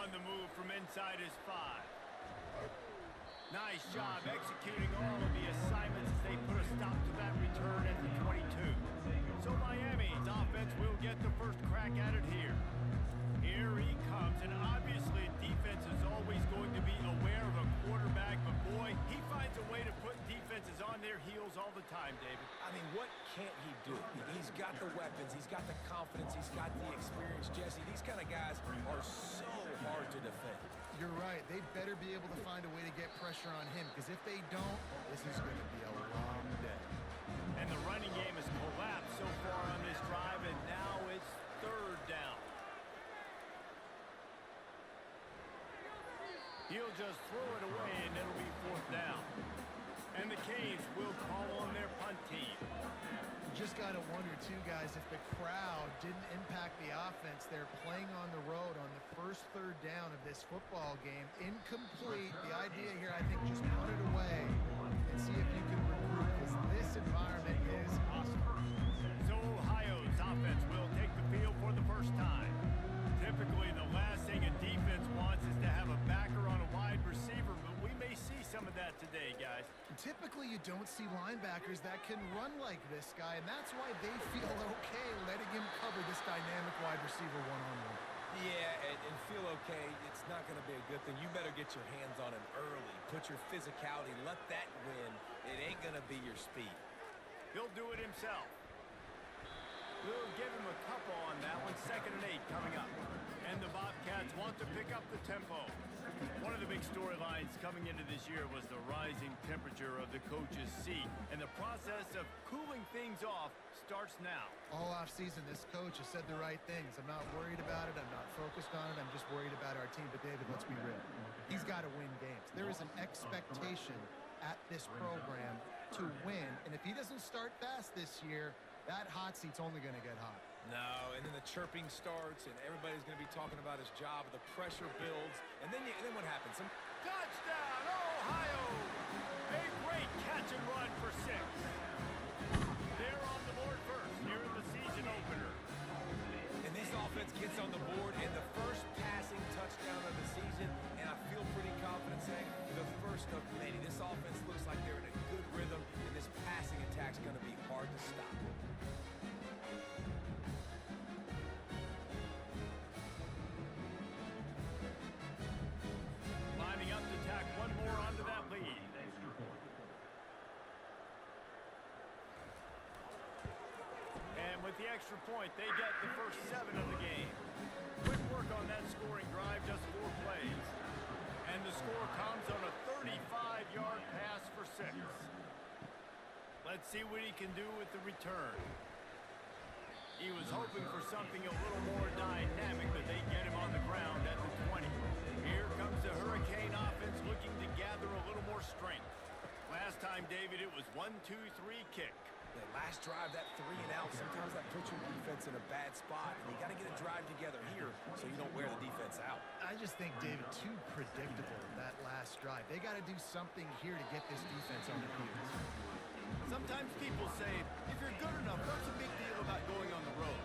on the move from inside his 5. Nice job executing all of the assignments as they put a stop to that return at the 22. So Miami's offense will get the first crack at it here. Here he comes, and obviously defense is always going to be aware of a quarterback, but boy, he finds a way to put defenses on their heels all the time, David. I mean, what can't he do? He's got the weapons, he's got the confidence, he's got the experience. Jesse, these kind of guys are so hard to defend. You're right. They better be able to find a way to get pressure on him, because if they don't, this is going to be a long day. And the running game has collapsed so far on this drive, and now it's 3rd down. He'll just throw it away, and it'll be 4th down. And the Canes will call on their punt team. Just got to wonder, too, guys, if the crowd didn't impact the offense. They're playing on the road on the first 3rd down of this football game. Incomplete. The idea here, I think, just punt it away and see if you can recruit, because this environment is hostile. So Ohio's offense will take the field for the first time. Typically, the last thing a defense wants is to have a backer on a wide receiver, but we may see some of that today, guys. Typically, you don't see linebackers that can run like this guy, and that's why they feel okay letting him cover this dynamic wide receiver one-on-one. Yeah, and feel okay, it's not going to be a good thing. You better get your hands on him early. Put your physicality, let that win. It ain't going to be your speed. He'll do it himself. We'll give him a couple on that one. 2nd and 8 coming up. And the Bobcats want to pick up the tempo. One of the big storylines coming into this year was the rising temperature of the coach's seat. And the process of cooling things off starts now. All offseason, this coach has said the right things. I'm not worried about it. I'm not focused on it. I'm just worried about our team. But, David, let's be real. He's got to win games. There is an expectation at this program to win. And if he doesn't start fast this year, that hot seat's only going to get hot. No, and then the chirping starts, and everybody's going to be talking about his job. The pressure builds, and then what happens? Touchdown, Ohio! A great catch and run for 6. They're on the board first here in the season opener. And this offense gets on the board, and the first passing touchdown of the season, and I feel pretty confident saying the first of many. This offense looks like they're in a good rhythm, and this passing attack's going to be hard to stop. Lining up to tack one more onto that lead. And with the extra point, they get the first 7 of the game. Quick work on that scoring drive, just 4 plays. And the score comes on a 35-yard pass for 6. Let's see what he can do with the return. He was hoping for something a little more dynamic, but they get him on the ground at the 20. Here comes the Hurricane offense looking to gather a little more strength. Last time, David, it was 1-2-3 kick. Yeah, last drive, that 3 and out, sometimes that puts your defense in a bad spot, and you got to get a drive together here so you don't wear the defense out. I just think, David, too predictable that last drive. They got to do something here to get this defense on the heels. Sometimes people say, if you're good enough, what's the big deal about going on the road?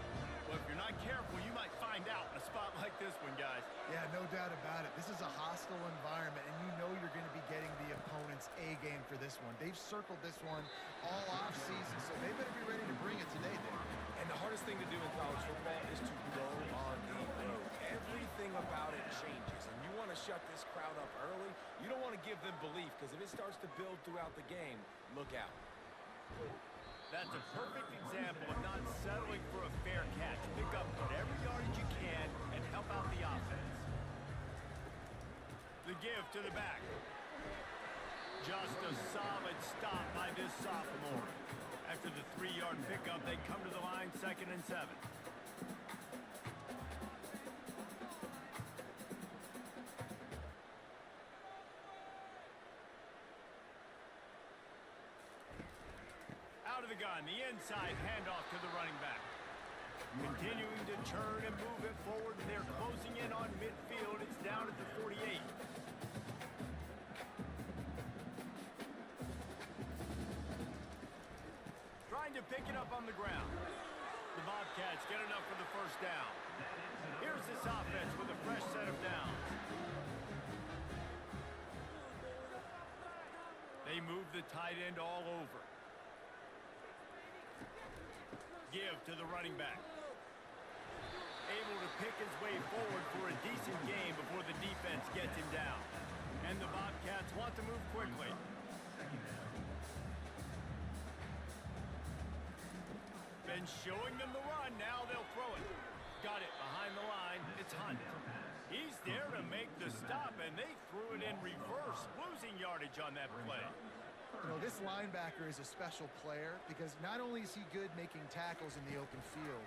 Well, if you're not careful, you might find out in a spot like this one, guys. Yeah, no doubt about it. This is a hostile environment, and you know you're going to be getting the opponent's A game for this one. They've circled this one all offseason, so they better be ready to bring it today, Dave. And the hardest thing to do in college football is to go on the road. Everything about it changes, and you want to shut this crowd up early. You don't want to give them belief, because if it starts to build throughout the game, look out. That's a perfect example of not settling for a fair catch. Pick up whatever yardage you can and help out the offense. The give to the back. Just a solid stop by this sophomore. After the 3-yard pickup, they come to the line 2nd and 7. Out of the gun, the inside handoff to the running back. Continuing to turn and move it forward, and they're closing in on midfield. It's down at the 48. Trying to pick it up on the ground. The Bobcats get enough for the first down. Here Here's this offense with a fresh set of downs. They move the tight end all over. Give to the running back. Able to pick his way forward for a decent game before the defense gets him down. And the Bobcats want to move quickly. Been showing them the run, now they'll throw it. Got it behind the line, it's Hunt. He's there to make the stop, and they threw it in reverse, losing yardage on that play. You know, this linebacker is a special player because not only is he good making tackles in the open field,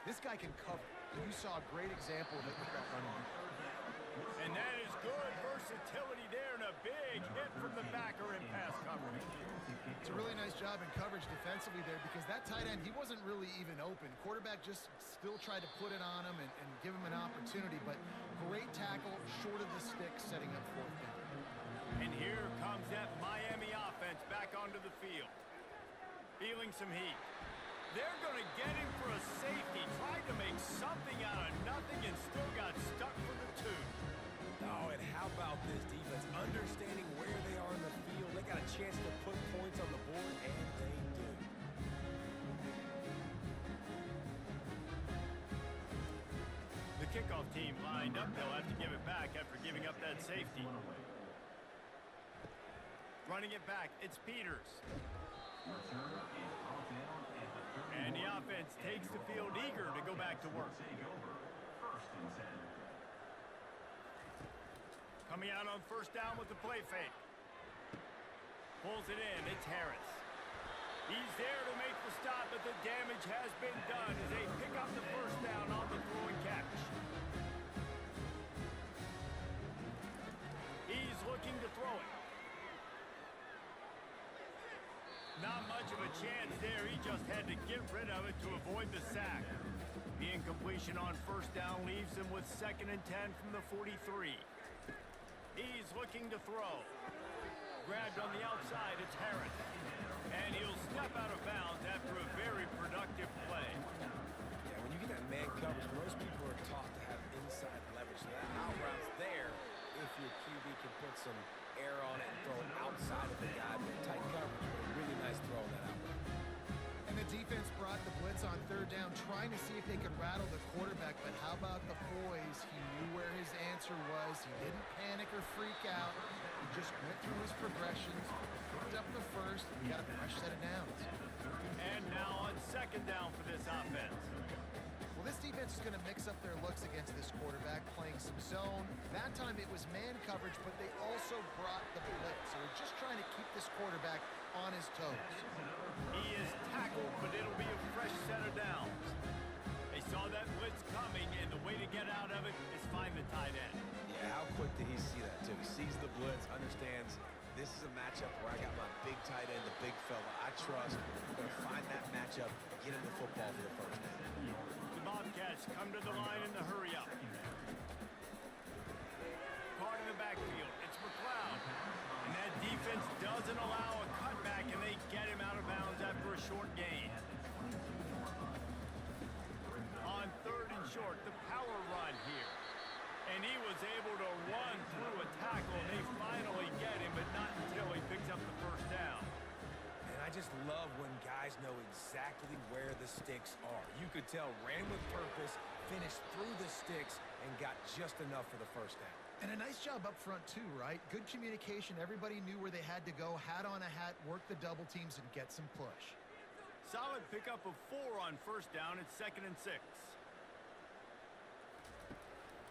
this guy can cover. You saw a great example of it with that running back. And that is good versatility there, and a big hit from the backer in pass coverage. It's a really nice job in coverage defensively there because that tight end, he wasn't really even open. Quarterback just still tried to put it on him and give him an opportunity, but great tackle, short of the stick, setting up fourth down. And here comes that Miami offense back onto the field. Feeling some heat. They're going to get him for a safety. Tried to make something out of nothing and still got stuck for the two. Oh, and how about this defense? Understanding where they are in the field. They got a chance to put points on the board, and they do. The kickoff team lined up. They'll have to give it back after giving up that safety. Running it back, it's Peters. And the offense takes the field eager to go back to work. Coming out on first down with the play fake. Pulls it in, it's Harris. He's there to make the stop, but the damage has been done as they pick up the first down on the throw and catch. He's looking to throw it. Not much of a chance there. He just had to get rid of it to avoid the sack. The incompletion on first down leaves him with 2nd and 10 from the 43. He's looking to throw. Grabbed on the outside, it's Harris. And he'll step out of bounds after a very productive play. Yeah, when you get that man coverage, most people are taught to have inside leverage. So that out route's there if your QB can put some air on it and throw it outside of the guy. But tight coverage, but a really nice throw on that out route. And the defense brought the blitz on third down, trying to see if they could rattle the quarterback. But how about the boys? He knew where his answer was. He didn't panic or freak out. He just went through his progressions, picked up the first, and got a fresh set of downs. And now on 2nd down for this offense. Well, this defense is going to mix up their looks against this quarterback, playing some zone. That time it was man coverage, but they also brought the blitz. So they're just trying to keep this quarterback on his toes. He is tackled, but it'll be a fresh set of downs. They saw that blitz coming, and the way to get out of it is find the tight end. Yeah, how quick did he see that, too? He sees the blitz, understands this is a matchup where I got my big tight end, the big fella I trust. I'm going to find that matchup, get him the football for the first down. The Bobcats come to the line in the hurry up. Caught in the backfield, it's McLeod. And that defense doesn't allow a cutback, and they get him out of bounds after a short gain. On 3rd and short, the power run here. And he was able to run through a tackle, and they finally get him, but not until he picks up the first down. And I just love when guys know exactly where the sticks are. You could tell, ran with purpose, finished through the sticks, and got just enough for the first down. And a nice job up front, too, right? Good communication. Everybody knew where they had to go, hat on a hat, work the double teams, and get some push. Solid pickup of 4 on first down. It's 2nd and 6.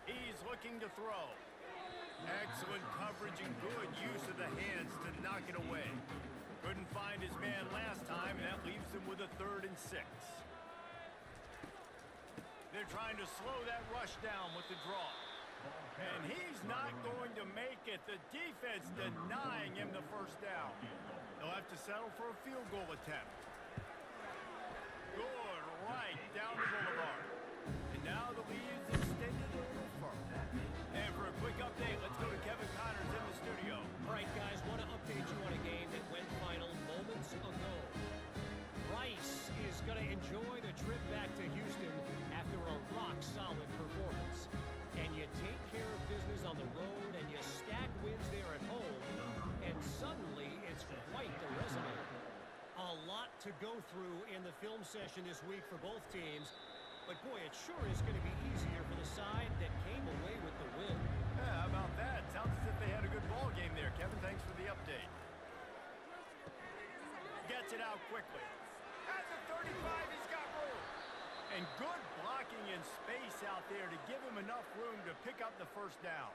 He's looking to throw. Excellent coverage and good use of the hands to knock it away. Couldn't find his man last time, and that leaves him with a 3rd and 6. They're trying to slow that rush down with the draw. And he's not going to make it. The defense denying him the first down. They'll have to settle for a field goal attempt. Good right down the boulevard. And now the lead is extended a little further. And for a quick update, let's go to Kevin Connors in the studio. All right, guys, want to update you on a game that went final moments ago. Rice is going to enjoy the trip back to Houston after a rock-solid performance. to go through in the film session this week for both teams. But, boy, it sure is going to be easier for the side that came away with the win. Yeah, how about that? Sounds as if they had a good ball game there. Kevin, thanks for the update. Gets it out quickly. At the 35, he's got room. And good blocking in space out there to give him enough room to pick up the first down.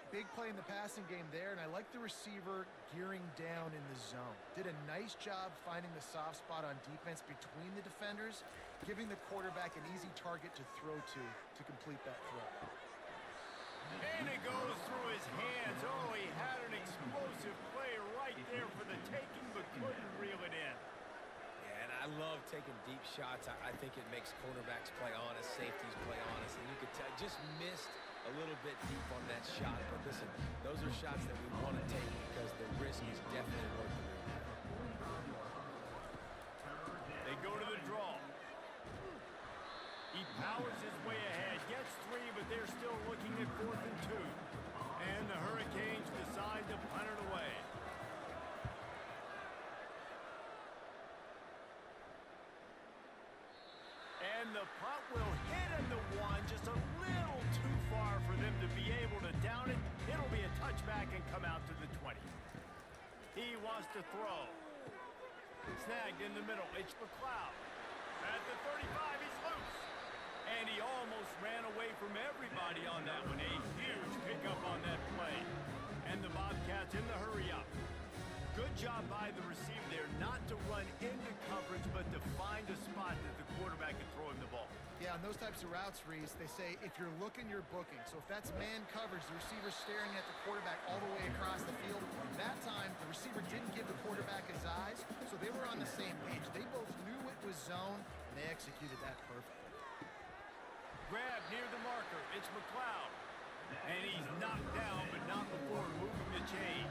Big play in the passing game there, and I like the receiver gearing down in the zone. Did a nice job finding the soft spot on defense between the defenders, giving the quarterback an easy target to throw to complete that throw. And it goes through his hands. Oh, he had an explosive play right there for the taking, but couldn't reel it in. Yeah, and I love taking deep shots. I think it makes cornerbacks play honest, safeties play honest, and you could tell just missed a little bit deep on that shot. But listen, those are shots that we want to take because the risk is definitely worth it. They go to the draw. He powers his way ahead, gets 3, but they're still looking at 4th and 2. And the Hurricanes decide to punt it away. And the punt will hit him the 1, just a little too far for them to be able to down it. It'll be a touchback and come out to the 20. He wants to throw. Snagged in the middle. It's McLeod. At the 35, he's loose. And he almost ran away from everybody on that one. A huge pickup on that play. And the Bobcats in the hurry-up. Good job by the receiver there not to run into coverage, but to find a spot that the quarterback can throw him the ball. Yeah, on those types of routes, Reese, they say if you're looking, you're booking. So if that's man coverage, the receiver's staring at the quarterback all the way across the field. That time, the receiver didn't give the quarterback his eyes, so they were on the same page. They both knew it was zone, and they executed that perfectly. Grab near the marker. It's McLeod. And he's knocked down, but not before moving the chains.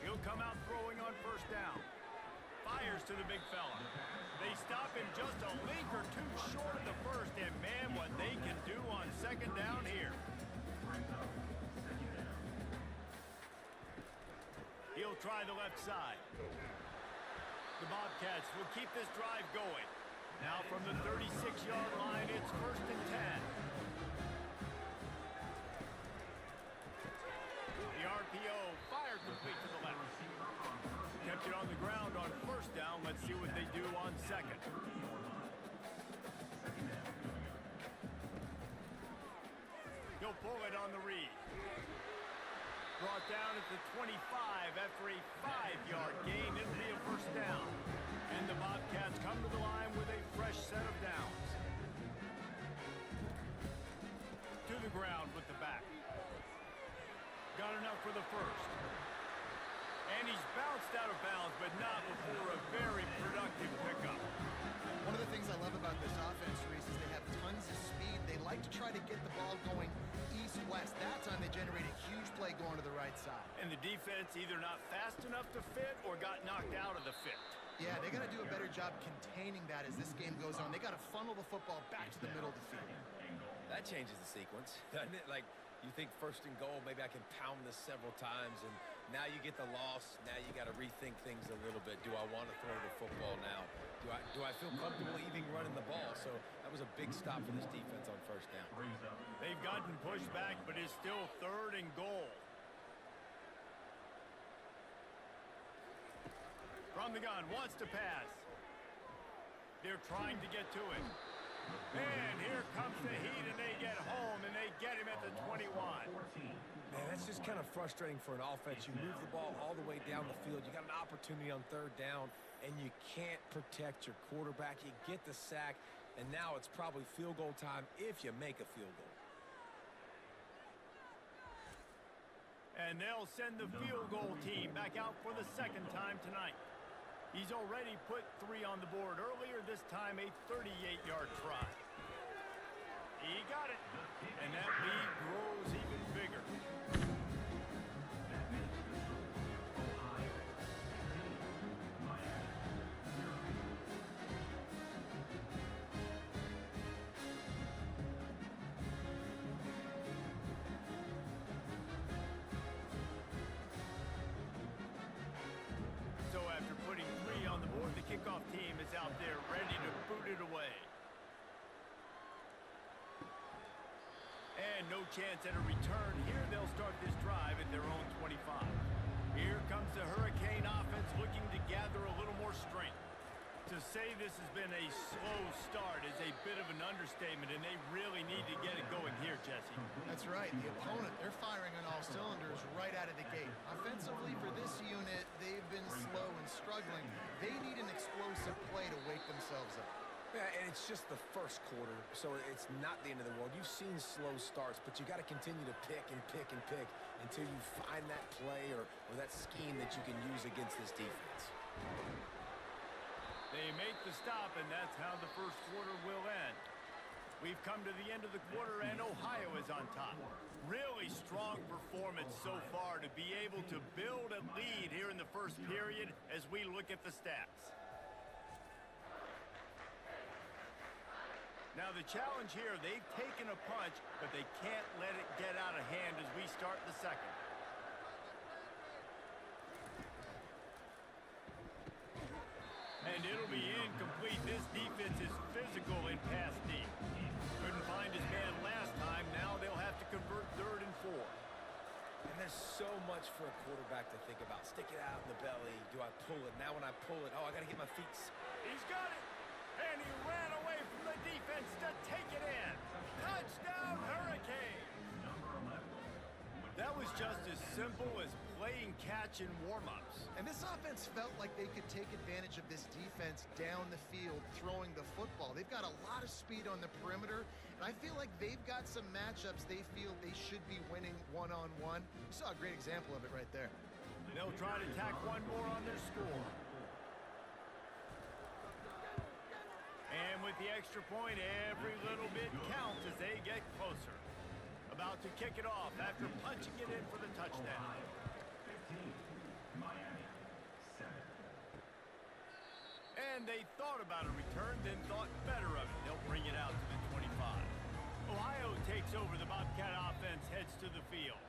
He'll come out throwing on first down. Fires to the big fella. They stop him just a link or two short of the first, and man, what they can do on second down here. He'll try the left side. The Bobcats will keep this drive going. Now from the 36-yard line, it's 1st and 10. The RPO fired complete to the left. Kept it on the ground on first down. Let's see what they do on second. He'll pull it on the read. Brought down at the 25 after a 5-yard gain. It'll be a first down. And the Bobcats come to the line with a fresh set of downs. To the ground with the back. Got enough for the first. And he's bounced out of bounds, but not before a very productive pickup. One of the things I love about this offense, Reese, is they have tons of speed. They like to try to get the ball going east-west. That time they generate a huge play going to the right side. And the defense either not fast enough to fit or got knocked out of the fit. Yeah, they got to do a better job containing that as this game goes on. They got to funnel the football back to the middle of the field. That changes the sequence, doesn't it? Like, you think 1st and goal, maybe I can pound this several times, and now you get the loss. Now you got to rethink things a little bit. Do I want to throw the football now? Do I feel comfortable even running the ball? So that was a big stop for this defense on first down. They've gotten pushed back, but it's still 3rd and goal. From the gun, wants to pass. They're trying to get to it. And here comes the heat, and they get home, and they get him at the 21. Man, that's just kind of frustrating for an offense. You move the ball all the way down the field. You got an opportunity on 3rd down, and you can't protect your quarterback. You get the sack, and now it's probably field goal time if you make a field goal. And they'll send the field goal team back out for the 2nd time tonight. He's already put 3 on the board earlier, this time a 38-yard try. He got it, and that lead grows even bigger. kickoff team is out there ready to boot it away. And no chance at a return. Here they'll start this drive at their own 25. Here comes the Hurricane offense looking to gather a little more strength. To say this has been a slow start is a bit of an understatement, and they really need to get it going here, Jesse. That's right. The opponent, they're firing on all cylinders right out of the gate. Offensively, for this unit, they've been slow and struggling. They need an explosive play to wake themselves up. Yeah, and it's just the first quarter, so it's not the end of the world. You've seen slow starts, but you got to continue to pick and pick and pick until you find that play or that scheme that you can use against this defense. They make the stop, and that's how the first quarter will end. We've come to the end of the quarter, and Ohio is on top. Really strong performance so far to be able to build a lead here in the first period as we look at the stats. Now the challenge here, they've taken a punch, but they can't let it get out of hand as we start the second. And it'll be incomplete. This defense is physical in pass deep. Couldn't find his man last time. Now they'll have to convert 3rd and 4. And there's so much for a quarterback to think about. Stick it out in the belly. Do I pull it? Now when I pull it, oh, I got to get my feet. He's got it. And he ran away from the defense to take it in. Touchdown, Hurricane. That was just as simple as playing catch in warm-ups. And this offense felt like they could take advantage of this defense down the field throwing the football. They've got a lot of speed on the perimeter, and I feel like they've got some matchups they feel they should be winning one-on-one. You saw a great example of it right there. They'll try to tack one more on their score. And with the extra point, every little bit counts as they get closer. About to kick it off after punching it in for the touchdown. And they thought about a return, then thought better of it. They'll bring it out to the 25. Ohio takes over. The Bobcat offense heads to the field.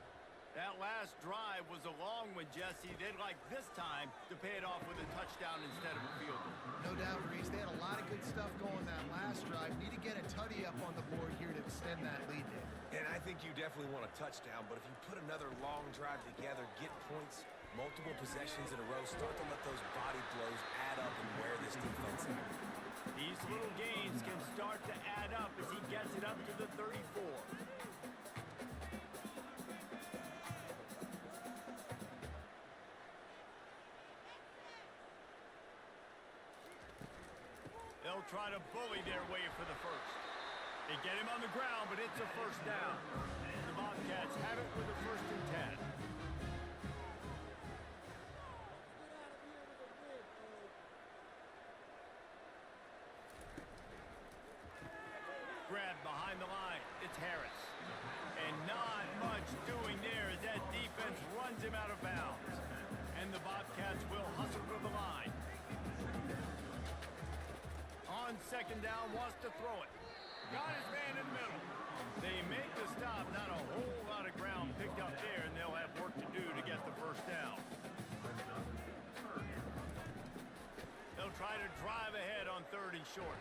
That last drive was a long one, Jesse. They'd like this time to pay it off with a touchdown instead of a field goal. No doubt, Reese. They had a lot of good stuff going that last drive. Need to get a tutty up on the board here to extend that lead, Dave. And I think you definitely want a touchdown, but if you put another long drive together, get points, multiple possessions in a row, start to let those body blows add up and wear this defense out. These little gains can start to add up as he gets it up to the 34. They'll try to bully their way for the first. They get him on the ground, but it's a first down. The Bobcats have it with a 1st and 10. Grab behind the line. It's Harris. And not much doing there as that defense runs him out of bounds. And the Bobcats will hustle to the line. On 2nd down, wants to throw it. Got his man in the middle. They make the stop. Not a whole lot of ground picked up there, and they'll have work to do to get the first down. They'll try to drive ahead on 3rd and short.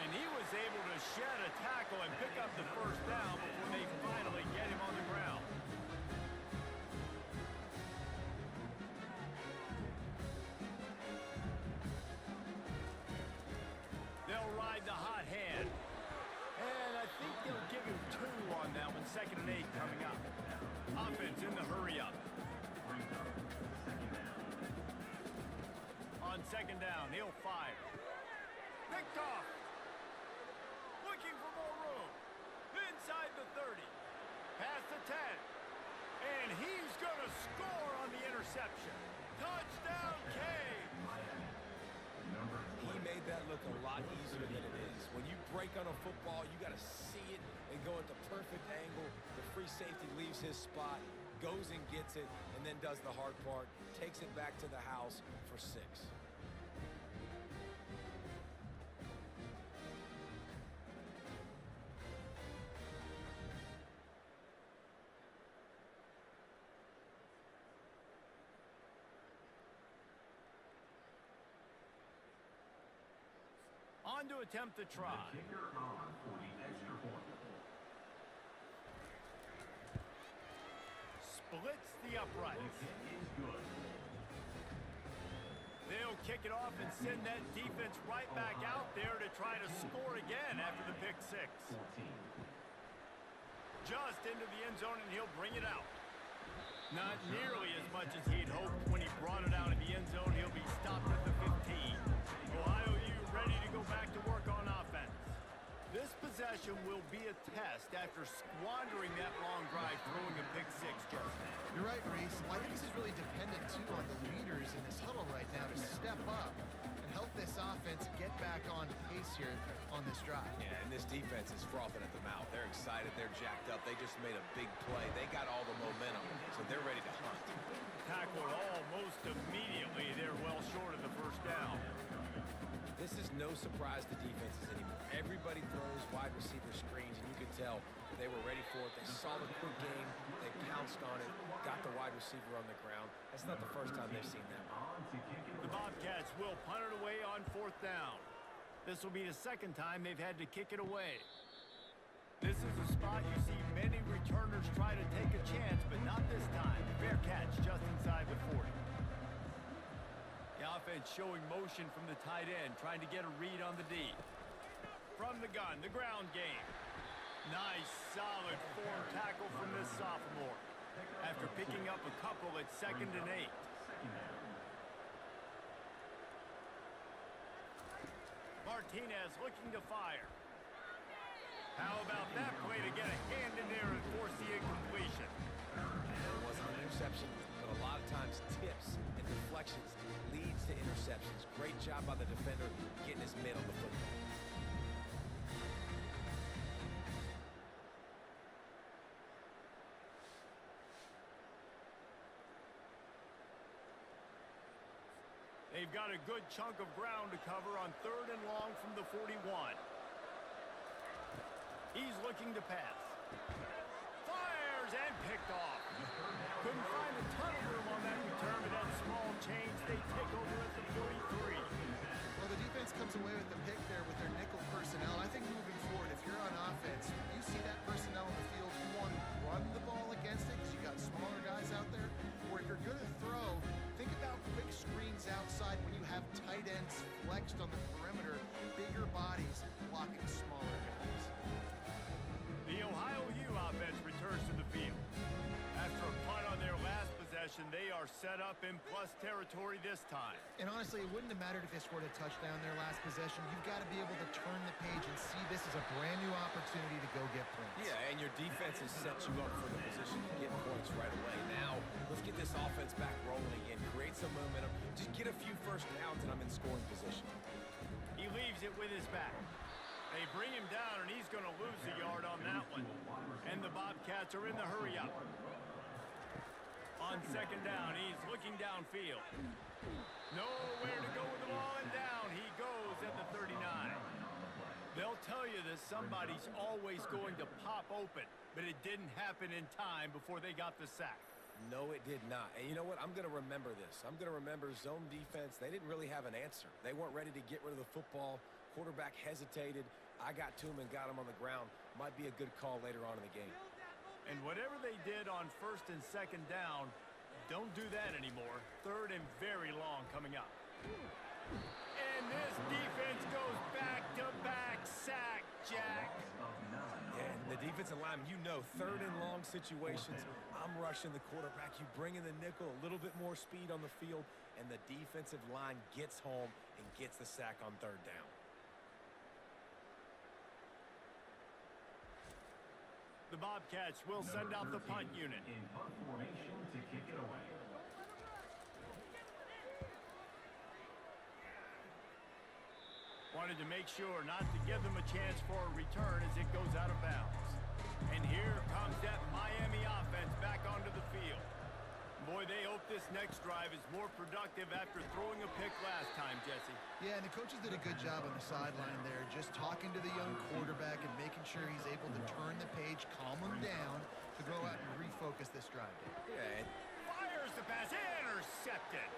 And he was able to shed a tackle and pick up the first down before they finally get him on the ground. They'll ride the hot hand. And I think they'll give him 2 on that one. 2nd and 8 coming up. Offense in the hurry up. On 2nd down, he'll fire. Picked off. Looking for more room. Inside the 30. Past the 10. And he's going to score on the interception. Touchdown, Cade. He made that look a lot easier than it is. When you break on a football, you got to see it and go at the perfect angle. The free safety leaves his spot, goes and gets it, and then does the hard part, takes it back to the house for 6. On to attempt the try. Splits the uprights. They'll kick it off and send that defense right back out there to try to score again after the pick six. Just into the end zone, and he'll bring it out. Not nearly as much as he'd hoped when he brought it out in the end zone. He'll be stopped at the 15. Ohio U ready to go back to work on offense. This possession will be a test after squandering that long drive throwing a pick six, Justin. You're right, Reese. I think this is really dependent, too, on the leaders in this huddle right now to step up and help this offense get back on pace here on this drive. Yeah, and this defense is frothing at the mouth. They're excited. They're jacked up. They just made a big play. They got all the momentum, so they're ready to hunt. Tackled almost immediately. They're well short of the first down. This is no surprise to defenses anymore. Everybody throws wide receiver screens, and you could tell they were ready for it. They saw the quick game. They pounced on it, got the wide receiver on the ground. That's not the first time they've seen that. The Bobcats will punt it away on fourth down. This will be the second time they've had to kick it away. This is a spot you see many returners try to take a chance, but not this time. Fair catch just inside the 40. The offense showing motion from the tight end, trying to get a read on the D. From the gun, the ground game. Nice, solid form tackle from this sophomore. After picking up a couple at 2nd and 8. Martinez looking to fire. How about that play to get a hand in there and force the incompletion? It wasn't an interception, but a lot of times tips and deflections leads to interceptions. Great job by the defender getting his mitt on the football. They've got a good chunk of ground to cover on 3rd and long from the 41. He's looking to pass. Fires and picked off. Couldn't find a ton of room on that return, but that small change, they take over at the 43. Well, the defense comes away with the pick there with their nickel personnel. I think moving forward, if you're on offense, you see that personnel in the field, you want to run the ball against it because you got smaller guys out there. Or if you're going to throw, think about quick screens outside when you have tight ends flexed on the perimeter, bigger bodies blocking smaller guys. The Ohio U offense returns to the field. After a punt on their last possession, they are set up in plus territory this time. And honestly, it wouldn't have mattered if they scored a touchdown their last possession. You've got to be able to turn the page and see this as a brand new opportunity to go get points. Yeah, and your defense has set you up for the position to get points right away. Now, let's get this offense back rolling again, create some momentum, just get a few first downs, and I'm in scoring position. He leaves it with his back. They bring him down, and he's going to lose a yard on that one. And the Bobcats are in the hurry-up. On 2nd down, he's looking downfield. Nowhere to go with the ball, and down he goes at the 39. They'll tell you that somebody's always going to pop open, but it didn't happen in time before they got the sack. No, it did not. And you know what? I'm going to remember this. I'm going to remember zone defense. They didn't really have an answer. They weren't ready to get rid of the football. Quarterback hesitated. I got to him and got him on the ground. Might be a good call later on in the game. And whatever they did on 1st and 2nd down, don't do that anymore. 3rd and very long coming up. And this defense goes back-to-back sack, Jack. Yeah, and the defensive line, you know, 3rd and long situations, I'm rushing the quarterback. You bring in the nickel, a little bit more speed on the field, and the defensive line gets home and gets the sack on 3rd down. The Bobcats will send out the punt unit. In punt formation to kick it away. Wanted to make sure not to give them a chance for a return as it goes out of bounds. And here comes that Miami offense back onto the field. Boy, they hope this next drive is more productive after throwing a pick last time, Jesse. Yeah, and the coaches did a good job on the sideline there, just talking to the young quarterback and making sure he's able to turn the page, calm him down to go out and refocus this drive. Yeah, and Fires the pass, intercepted.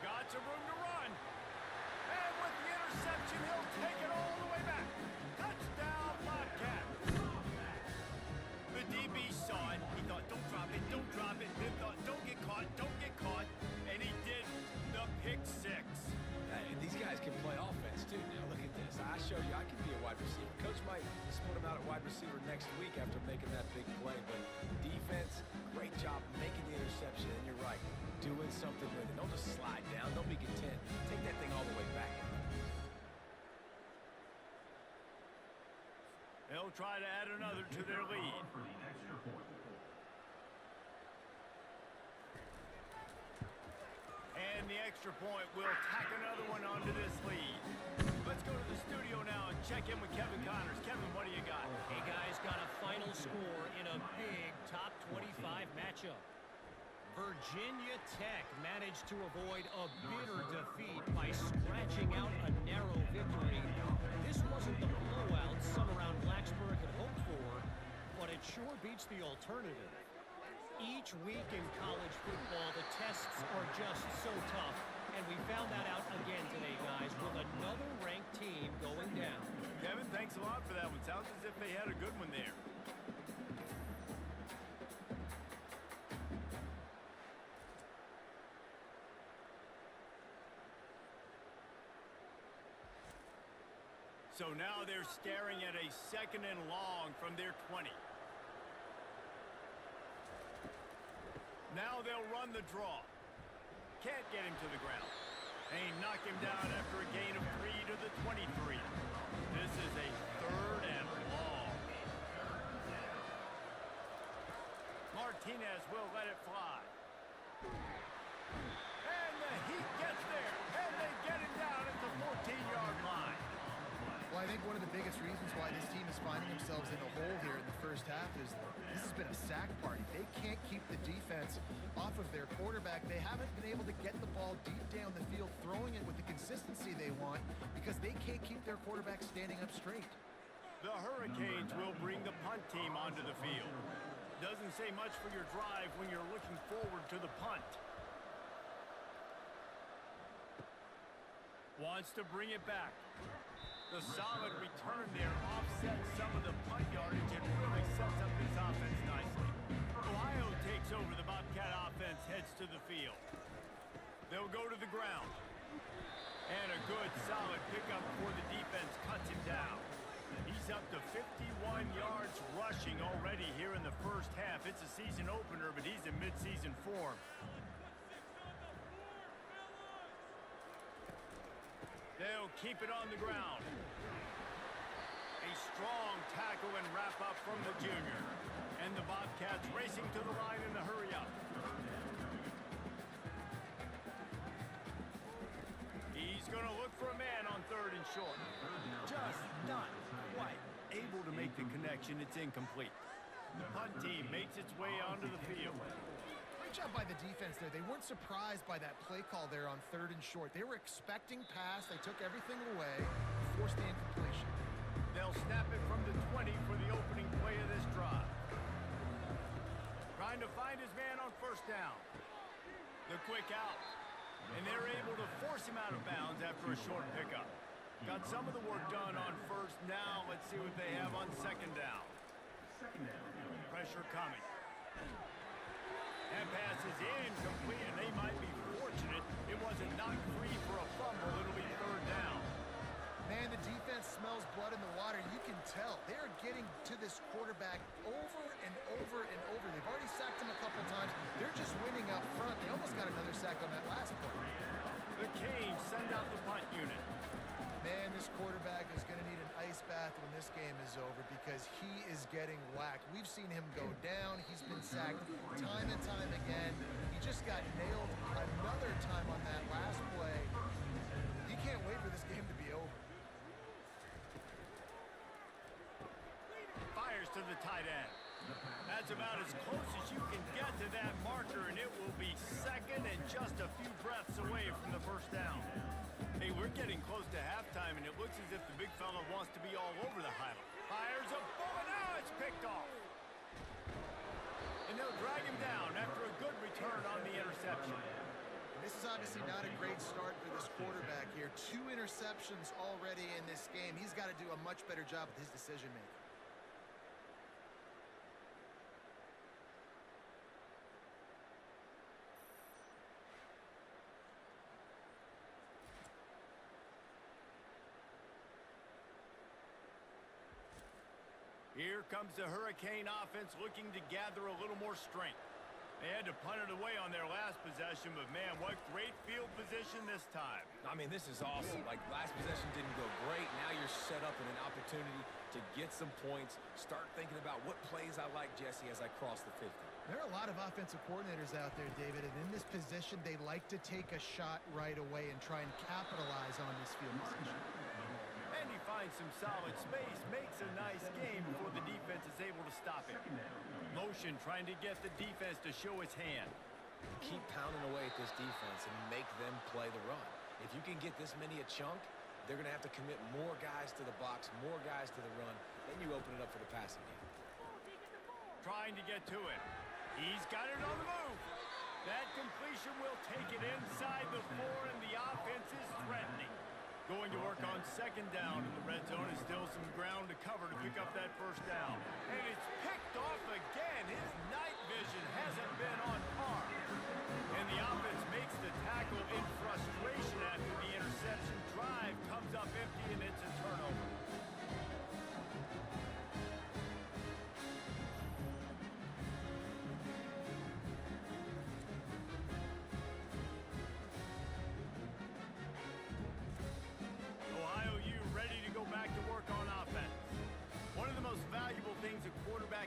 Got some room to run. And with the interception, he'll take it all the way back. Touchdown, Bobcats. The DB saw it. He thought, don't drop it, don't drop it. Then thought, don't get caught, don't get caught. And he did the pick six. And these guys can play offense, too. Now, look at this. I showed you I can be a wide receiver. Coach might split him out at wide receiver next week after making that big play. But defense, great job making the interception. And you're right, doing something with it. Don't just slide down. Don't be content. Take that thing all the way back. They'll try to add another to their lead. For the extra point. And the extra point will tack another one onto this lead. Let's go to the studio now and check in with Kevin Connors. Kevin, what do you got? Hey, guys, got a final score in a big top 25 matchup. Virginia Tech managed to avoid a bitter defeat by scratching out a narrow victory. This wasn't the blowout some around Blacksburg had hoped for, but it sure beats the alternative. Each week in college football, the tests are just so tough, and we found that out again today, guys, with another ranked team going down. Kevin, thanks a lot for that one. Sounds as if they had a good one there. So now they're staring at a 2nd and long from their 20. Now they'll run the draw. Can't get him to the ground. They knock him down after a gain of 3 to the 23. This is a 3rd and long. Martinez will let it fly. And the Heat gets there. And they get him down at the 14-yard line. Well, I think one of the biggest reasons why this team is finding themselves in a hole here in the first half is this has been a sack party. They can't keep the defense off of their quarterback. They haven't been able to get the ball deep down the field, throwing it with the consistency they want because they can't keep their quarterback standing up straight. The Hurricanes will bring the punt team onto the field. Doesn't say much for your drive when you're looking forward to the punt. Wants to bring it back. The solid return there offsets some of the punt yardage and really sets up this offense nicely. Ohio takes over. The Bobcat offense heads to the field. They'll go to the ground. And a good solid pickup before the defense cuts him down. He's up to 51 yards rushing already here in the first half. It's a season opener, but he's in midseason form. They'll keep it on the ground. A strong tackle and wrap up from the junior. And the Bobcats racing to the line in the hurry up. He's going to look for a man on 3rd and short. Just not quite able to make the connection. It's incomplete. The punt team makes its way onto the field. Great job by the defense there. They weren't surprised by that play call there on 3rd and short. They were expecting pass. They took everything away, forced the incompletion. They'll snap it from the 20 for the opening play of this drive. Trying to find his man on 1st down. The quick out. And they're able to force him out of bounds after a short pickup. Got some of the work done on 1st. Now let's see what they have on 2nd down. Pressure coming. That pass is incomplete, and they might be fortunate it wasn't knocked free for a fumble. It'll be 3rd down. Man, the defense smells blood in the water. You can tell. They're getting to this quarterback over and over and over. They've already sacked him a couple times. They're just winning up front. They almost got another sack on that last play. The Canes send out the punt unit. Man, this quarterback is going to need an ice bath when this game is over because he is getting whacked. We've seen him go down. He's been sacked time and time again. He just got nailed another time on that last play. He can't wait for this game to be over. Fires to the tight end. That's about as close as you can get to that marker, and it will be 2nd and just a few breaths away from the 1st down. Hey, we're getting close to halftime, and it looks as if the big fella wants to be all over the highlight. Fires a bullet. Now it's picked off. And they'll drag him down after a good return on the interception. This is obviously not a great start for this quarterback here. 2 interceptions already in this game. He's got to do a much better job with his decision-making. Here comes the Hurricane offense looking to gather a little more strength. They had to punt it away on their last possession, but man, what great field position this time. I mean, this is awesome. Like, last possession didn't go great. Now you're set up in an opportunity to get some points. Start thinking about what plays I like, Jesse, as I cross the 50. There are a lot of offensive coordinators out there, David, and in this position, they like to take a shot right away and try and capitalize on this field position. And he finds some solid space, makes a nice game before the defense is able to stop him. Motion trying to get the defense to show its hand. Keep pounding away at this defense and make them play the run. If you can get this many a chunk, they're going to have to commit more guys to the box, more guys to the run. Then you open it up for the passing game. Trying to get to it. He's got it on the move. That completion will take it inside the 4, and the offense is threatening. Going to work on second down, and the red zone is still some ground to cover to pick up that first down. And it's picked off again. His night vision hasn't been on par. And the offense makes the tackle in frustration after the interception. Drive comes up empty, and it's a turnover.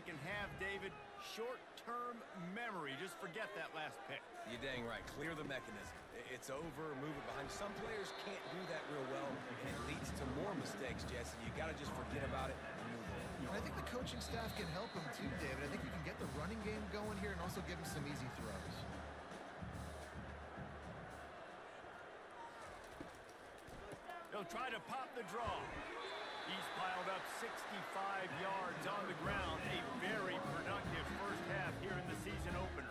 Can have, David, short-term memory. Just forget that last pick. You're dang right. Clear the mechanism. It's over, move it behind. Some players can't do that real well, and it leads to more mistakes, Jesse. You got to just forget about it and move on. And I think the coaching staff can help him too, David. I think you can get the running game going here and also give him some easy throws. They'll try to pop the draw. He's piled up 65 yards on the ground. A very productive first half here in the season opener.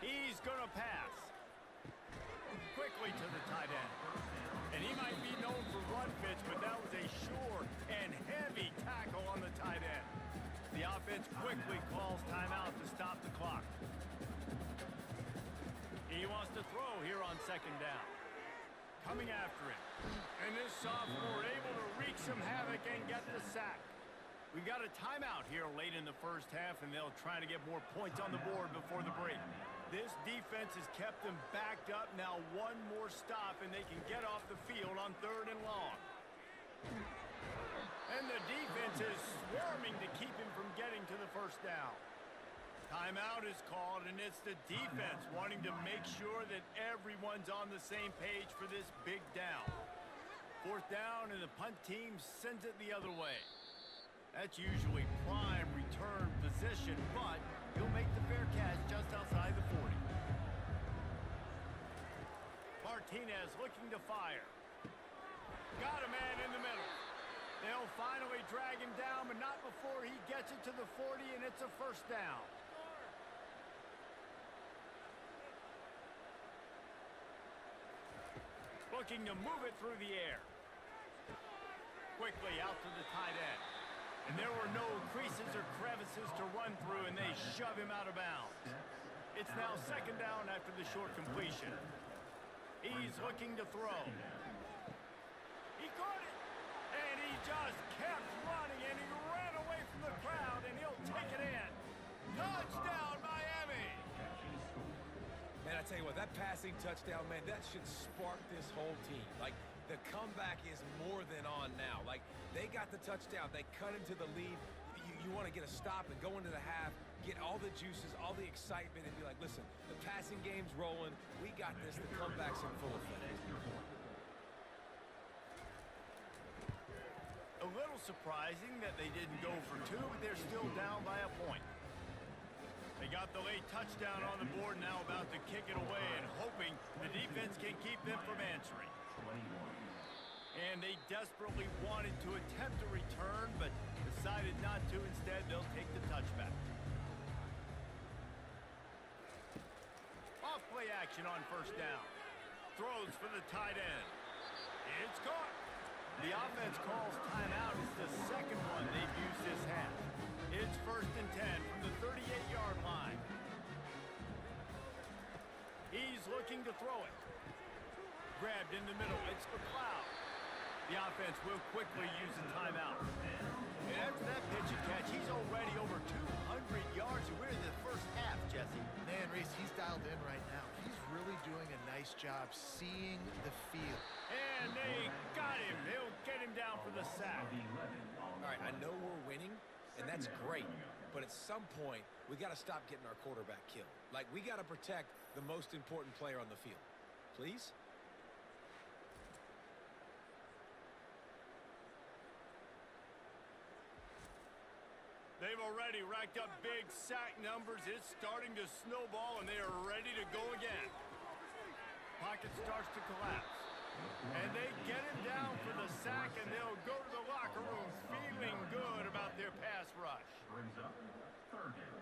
He's going to pass. Quickly to the tight end. And he might be known for run fits, but that was a sure and heavy tackle on the tight end. The offense quickly calls timeout to stop the clock. He wants to throw here on second down. Coming after him. And this sophomore able to wreak some havoc and get the sack. We got a timeout here late in the first half, and they'll try to get more points on the board before the break. This defense has kept them backed up. Now one more stop, and they can get off the field on 3rd and long. And the defense is swarming to keep him from getting to the first down. Timeout is called, and it's the defense wanting to make sure that everyone's on the same page for this big down. 4th down, and the punt team sends it the other way. That's usually prime return position, but he'll make the fair catch just outside the 40. Martinez looking to fire. Got a man in the middle. They'll finally drag him down, but not before he gets it to the 40, and it's a first down. Looking to move it through the air. Quickly out to the tight end. And there were no creases or crevices to run through, and they shove him out of bounds. It's now second down after the short completion. He's looking to throw. He caught it, and he just kept running, and he ran away from the crowd, and he'll take it in. Touchdown, Miami! Man, I tell you what, that passing touchdown, man, that should spark this whole team. Like, the comeback is more than on now. Like, they got the touchdown. They cut into the lead. You want to get a stop and go into the half, get all the juices, all the excitement, and be like, listen, the passing game's rolling. We got this. The comeback's in full effect. A little surprising that they didn't go for 2, but they're still down by a point. They got the late touchdown on the board, now about to kick it away and hoping the defense can keep them from answering. And they desperately wanted to attempt a return, but decided not to. Instead, they'll take the touchback. play action on first down. Throws for the tight end. It's caught. The offense calls timeout. It's the second one they've used this half. It's 1st and 10 from the 38-yard line. He's looking to throw it. Grabbed in the middle. It's McLeod. The offense will quickly use the timeout. And after that pitch and catch, he's already over 200 yards. And we're in the first half, Jesse. Man, Reese, he's dialed in right now. He's really doing a nice job seeing the field. And they got him. They'll get him down for the sack. All right, I know we're winning, and that's great. But at some point, we got to stop getting our quarterback killed. Like, we got to protect the most important player on the field. Please? They've already racked up big sack numbers. It's starting to snowball, and they are ready to go again. Pocket starts to collapse. And they get him down for the sack, and they'll go to the locker room feeling good about their pass rush. Brings up 3rd down.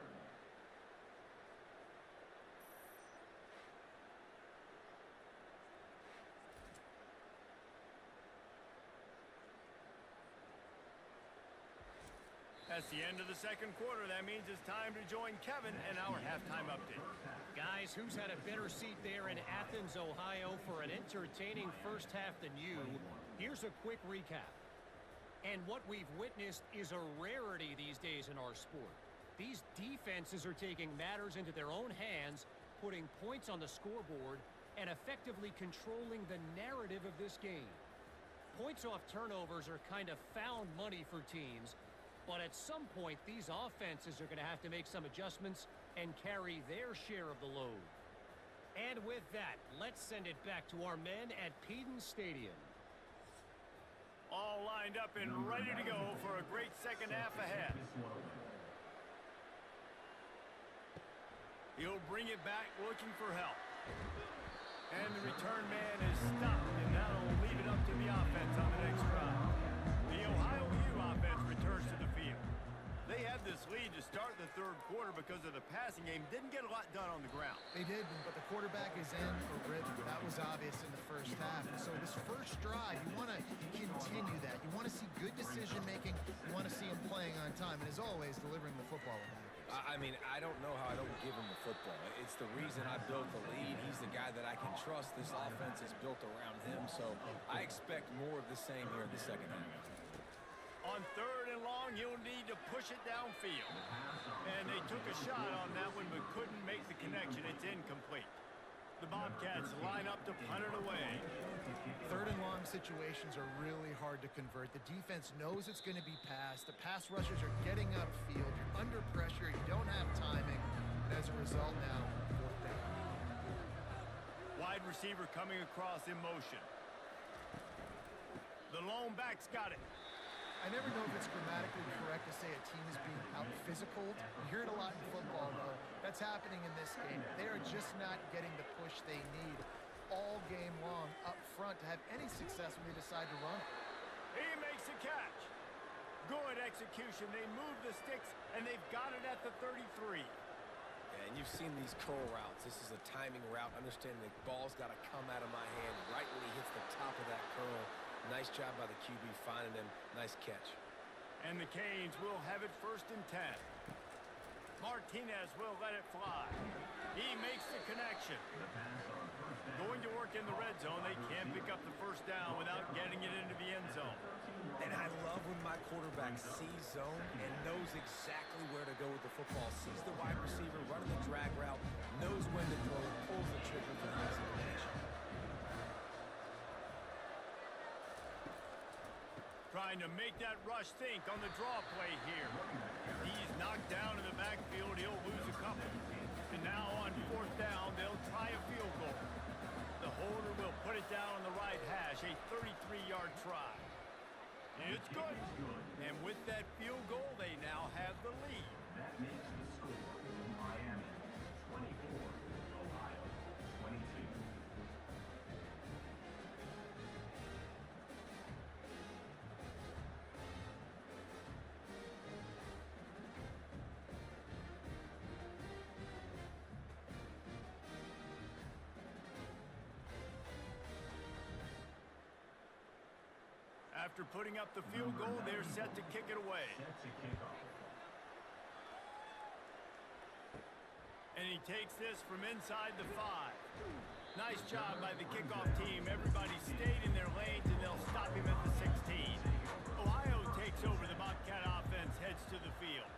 That's the end of the second quarter. That means it's time to join Kevin and our halftime update. Guys, who's had a better seat there in Athens, Ohio for an entertaining first half than you? Here's a quick recap. And what we've witnessed is a rarity these days in our sport. These defenses are taking matters into their own hands, putting points on the scoreboard, and effectively controlling the narrative of this game. Points off turnovers are kind of found money for teams, but at some point, these offenses are going to have to make some adjustments and carry their share of the load. And with that, let's send it back to our men at Peden Stadium. All lined up and ready to go for a great second half ahead. He'll bring it back looking for help. And the return man is stopped, and that'll leave it up to the offense on the next drive. The Ohio U offense returns to the field. They had this lead to start the third quarter because of the passing game. Didn't get a lot done on the ground. They did, but the quarterback is in a rhythm. That was obvious in the first half. And so this first drive, you want to continue that. You want to see good decision-making. You want to see him playing on time. And as always, delivering the football. I mean, I don't know how I don't give him the football. It's the reason I built the lead. He's the guy that I can trust. This offense is built around him, so I expect more of the same here in the second half. On 3rd and long, he'll need to push it downfield. And they took a shot on that one, but couldn't make the connection. It's incomplete. The Bobcats line up to punt it away. 3rd and long situations are really hard to convert. The defense knows it's going to be passed. The pass rushers are getting upfield. You're under pressure. You don't have timing. And as a result now, 4th down. Wide receiver coming across in motion. The lone back's got it. I never know if it's grammatically correct to say a team is being out-physical. You hear it a lot in football, though. That's happening in this game. They are just not getting the push they need all game long up front to have any success when they decide to run. He makes a catch. Good execution. They move the sticks, and they've got it at the 33. And you've seen these curl routes. This is a timing route. Understanding the ball's got to come out of my hand right when he hits the top of that curl. Nice job by the QB finding him. Nice catch. And the Canes will have it 1st and 10. Martinez will let it fly. He makes the connection. Going to work in the red zone. They can't pick up the first down without getting it into the end zone. And I love when my quarterback sees zone and knows exactly where to go with the football. Sees the wide receiver running the drag route, knows when to throw, pulls the trigger for the execution. Trying to make that rush think on the draw play here. He's knocked down in the backfield. He'll lose a couple. And now on 4th down, they'll try a field goal. The holder will put it down on the right hash, a 33-yard try. It's good. And with that field goal, they now have the lead. That makes the score Miami 24, Ohio 22. After putting up the field goal, they're set to kick it away. Set to kick off. And he takes this from inside the 5. Nice job by the kickoff team. Everybody stayed in their lanes, and they'll stop him at the 16. Ohio takes over. The Bobcat offense heads to the field.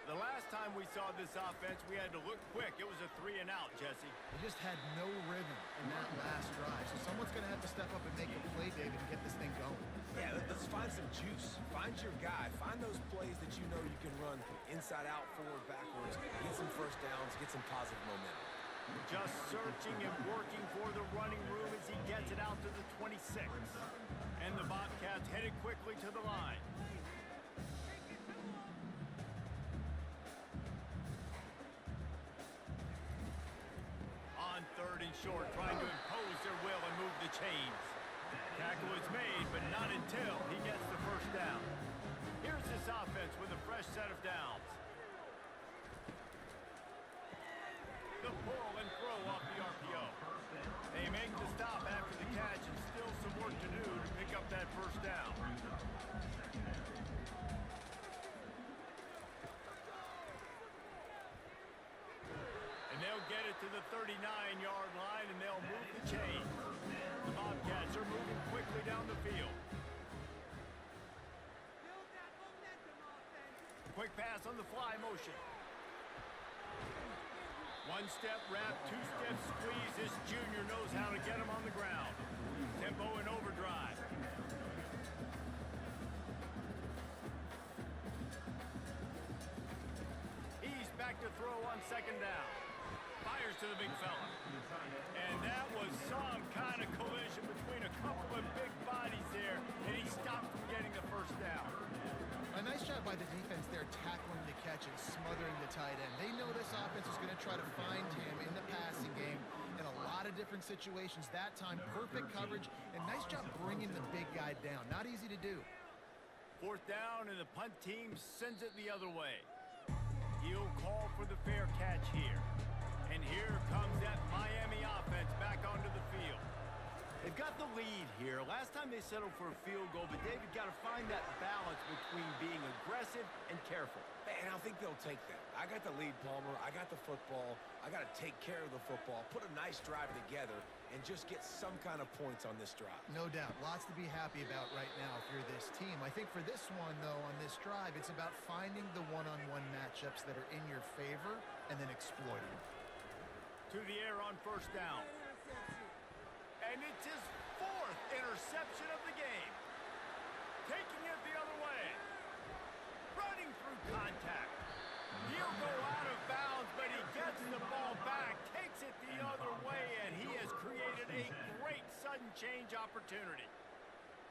The last time we saw this offense, we had to look quick. It was a 3-and-out, Jesse. They just had no rhythm in that last drive. So someone's going to have to step up and make a play, David, and get this thing going. Yeah, let's find some juice. Find your guy. Find those plays that you know you can run inside out, forward, backwards. Get some first downs. Get some positive momentum. Just searching and working for the running room as he gets it out to the 26. And the Bobcats headed quickly to the line. On 3rd and short, trying to impose their will and move the chains. Tackle is made, but not until he gets the first down. Here's this offense with a fresh set of downs. The pull and throw off the RPO. They make the stop after the catch, and still some work to do to pick up that first down. And they'll get it to the 39-yard line, and they'll move the chains. The Bobcats are moving quickly down the field. Quick pass on the fly motion. One-step wrap, two-step squeeze. This junior knows how to get him on the ground. Tempo and overdrive. He's back to throw on 2nd down. Fires to the big fella. And that was some kind of collision between a couple of big bodies there, and he stopped from getting the first down. A nice job by the defense there tackling the catch and smothering the tight end. They know this offense is going to try to find him in the passing game in a lot of different situations. That time, perfect coverage, and nice job bringing the big guy down. Not easy to do. 4th down, and the punt team sends it the other way. He'll call for the fair catch here. And here comes that Miami offense back onto the field. They've got the lead here. Last time they settled for a field goal, but David got to find that balance between being aggressive and careful. And I think they'll take that. I got the lead, Palmer. I got the football. I got to take care of the football, put a nice drive together, and just get some kind of points on this drive. No doubt. Lots to be happy about right now if you're this team. I think for this one, though, on this drive, it's about finding the one-on-one matchups that are in your favor and then exploiting them. To the air on 1st down. And it's his 4th interception of the game. Taking it the other way. Running through contact. He'll go out of bounds, but he gets the ball back, takes it the other way, and he has created a great sudden change opportunity.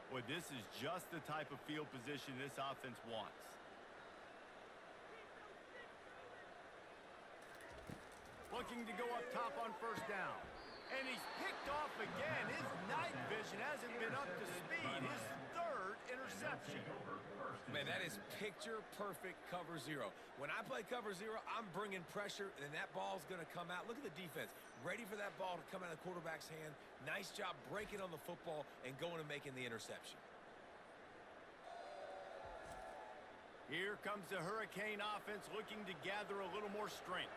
Well, this is just the type of field position this offense wants. Looking to go up top on 1st down. And he's picked off again. His night vision hasn't been up to speed. His 3rd interception. Man, that is picture-perfect cover 0. When I play cover 0, I'm bringing pressure, and that ball's going to come out. Look at the defense. Ready for that ball to come out of the quarterback's hand. Nice job breaking on the football and going and making the interception. Here comes the Hurricane offense looking to gather a little more strength.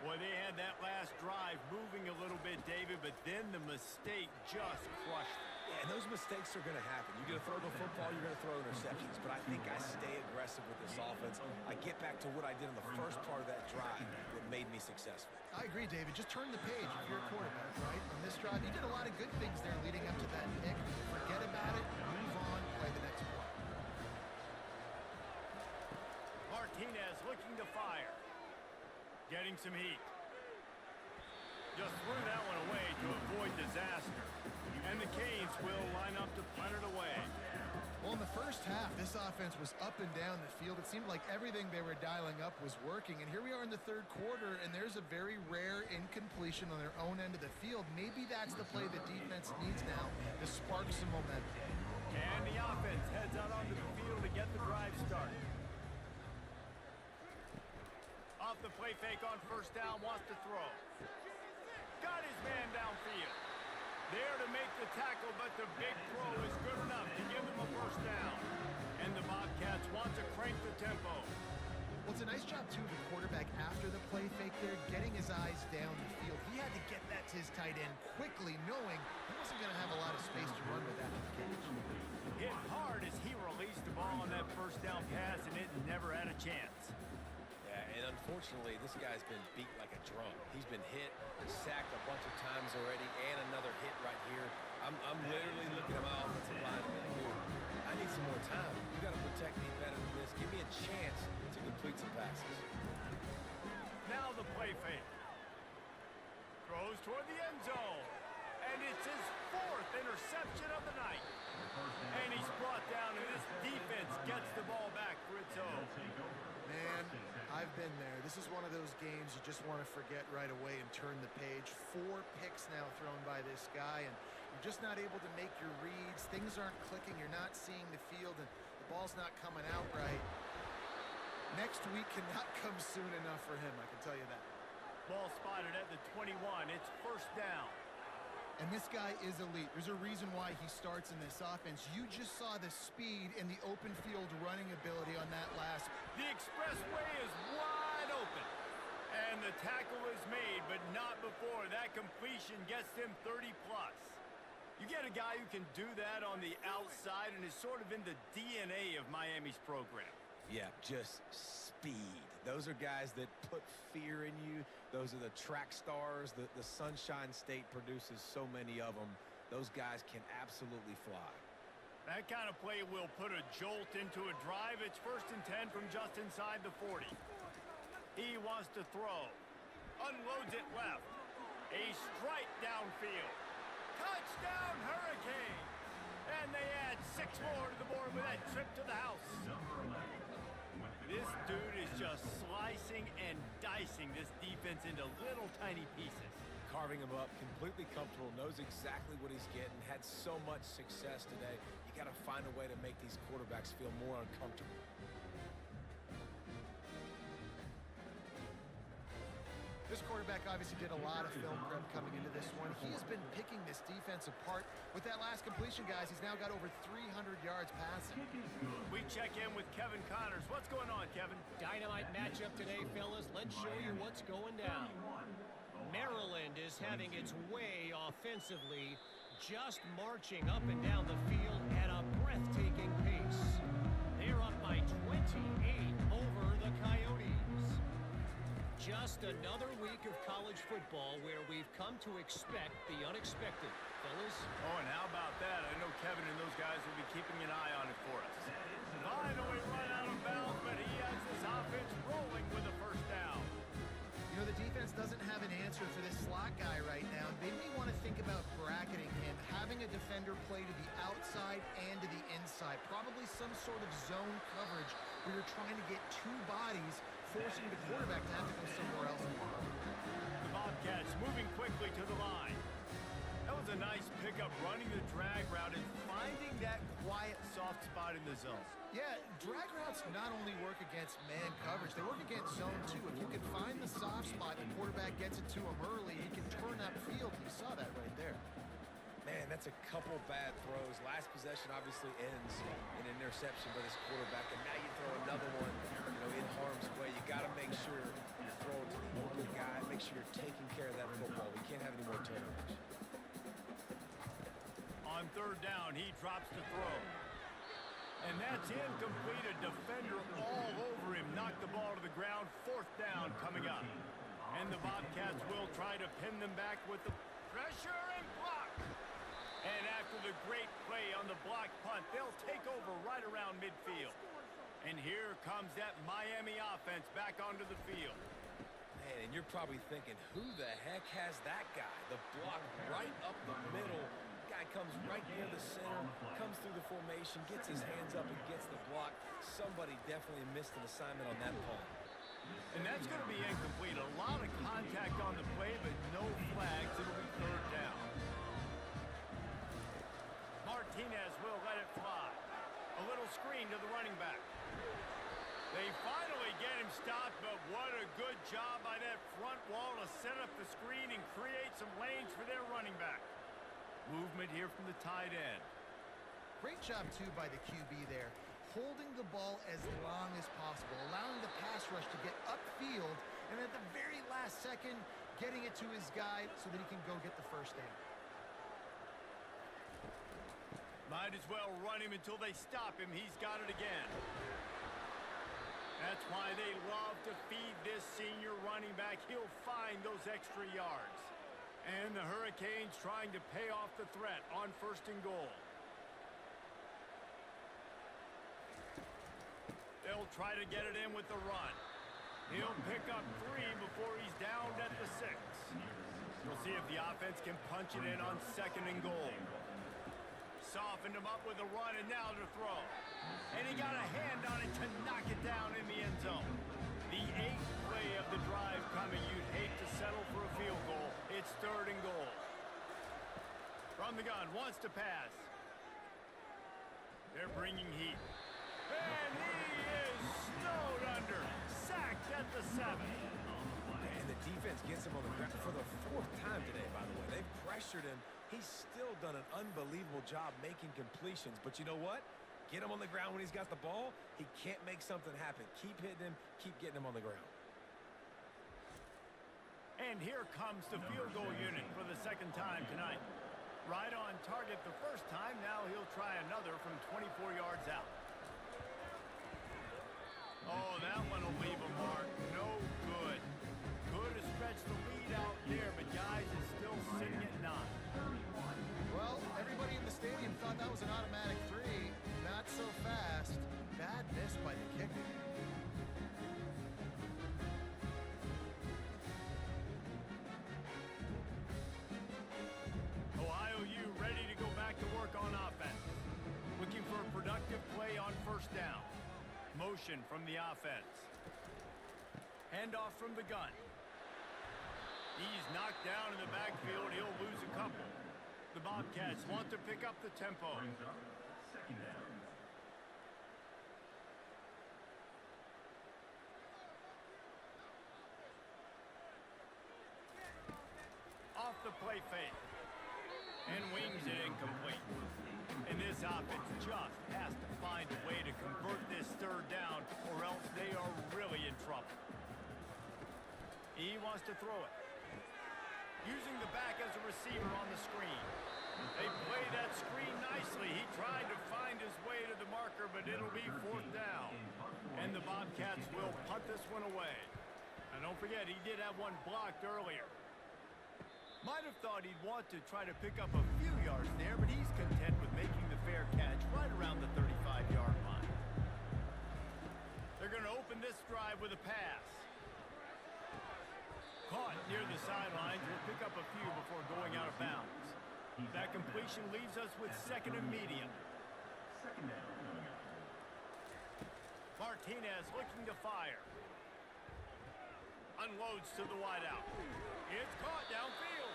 Boy, they had that last drive moving a little bit, David, but then the mistake just crushed them. Yeah, and those mistakes are going to happen. You're going to throw the football, you're going to throw interceptions. But I think I stay aggressive with this offense. I get back to what I did in the first part of that drive that made me successful. I agree, David. Just turn the page if you're a quarterback, right? On this drive, you did a lot of good things there leading up to that pick. Forget about it, move on, play the next play. Martinez looking to fire. Getting some heat. Just threw that one away to avoid disaster. And the Canes will line up to punt it away. Well, in the first half, this offense was up and down the field. It seemed like everything they were dialing up was working. And here we are in the 3rd quarter, and there's a very rare incompletion on their own end of the field. Maybe that's the play the defense needs now to spark some momentum. And the offense heads out onto the field to get the drive started. Off the play fake on 1st down, wants to throw. Got his man downfield. There to make the tackle, but the big throw is good enough to give them a first down. And the Bobcats want to crank the tempo. Well, it's a nice job, too, the quarterback after the play fake there, getting his eyes down the field. He had to get that to his tight end quickly, knowing he wasn't going to have a lot of space to run with that in the cage. Hit hard as he released the ball on that first down pass, and it never had a chance. Yeah, and unfortunately, this guy's been beat like a drum. He's been hit, sacked a bunch of times already, and another hit right here. I'm literally looking at my offensive line and being, dude, I need some more time. You got to protect me better than this. Give me a chance to complete some passes. Now the play fake. Throws toward the end zone. And it's his 4th interception of the night. And he's brought down, and this defense gets the ball back for its own. Man, I've been there. This is one of those games you just want to forget right away and turn the page. 4 picks now thrown by this guy, and you're just not able to make your reads. Things aren't clicking. You're not seeing the field, and the ball's not coming out right. Next week cannot come soon enough for him, I can tell you that. Ball spotted at the 21. It's first down. And this guy is elite. There's a reason why he starts in this offense. You just saw the speed and the open field running ability on that last. The expressway is wide open. And the tackle is made, but not before that completion gets him 30+. You get a guy who can do that on the outside and is sort of in the DNA of Miami's program. Yeah, just speed. Those are guys that put fear in you. Those are the track stars. The Sunshine State produces so many of them. Those guys can absolutely fly. That kind of play will put a jolt into a drive. It's 1st and 10 from just inside the 40. He wants to throw. Unloads it left. A strike downfield. Touchdown, Hurricane! And they add 6 more to the board with that trip to the house. This dude is just slicing and dicing this defense into little tiny pieces. Carving him up, completely comfortable, knows exactly what he's getting, had so much success today. You got to find a way to make these quarterbacks feel more uncomfortable. This quarterback obviously did a lot of film prep coming into this one. He has been picking this defense apart. With that last completion, guys, he's now got over 300 yards passing. We check in with Kevin Connors. What's going on, Kevin? Dynamite matchup today, fellas. Let's show you what's going down. Maryland is having its way offensively, just marching up and down the field at a breathtaking pace. They're up by 28 over the Coyotes. Just another week of college football where we've come to expect the unexpected, fellas. Oh, and how about that? I know Kevin and those guys will be keeping an eye on it for us. Finally run out of bounds, but he has this offense rolling with a first down. You know, the defense doesn't have an answer for this slot guy right now. They may want to think about bracketing him, having a defender play to the outside and to the inside. Probably some sort of zone coverage where you're trying to get 2 bodies, forcing the quarterback to have to go somewhere else. The Bobcats moving quickly to the line. That was a nice pickup, running the drag route and finding that quiet, soft spot in the zone. Yeah, drag routes not only work against man coverage, they work against zone too. If you can find the soft spot, the quarterback gets it to him early, he can turn that field. You saw that right there. Man, that's a couple bad throws. Last possession obviously ends in an interception by this quarterback, and now you throw another one, in harm's way. You got to make sure you're throwing to the open guy. Make sure you're taking care of that football. We can't have any more turnovers. On 3rd down, he drops to throw. And that's incomplete. A defender all over him. Knocked the ball to the ground. 4th down coming up. And the Bobcats will try to pin them back with the pressure and block. And after the great play on the block punt, they'll take over right around midfield. And here comes that Miami offense back onto the field. Man, and you're probably thinking, who the heck has that guy? The block right up the middle. Guy comes right near the center, comes through the formation, gets his hands up and gets the block. Somebody definitely missed an assignment on that punt. And that's going to be incomplete. A lot of contact on the play, but no flags. It'll be 3rd down. Martinez will let it fly. A little screen to the running back. They finally get him stopped, but what a good job by that front wall to set up the screen and create some lanes for their running back. Movement here from the tight end. Great job, too, by the QB there. Holding the ball as long as possible, allowing the pass rush to get upfield, and at the very last second, getting it to his guy so that he can go get the first down. Might as well run him until they stop him. He's got it again. That's why they love to feed this senior running back. He'll find those extra yards. And the Hurricanes trying to pay off the threat on 1st and goal. They'll try to get it in with the run. He'll pick up 3 before he's downed at the 6. We'll see if the offense can punch it in on 2nd and goal. Softened him up with a run, and now to throw. And he got a hand on it to knock it down in the end zone. The 8th play of the drive coming. You'd hate to settle for a field goal. It's 3rd and goal. From the gun, wants to pass. They're bringing heat. And he is snowed under. Sacked at the 7. And the defense gets him on the ground for the 4th time today, by the way. They've pressured him. He's still done an unbelievable job making completions. But you know what? Get him on the ground when he's got the ball. He can't make something happen. Keep hitting him. Keep getting him on the ground. And here comes the field goal unit for the 2nd time tonight. Right on target the 1st time. Now he'll try another from 24 yards out. Oh, that one will leave a mark. No good. Could have stretched the lead out there, but guys, is still sitting at 9. Well, everybody in the stadium thought that was an automatic 3. Not so fast. Bad miss by the kicker. Ohio U ready to go back to work on offense. Looking for a productive play on 1st down. Motion from the offense. Handoff from the gun. He's knocked down in the backfield. He'll lose a couple. The Bobcats want to pick up the tempo. Brings up 2nd down. Off the play fake. And wings it incomplete. And this offense just has to find a way to convert this 3rd down, or else they are really in trouble. He wants to throw it. Using the back as a receiver on the screen. They play that screen nicely. He tried to find his way to the marker, but it'll be 4th down. And the Bobcats will punt this one away. And don't forget, he did have one blocked earlier. Might have thought he'd want to try to pick up a few yards there, but he's content with making the fair catch right around the 35-yard line. They're going to open this drive with a pass. Caught near the sidelines. Will pick up a few before going out of bounds. That completion leaves us with 2nd and medium. 2nd down coming up. Martinez looking to fire. Unloads to the wideout. It's caught downfield.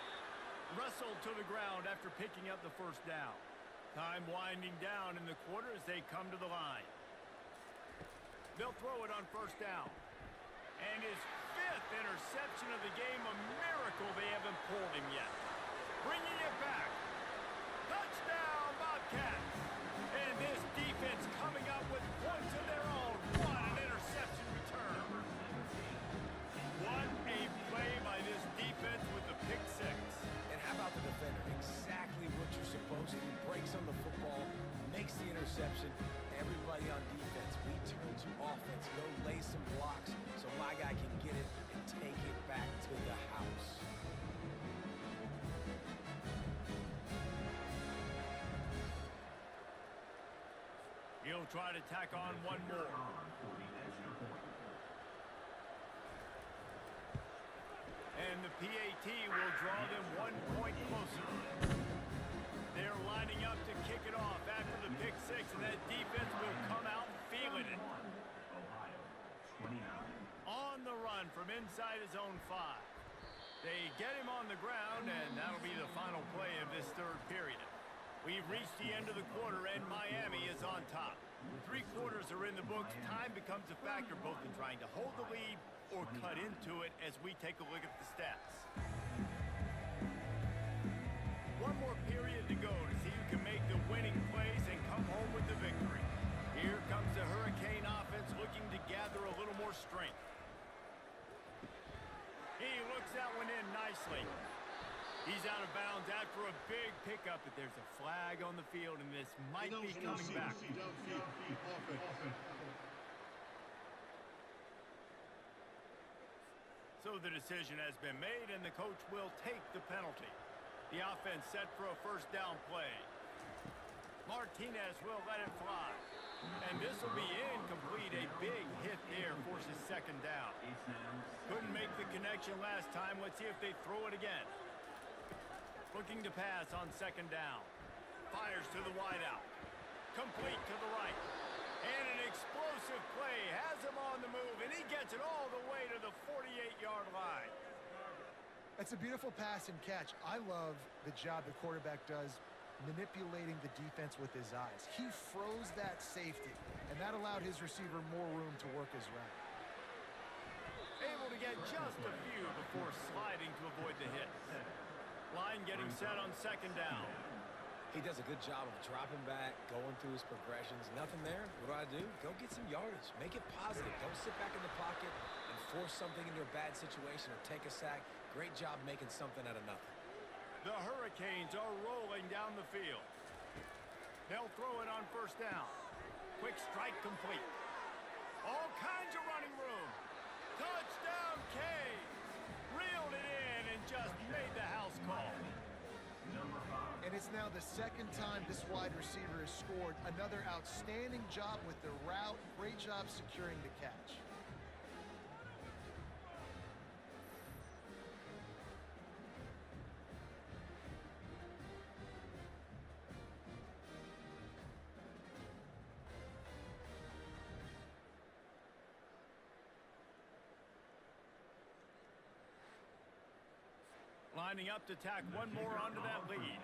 Wrestled to the ground after picking up the 1st down. Time winding down in the quarter as they come to the line. They'll throw it on 1st down. And his 5th interception of the game. A miracle they haven't pulled him yet. Bringing it back. Touchdown, Bobcats. And this defense coming up with points of their own. What an interception return. What a play by this defense with the pick 6. And how about the defender? Exactly what you're supposed to do. Breaks on the football, makes the interception. Everybody on defense, we turn to offense. Go lay some blocks so my guy can get it and take it back to the house. He'll try to tack on one more. For the extra point. And the PAT will draw them 1 point closer. They're lining up to kick it off after the pick 6, and that defense will come out feeling it. Ohio 29. On the run from inside his own 5. They get him on the ground, and that'll be the final play of this 3rd period. We've reached the end of the quarter, and Miami is on top. 3 quarters are in the books. Time becomes a factor both in trying to hold the lead or cut into it as we take a look at the stats. One more period to go to see who can make the winning plays and come home with the victory. Here comes the Hurricane offense looking to gather a little more strength. He looks that one in nicely. He's out of bounds after a big pickup, but there's a flag on the field, and this might be coming back. So the decision has been made, and the coach will take the penalty. The offense set for a first down play. Martinez will let it fly. And this will be incomplete. A big hit there forces second down. Couldn't make the connection last time. Let's see if they throw it again. Looking to pass on second down. Fires to the wideout. Complete to the right. And an explosive play. Has him on the move, and he gets it all the way to the 48-yard line. That's a beautiful pass and catch. I love the job the quarterback does manipulating the defense with his eyes. He froze that safety, and that allowed his receiver more room to work his route. Able to get just a few before sliding to avoid the hit. Line getting set on second down. He does a good job of dropping back, going through his progressions. Nothing there. What do? Go get some yardage. Make it positive. Don't sit back in the pocket and force something into a bad situation or take a sack. Great job making something out of nothing. The Hurricanes are rolling down the field. They'll throw it on first down. Quick strike complete. All kinds of running room. Touchdown, Canes. Reeled it in and just made the house call. And it's now the second time this wide receiver has scored. Another outstanding job with the route. Great job securing the catch. Lining up to tack one more onto that lead.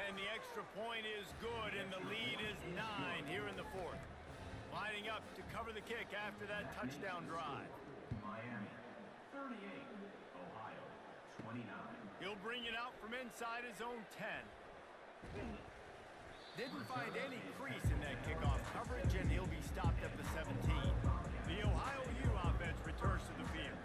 And the extra point is good, and the lead is 9 here in the fourth. Lining up to cover the kick after that touchdown drive. Miami, 38. Ohio, 29. He'll bring it out from inside his own 10. Didn't find any crease in that kickoff coverage, and he'll be stopped at the 17. The Ohio U offense returns to the field.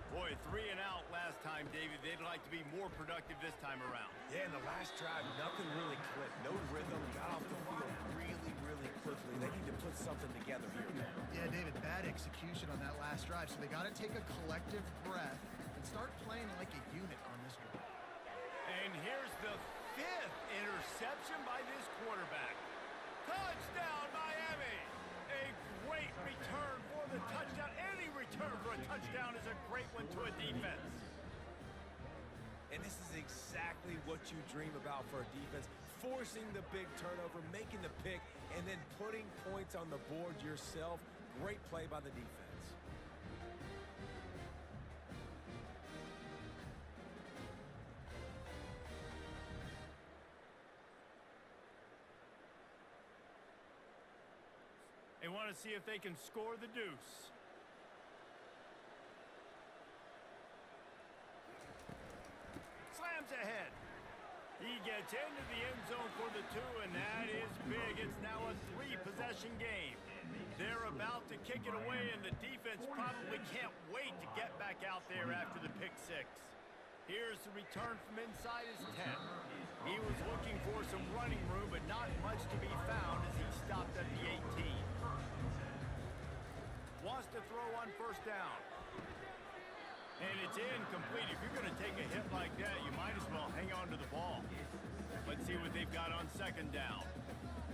Boy, 3 and out last time, David. They'd like to be more productive this time around. Yeah, in the last drive, nothing really clicked. No rhythm. Got off the field really quickly. They need to put something together here. Yeah, David, bad execution on that last drive. So they got to take a collective breath and start playing like a unit on this drive. And here's the 5th interception by this quarterback. Touchdown, Miami! A great return for the touchdown. Any return for a touchdown is a great one to a defense. And this is exactly what you dream about for a defense. Forcing the big turnover, making the pick, and then putting points on the board yourself. Great play by the defense. They want to see if they can score the deuce. Slams ahead. He gets into the end zone for the 2, and that is big. It's now a 3-possession game. They're about to kick it away, and the defense probably can't wait to get back out there after the pick 6. Here's the return from inside his 10. He was looking for some running room, but not much to be found as he stopped at the 18. Wants to throw on first down. And it's incomplete. If you're going to take a hit like that, you might as well hang on to the ball. Let's see what they've got on second down.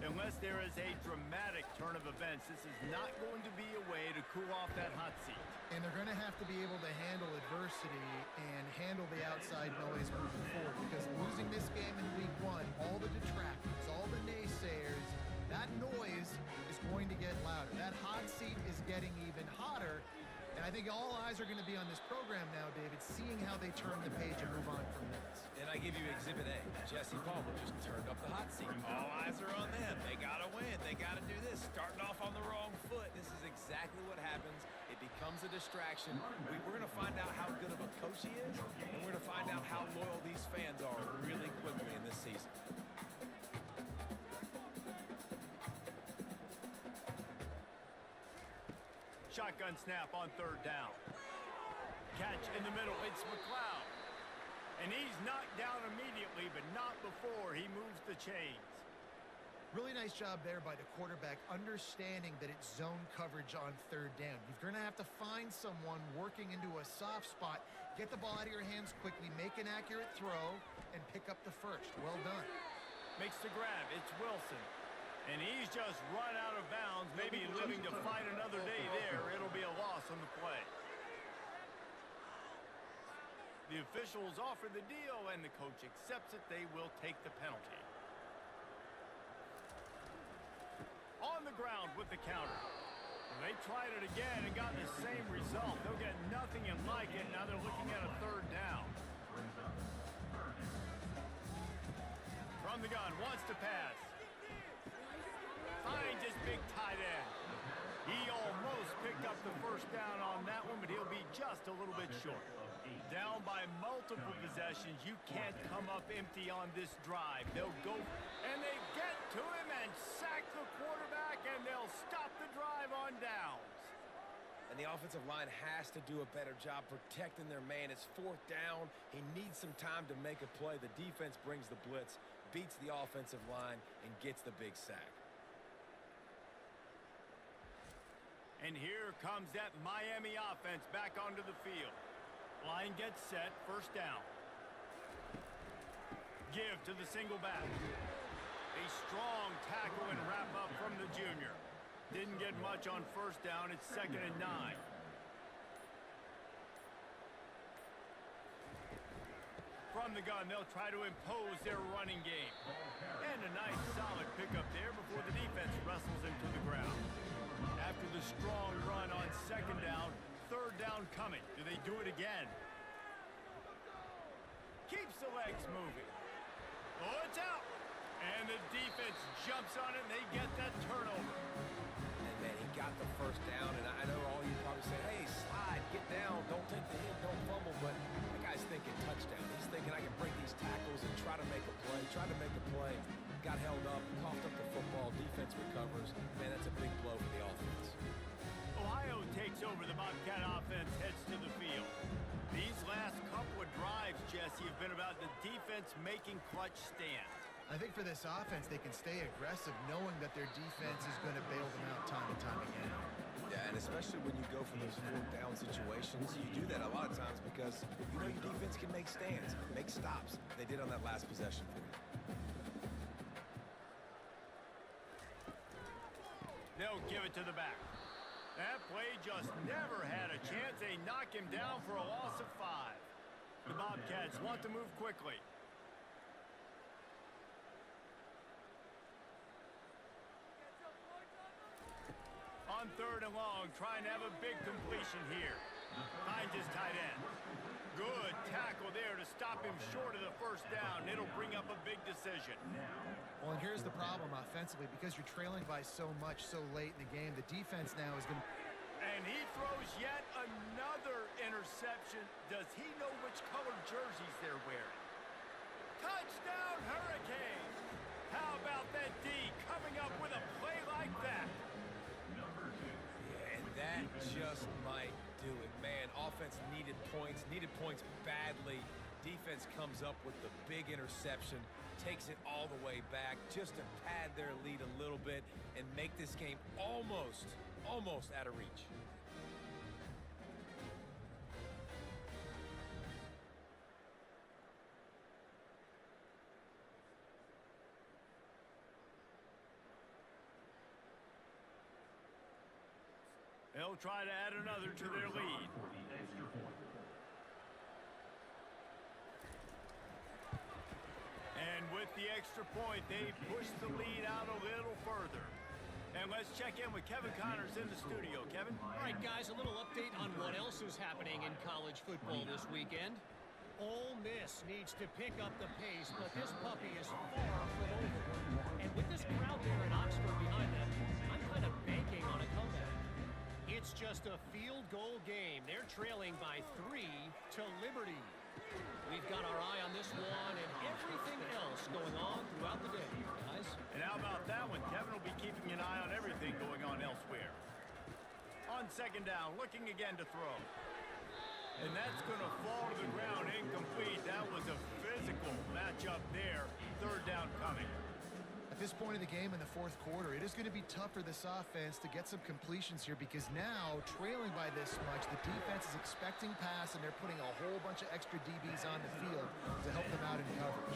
Unless there is a dramatic turn of events, this is not going to be a way to cool off that hot seat. And they're going to have to be able to handle adversity and handle the outside noise moving forward, because losing this game in week 1, all the detractors, all the naysayers, that noise is going to get louder. That hot seat is getting even hotter. And I think all eyes are going to be on this program now, David, seeing how they turn the page and move on from this. And I give you Exhibit A. Jesse Palmer just turned up the hot seat. All eyes are on them. They got to win. They got to do this. Starting off on the wrong foot. This is exactly what happens. It becomes becomes a distraction. We're going to find out how good of a coach he is, and we're going to find out how loyal these fans are really quickly in this season. Shotgun snap on third down. Catch in the middle. It's McLeod. And he's knocked down immediately, but not before he moves the chains. Really nice job there by the quarterback, understanding that it's zone coverage on third down. You're going to have to find someone working into a soft spot, get the ball out of your hands quickly, make an accurate throw, and pick up the first. Well done. Makes the grab. It's Wilson. And he's just run out of bounds, maybe living to fight another day there. It'll be a loss on the play. The officials offer the deal, and the coach accepts it. They will take the penalty. On the ground with the counter. They tried it again and got the same result. They'll get nothing and like it. Now they're looking at a third down. From the gun, wants to pass. Finds his big tight end. He almost picked up the first down on that one, but he'll be just a little bit short. Down by multiple possessions. You can't come up empty on this drive. They'll go, and they get to him and sack the quarterback, and they'll stop the drive on downs. And the offensive line has to do a better job protecting their man. It's fourth down. He needs some time to make a play. The defense brings the blitz, beats the offensive line, and gets the big sack. And here comes that Miami offense back onto the field. Line gets set, first down. Give to the single back. A strong tackle and wrap up from the junior. Didn't get much on first down. It's 2nd and 9. From the gun, they'll try to impose their running game. And a nice solid pickup there before the defense wrestles him to the ground. After the strong run on 2nd down, 3rd down coming. Do they do it again? Keeps the legs moving. Oh, it's out. And the defense jumps on it, and they get that turnover. And man, he got the first down, and I know all you probably say, hey, slide, get down, don't take the hit, don't fumble, but the guy's thinking touchdown. He's thinking I can break these tackles and try to make a play, got held up, coughed up the football, defense recovers. Man, that's a big blow for the offense. Ohio takes over. The Bobcat offense heads to the field. These last couple of drives, Jesse, have been about the defense making clutch stands. I think for this offense, they can stay aggressive knowing that their defense is going to bail them out time and time again. Yeah, and especially when you go for those fourth down situations, you do that a lot of times because you know your defense can make stands, make stops. They did on that last possession for you. They'll give it to the back. That play just never had a chance. They knock him down for a loss of 5. The Bobcats want to move quickly. On 3rd and long, trying to have a big completion here. Finds his tight end. Good tackle there to stop him short of the first down. It'll bring up a big decision. Well, and here's the problem offensively. Because you're trailing by so much so late in the game, the defense now is going to... And he throws yet another interception. Does he know which color jerseys they're wearing? Touchdown, Hurricanes! How about that D coming up with a play like that? Yeah, and that just might do it, man. Offense needed points badly. Defense comes up with the big interception, takes it all the way back just to pad their lead a little bit and make this game almost out of reach. They'll try to add another to their lead. And with the extra point, they push the lead out a little further. And let's check in with Kevin Connors in the studio. Kevin? All right, guys, a little update on what else is happening in college football this weekend. Ole Miss needs to pick up the pace, but this puppy is far from over. And with this crowd there in Oxford behind them, I'm kind of banking on a comeback. It's just just a field goal game. They're trailing by 3 to Liberty. We've got our eye on this one and everything else going on throughout the day, guys. And how about that one? Kevin will be keeping an eye on everything going on elsewhere. On second down, looking again to throw. And that's going to fall to the ground incomplete. That was a physical matchup there. Third down coming. At this point of the game in the fourth quarter, it is going to be tough for this offense to get some completions here because now, trailing by this much, the defense is expecting pass and they're putting a whole bunch of extra DBs on the field to help them out in coverage.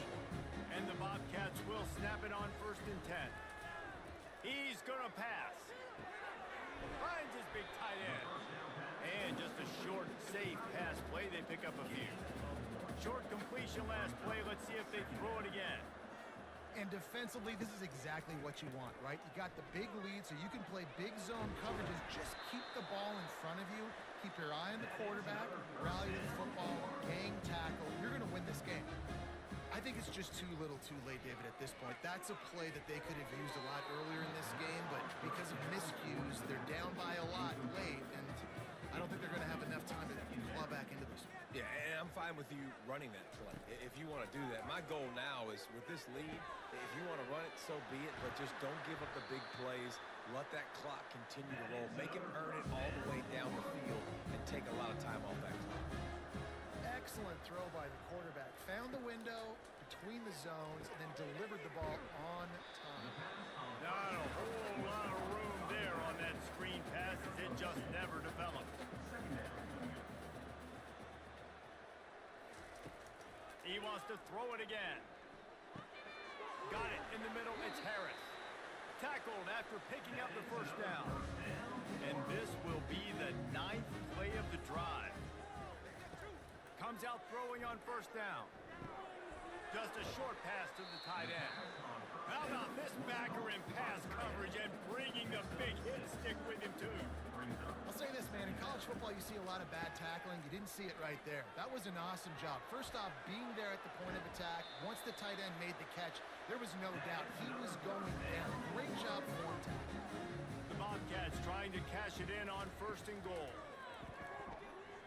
And the Bobcats will snap it on 1st and 10. He's going to pass. Finds his big tight end. And just a short, safe pass play. They pick up a few. Short completion last play. Let's see if they throw it again. And defensively, this is exactly what you want, right? You got the big lead, so you can play big zone coverages. Just keep the ball in front of you. Keep your eye on the quarterback. Rally to the football. Gang tackle. You're going to win this game. I think it's just too little too late, David, at this point. That's a play that they could have used a lot earlier in this game, but because of miscues, they're down by a lot late, and I don't think they're going to have enough time to claw back into this. Yeah, and I'm fine with you running that play if you want to do that. My goal now is with this lead, if you want to run it, so be it, but just don't give up the big plays. Let that clock continue to roll. Make him earn it all the way down the field and take a lot of time off that clock. Excellent throw by the quarterback. Found the window between the zones and then delivered the ball on time. Not a whole lot of room there on that screen pass as it just never developed. He wants to throw it again. Got it in the middle. It's Harris. Tackled after picking up the first down. And this will be the 9th play of the drive. Comes out throwing on first down. Just a short pass to the tight end. How about this backer in pass coverage and bringing the big hit stick with him too? I'll say this, man. In college football, you see a lot of bad tackling. You didn't see it right there. That was an awesome job. First off, being there at the point of attack. Once the tight end made the catch, there was no doubt he was going down. Great job for him tackling. The Bobcats trying to cash it in on 1st and goal.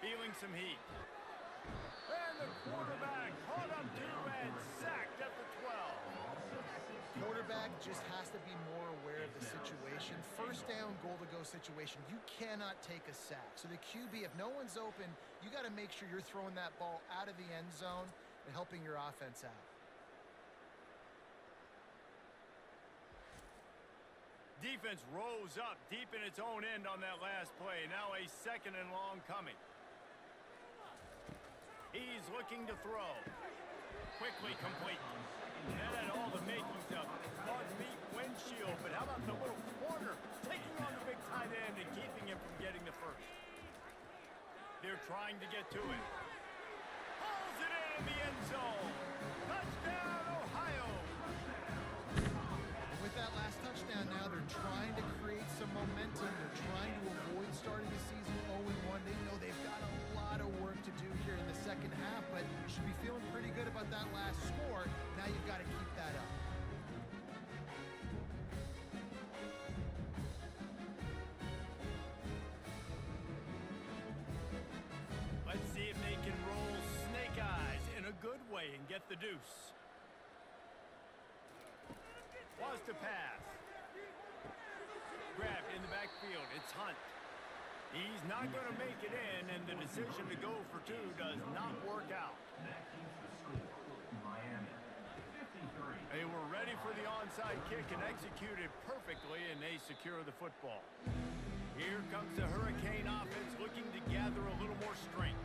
Feeling some heat. And the quarterback caught up to and sacked at the 12. Quarterback just has to be more aware of the situation. First down, goal-to-go situation. You cannot take a sack. So the QB, if no one's open, you got to make sure you're throwing that ball out of the end zone and helping your offense out. Defense rose up deep in its own end on that last play. Now a 2nd and long coming. He's looking to throw. Quickly complete. That had all the makings of Bud Meat windshield, but how about the little corner taking on the big tight end and keeping him from getting the first? They're trying to get to it. Hauls it in the end zone. Touchdown, Ohio. And with that last touchdown now, they're trying to create some momentum. They're trying to avoid starting the season 0-1. They know they've got a lot of work to do here in the second half, but you should be feeling pretty good about that last score. Now you've got to keep that up. Let's see if they can roll snake eyes in a good way and get the deuce. Was to pass. Grabbed in the backfield. It's Hunt. He's not going to make it in, and the decision to go for 2 does not work out. They were ready for the onside kick and executed perfectly, and they secure the football. Here comes the Hurricane offense looking to gather a little more strength.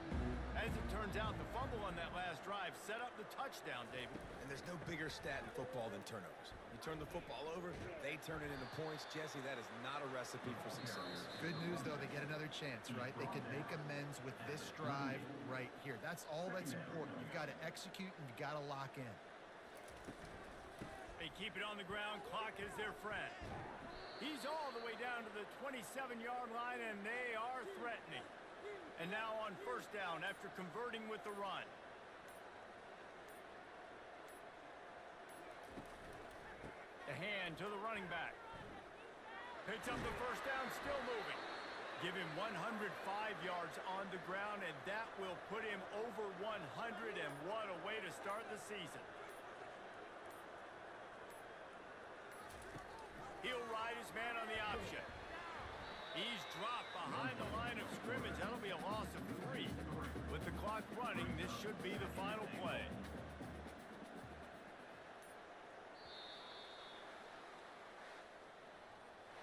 As it turns out, the fumble on that last drive set up the touchdown, David. And there's no bigger stat in football than turnovers. You turn the football over, they turn it into points. Jesse, that is not a recipe for success. Good news, though, they get another chance, right? They can make amends with this drive right here. That's all that's important. You've got to execute and you've got to lock in. They keep it on the ground. Clock is their friend. He's all the way down to the 27-yard line, and they are threatening. And now on first down after converting with the run. The hand to the running back. Picks up the first down, still moving. Give him 105 yards on the ground, and that will put him over 100, and what a way to start the season. He'll ride his man on the option. He's dropped behind the line of scrimmage. That'll be a loss of 3. With the clock running, this should be the final play.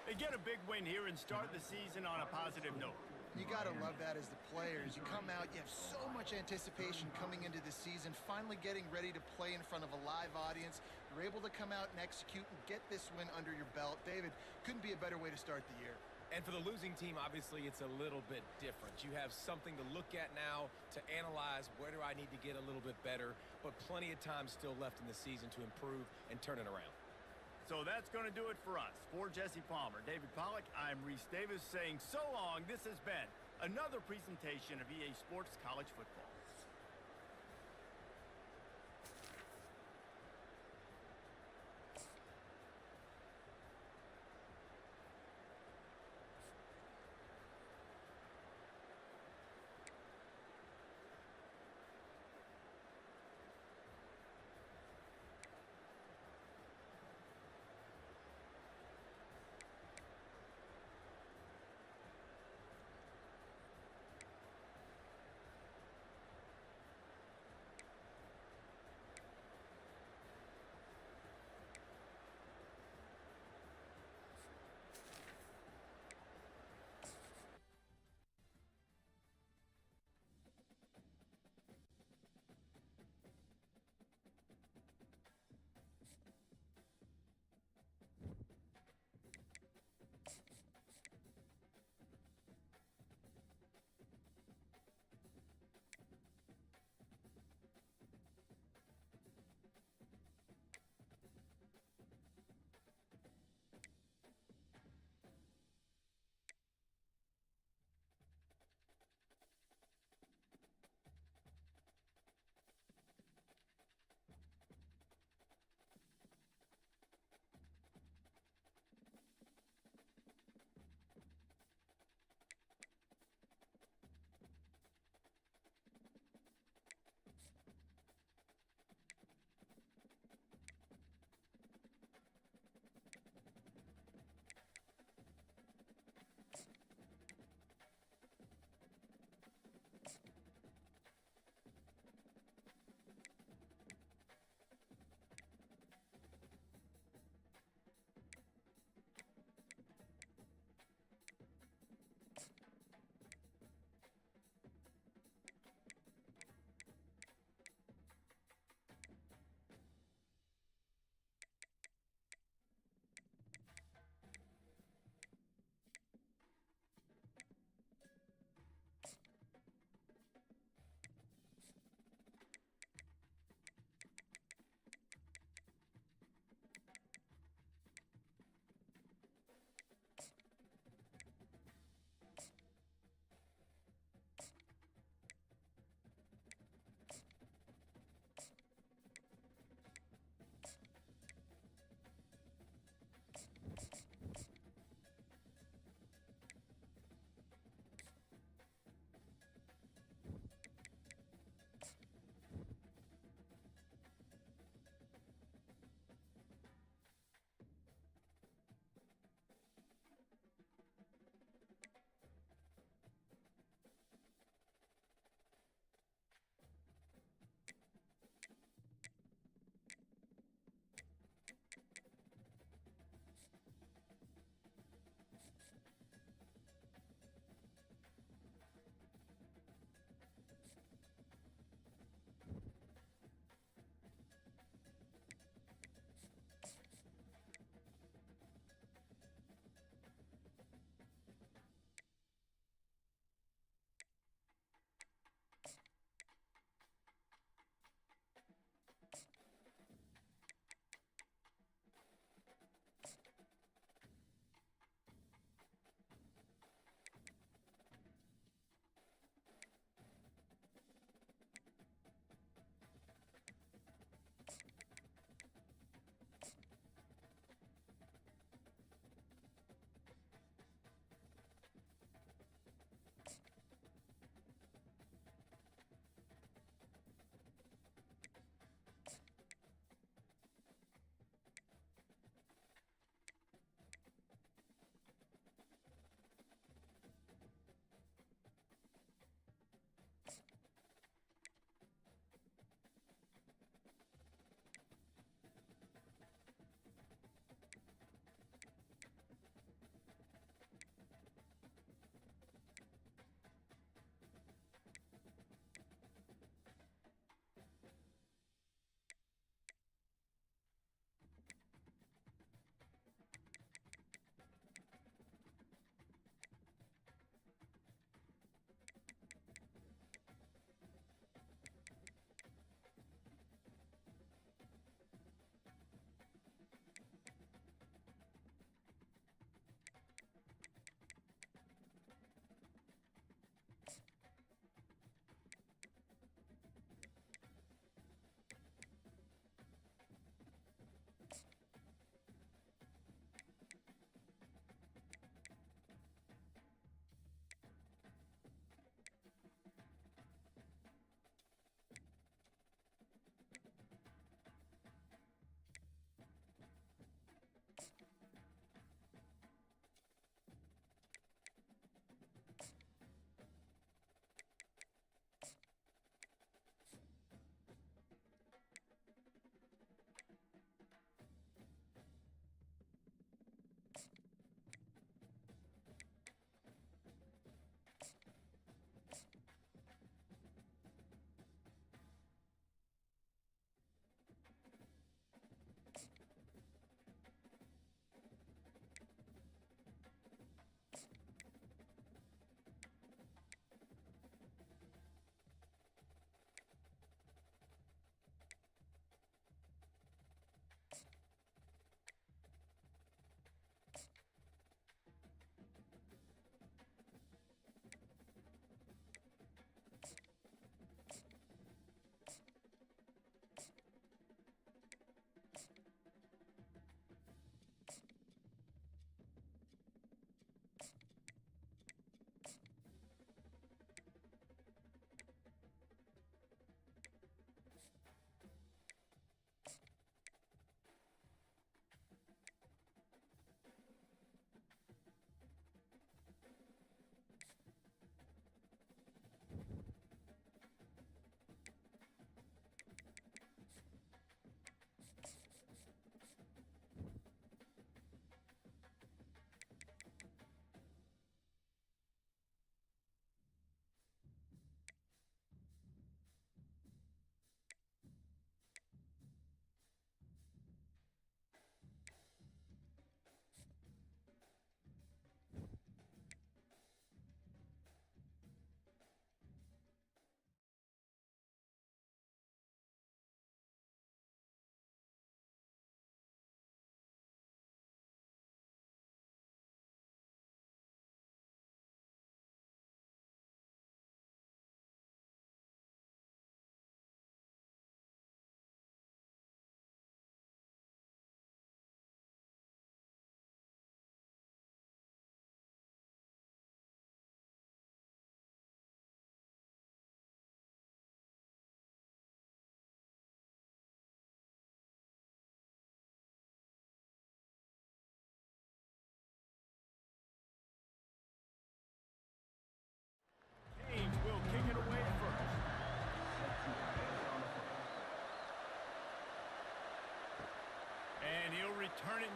They get a big win here and start the season on a positive note. You got to love that as the players. You come out, you have so much anticipation coming into the season, finally getting ready to play in front of a live audience. You're able to come out and execute and get this win under your belt. David, couldn't be a better way to start the year. And for the losing team, obviously, it's a little bit different. You have something to look at now, to analyze where do I need to get a little bit better, but plenty of time still left in the season to improve and turn it around. So that's going to do it for us. For Jesse Palmer, David Pollack, I'm Reese Davis saying so long. This has been another presentation of EA Sports College Football.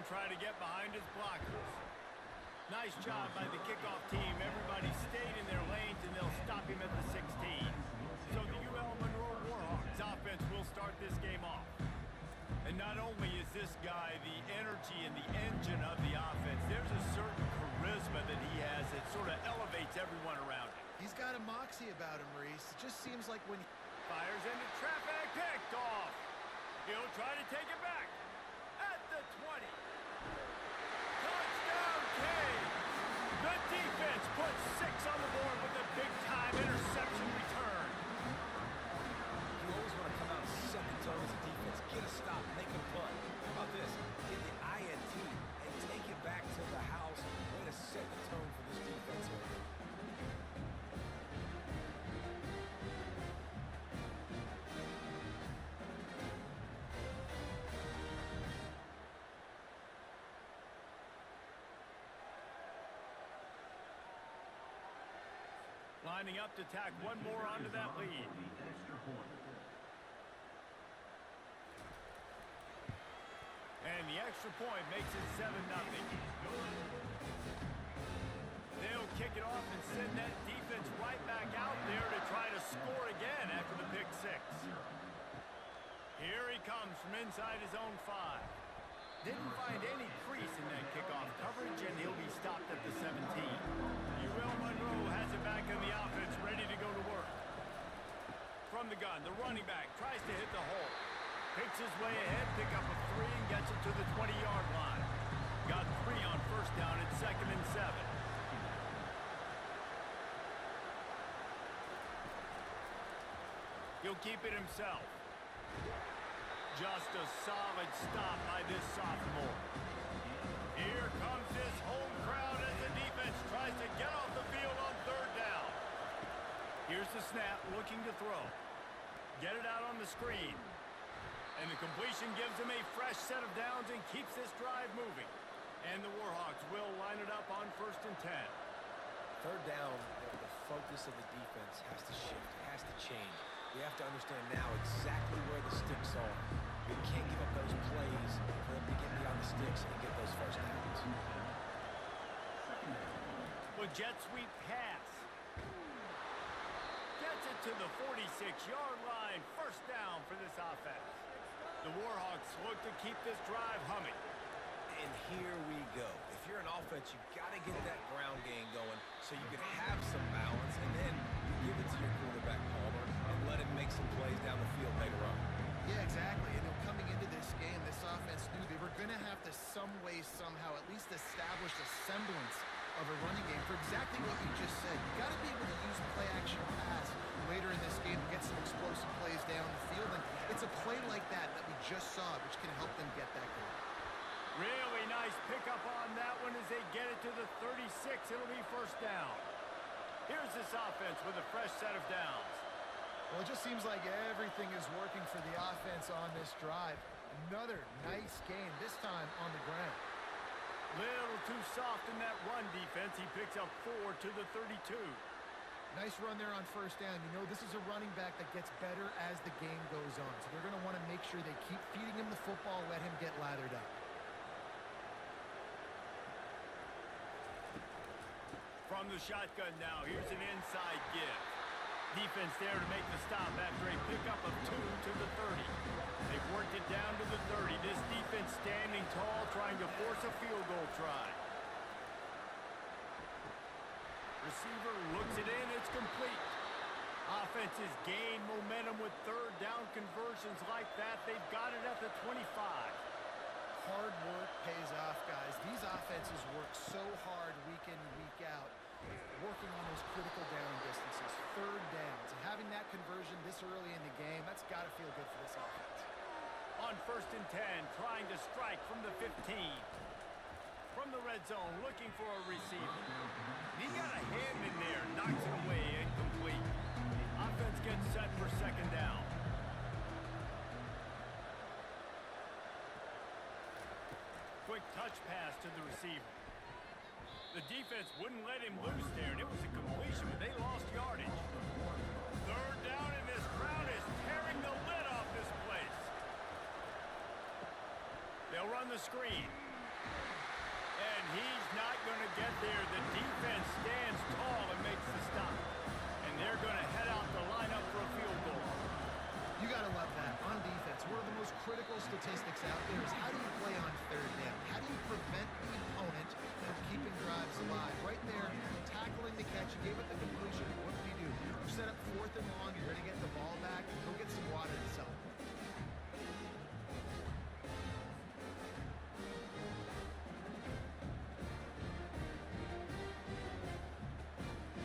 try to get behind his blockers. Nice job by the kickoff team. Everybody stayed in their lanes, and they'll stop him at the 16. So the UL Monroe Warhawks offense will start this game off. And not only is this guy the energy and the engine of the offense, there's a certain charisma that he has that sort of elevates everyone around him. He's got a moxie about him, Reese. It just seems like when he Fires into traffic, picked off. He'll try to take it back at the 20. Touchdown, Cade. The defense puts 6 on the board with a big-time interception return. You always want to come out second toe as a defense. Get a stop, make a punt. How about this? Get the INT and take it back to the house. Way to set the tone for this defense right here. Lining up to tack one more onto that lead. The extra point. And the extra point makes it 7-0. They'll kick it off and send that defense right back out there to try to score again after the pick 6. Here he comes from inside his own 5. Didn't find any crease in that kickoff coverage, and he'll be stopped at the 17. UL Monroe has it back in the offense, ready to go to work. From the gun, the running back tries to hit the hole. Picks his way ahead, pick up a 3, and gets it to the 20-yard line. Got 3 on first down at 2nd and 7. He'll keep it himself. Just a solid stop by this sophomore. Here comes his home crowd as the defense tries to get off the field on 3rd down. Here's the snap, looking to throw. Get it out on the screen. And the completion gives him a fresh set of downs and keeps this drive moving. And the Warhawks will line it up on 1st and 10. 3rd down, the focus of the defense has to shift. It has to change. We have to understand now exactly where the sticks are. We can't give up those plays for them to get beyond the sticks and get those first downs. With jet sweep pass. Gets it to the 46-yard line. 1st down for this offense. The Warhawks look to keep this drive humming. And here we go. If you're an offense, you've got to get that ground game going so you can have some balance, and then you give it to your quarterback, Palmer, and let him make some plays down the field later on. Yeah, exactly. And coming into this game, this offense knew they were going to have to some way, somehow, at least establish a semblance of a running game for exactly what you just said. You got to be able to use play-action pass later in this game to get some explosive plays down the field. And it's a play like that we just saw, which can help them get that goal. Really nice pickup on that one as they get it to the 36. It'll be 1st down. Here's this offense with a fresh set of downs. Well, it just seems like everything is working for the offense on this drive. Another nice game, this time on the ground. Little too soft in that run defense. He picks up 4 to the 32. Nice run there on 1st down. You know, this is a running back that gets better as the game goes on. So they're going to want to make sure they keep feeding him the football, let him get lathered up. From the shotgun now, here's an inside give. Defense there to make the stop after a pickup of 2 to the 30. They've worked it down to the 30. This defense standing tall, trying to force a field goal try. Receiver looks it in, it's complete. Offenses gain momentum with 3rd down conversions like that. They've got it at the 25. Hard work pays off, guys. These offenses work so hard week in, week out, working on those critical down distances, 3rd downs. And having that conversion this early in the game, that's got to feel good for this offense. On 1st and 10, trying to strike from the 15. From the red zone, looking for a receiver. He got a hand in there, knocks it away, incomplete. Offense gets set for 2nd down. Quick touch pass to the receiver. The defense wouldn't let him loose there, and it was a completion, but they lost yardage. 3rd down, and this crowd is tearing the lid off this place. They'll run the screen. And he's not going to get there. The defense stands tall and makes the stop. And they're going to head out the lineup for a field goal. You got to love that. On defense, one of the most critical statistics out there is how do you play on third down? How do you prevent the opponent from keeping drives alive? Right there, tackling the catch, you gave it the completion. What do? You set up 4th and long, you're going to get the ball back, go get some water and celebrate.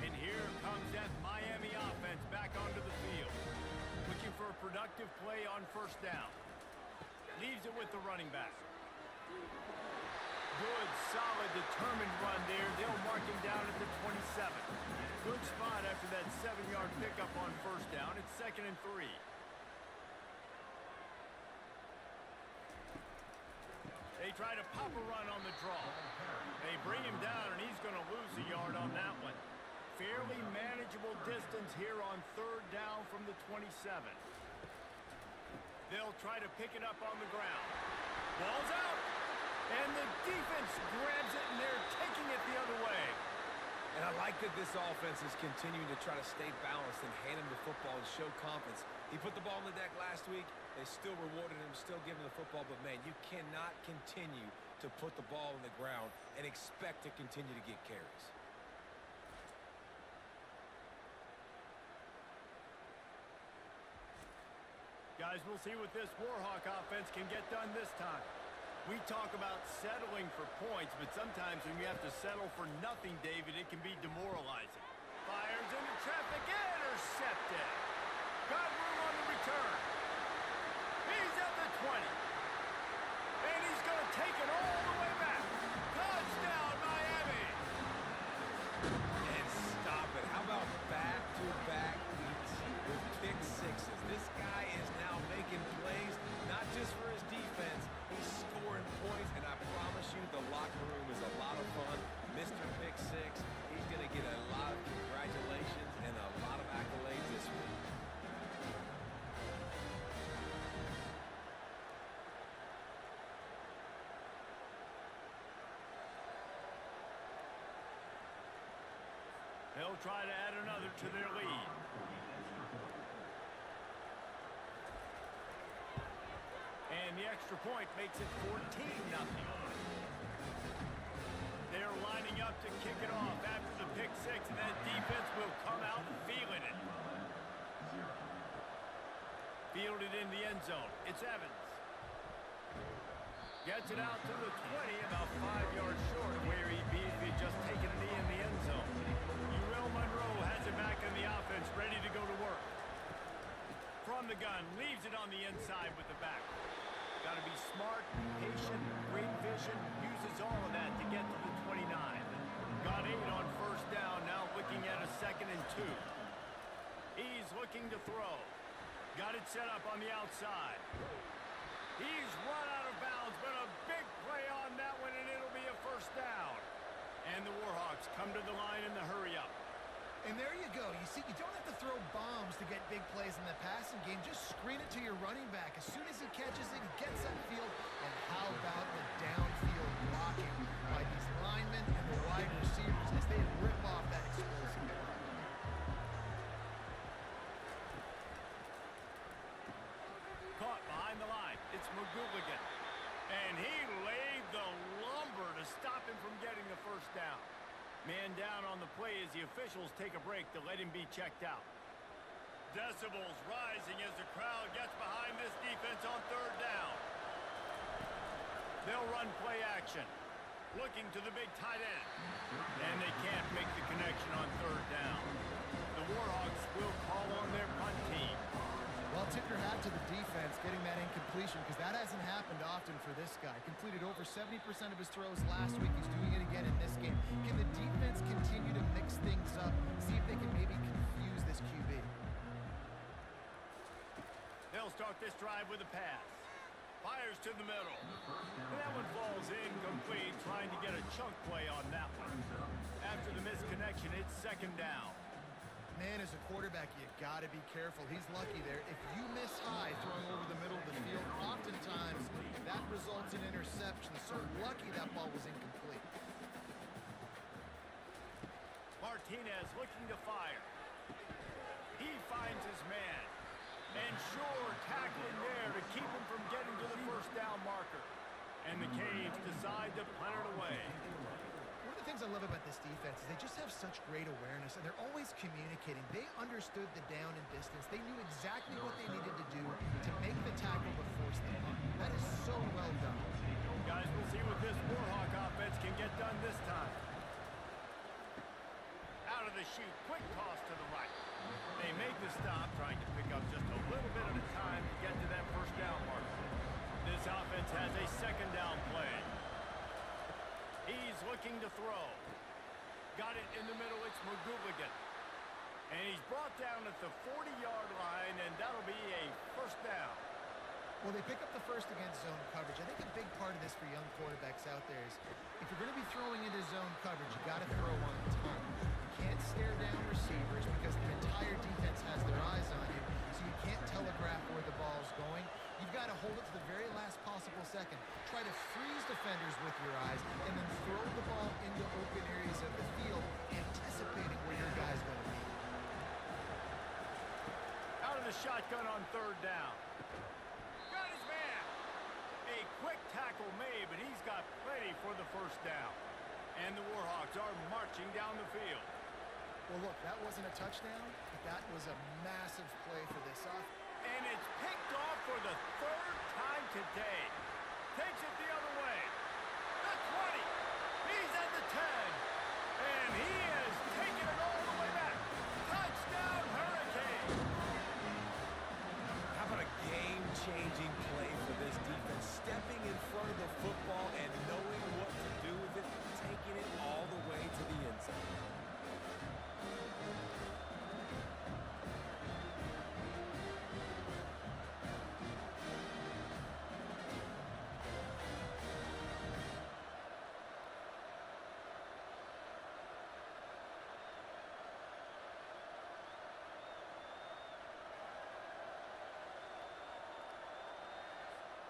And here comes that Miami offense back onto the field. Looking for a productive play on first down. Leaves it with the running back. Good, solid, determined run there. They'll mark him down at the 27. Good spot after that 7-yard pickup on first down. It's 2nd and 3. They try to pop a run on the draw. They bring him down, and he's going to lose a yard on that one. Fairly manageable distance here on 3rd down from the 27. They'll try to pick it up on the ground. Ball's out. And the defense grabs it, and they're taking it the other way. And I like that this offense is continuing to try to stay balanced and hand him the football and show confidence. He put the ball on the deck last week. They still rewarded him, still giving him the football. But, man, you cannot continue to put the ball on the ground and expect to continue to get carries. Guys, we'll see what this Warhawk offense can get done this time. We talk about settling for points, but sometimes when you have to settle for nothing, David, it can be demoralizing. Fires into traffic, intercepted. Got room on the return. He's at the 20. And he's going to take it all the way back. Touchdown, Miami. And stop it. How about back-to-back weeks with pick sixes? This guy is now making plays, not just for his defense. He's scoring points, and I promise you the locker room is a lot of fun. Mr. Pick Six, he's going to get a lot of congratulations and a lot of accolades this week. They'll try to add another to their lead. And the extra point makes it 14-0. They're lining up to kick it off after the pick six, and that defense will come out feeling it. Fielded in the end zone. It's Evans. Gets it out to the 20, about 5 yards short of where he'd be if he'd just taken a knee in the end zone. Uriel Monroe has it back in the offense, ready to go to work. From the gun, leaves it on the inside with the back. Got to be smart, patient, great vision, uses all of that to get to the 29. Got 8 on first down, now looking at a 2nd and 2. He's looking to throw. Got it set up on the outside. He's run out of bounds, but a big play on that one, and it'll be a first down. And the Warhawks come to the line in the hurry-up. And there you go. You see, you don't have to throw bombs to get big plays in the passing game. Just screen it to your running back. As soon as he catches it, he gets upfield. And how about the downfield blocking by these linemen and the wide receivers as they rip off that explosive run. Caught behind the line. It's McGooligan. And he laid the lumber to stop him from getting the first down. Man down on the play as the officials take a break to let him be checked out. Decibels rising as the crowd gets behind this defense on third down. They'll run play action. Looking to the big tight end. And they can't make the connection on third down. The Warhawks will call on their punt team. Well, tip your hat to the defense getting that incompletion because that hasn't happened often for this guy. Completed over 70% of his throws last week. He's doing it again in this game. Can the defense continue to mix things up, see if they can maybe confuse this QB? They'll start this drive with a pass. Fires to the middle. And that one falls incomplete, trying to get a chunk play on that one. After the misconnection, it's 2nd down. Man, as a quarterback, you got to be careful. He's lucky there. If you miss high throwing over the middle of the field, oftentimes that results in interception. So lucky that ball was incomplete. Martinez looking to fire. He finds his man. And sure, tackling there to keep him from getting to the first down marker. And the Canes decide to punt it away. One of the things I love about this defense is they just have such great awareness, and they're always communicating. They understood the down and distance. They knew exactly what they needed to do to make the tackle to force the punt. That is so well done. Guys, we'll see what this Warhawk offense can get done this time. Out of the chute, quick toss to the right. They make the stop, trying to pick up just a little bit at a time to get to that first down marker. This offense has a second down play. He's looking to throw. Got it in the middle, it's McGooligan. And he's brought down at the 40-yard line, and that'll be a first down. Well, they pick up the first against zone coverage. I think a big part of this for young quarterbacks out there is if you're going to be throwing into zone coverage, you got to throw on time. You can't stare down receivers because the entire defense has their eyes on you, so you can't telegraph where the ball's going. You've got to hold it to the very last possible second. Try to freeze defenders with your eyes, and then throw the ball into open areas of the field, anticipating where your guy's going to be. Out of the shotgun on third down. Got his man. A quick tackle made, but he's got plenty for the first down. And the Warhawks are marching down the field. Well, look, that wasn't a touchdown, but that was a massive play for this offense. And it's picked off for the third time today. Takes it the other way. The 20. He's at the 10. And he is taking it all the way back. Touchdown, Hurricane. How about a game-changing play for this defense? Stepping in front of the football and knowing what to do with it, taking it all the way to the end zone.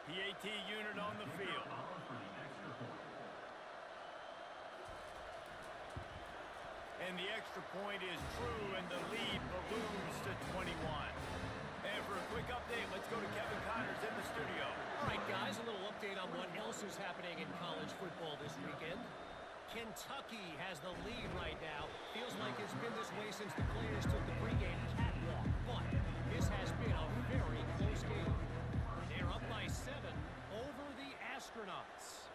PAT unit on the field. And the extra point is true, and the lead balloons to 21. And for a quick update, let's go to Kevin Connors in the studio. All right, guys, a little update on what else is happening in college football this weekend. Kentucky has the lead right now. Feels like it's been this way since the players took the pregame catwalk. But this has been a very close game. They're up by 7 over the Astronauts.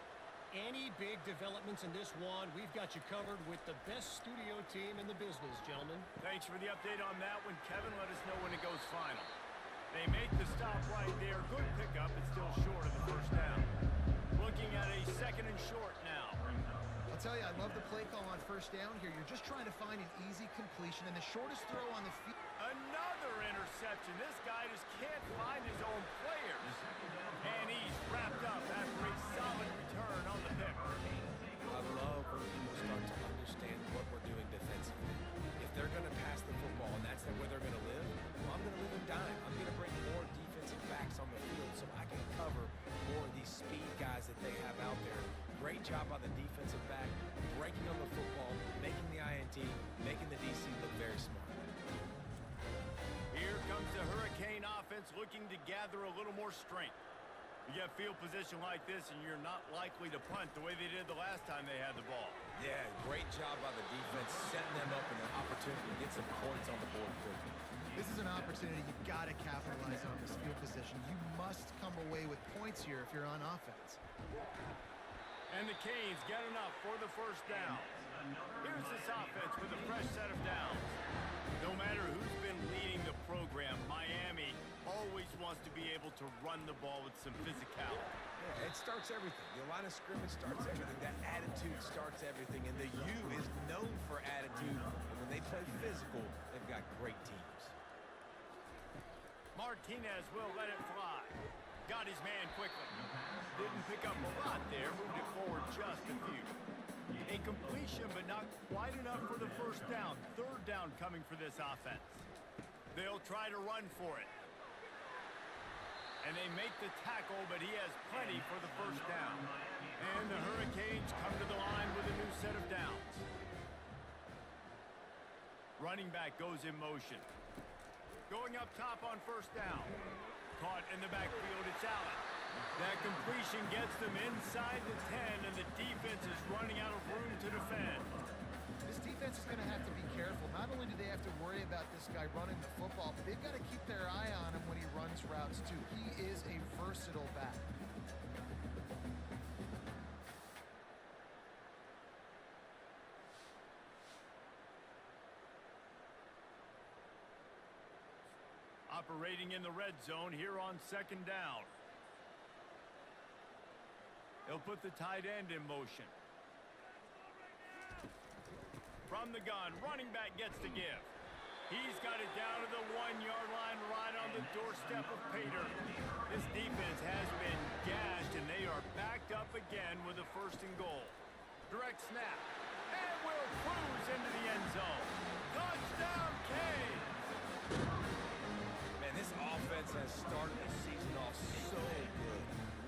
Any big developments in this one, we've got you covered with the best studio team in the business, gentlemen. Thanks for the update on that one, Kevin. Let us know when it goes final. They make the stop right there. Good pickup. It's still short of the first down. Looking at a second and short now. I'll tell you, I love the play call on first down here. You're just trying to find an easy completion and the shortest throw on the field. Another interception. This guy just can't find his own players. And he's wrapped up after a solid return on the pick. I love when people start to understand what we're doing defensively. If they're going to pass the football and that's where they're going to live, well, I'm going to live and dime. I'm going to bring more defensive backs on the field so I can cover more of these speed guys that they have out there. Great job by the defensive back, breaking on the football, making the INT, making the DC look very smart. Here comes the Hurricane offense looking to gather a little more strength. You get field position like this, and you're not likely to punt the way they did the last time they had the ball. Yeah, great job by the defense, setting them up in an opportunity to get some points on the board quickly. This is an opportunity you've got to capitalize on this field position. You must come away with points here if you're on offense. And the Canes get enough for the first down. Here's this offense with a fresh set of downs. No matter who's been leading the program, Miami always wants to be able to run the ball with some physicality. Yeah, it starts everything. The line of scrimmage starts everything. That attitude starts everything. And the U is known for attitude. And when they play physical, they've got great teams. Martinez will let it fly. Got his man quickly. Didn't pick up a lot there. Moved it forward just a few. A completion, but not quite enough for the first down. Third down coming for this offense. They'll try to run for it. And they make the tackle, but he has plenty for the first down. And the Hurricanes come to the line with a new set of downs. Running back goes in motion. Going up top on first down. Caught in the backfield, it's Allen. That completion gets them inside the 10, and the defense is running out of room to defend. This defense is going to have to be careful. Not only do they have to worry about this guy running the football, but they've got to keep their eye on him when he runs routes too. He is a versatile back. Operating in the red zone here on second down. They'll put the tight end in motion. From the gun, running back gets the give. He's got it down to the 1-yard line right on the doorstep of Pater. This defense has been gashed, and they are backed up again with a first and goal. Direct snap. And will cruise into the end zone. Touchdown, Canes! Man, this offense has started the season off so good.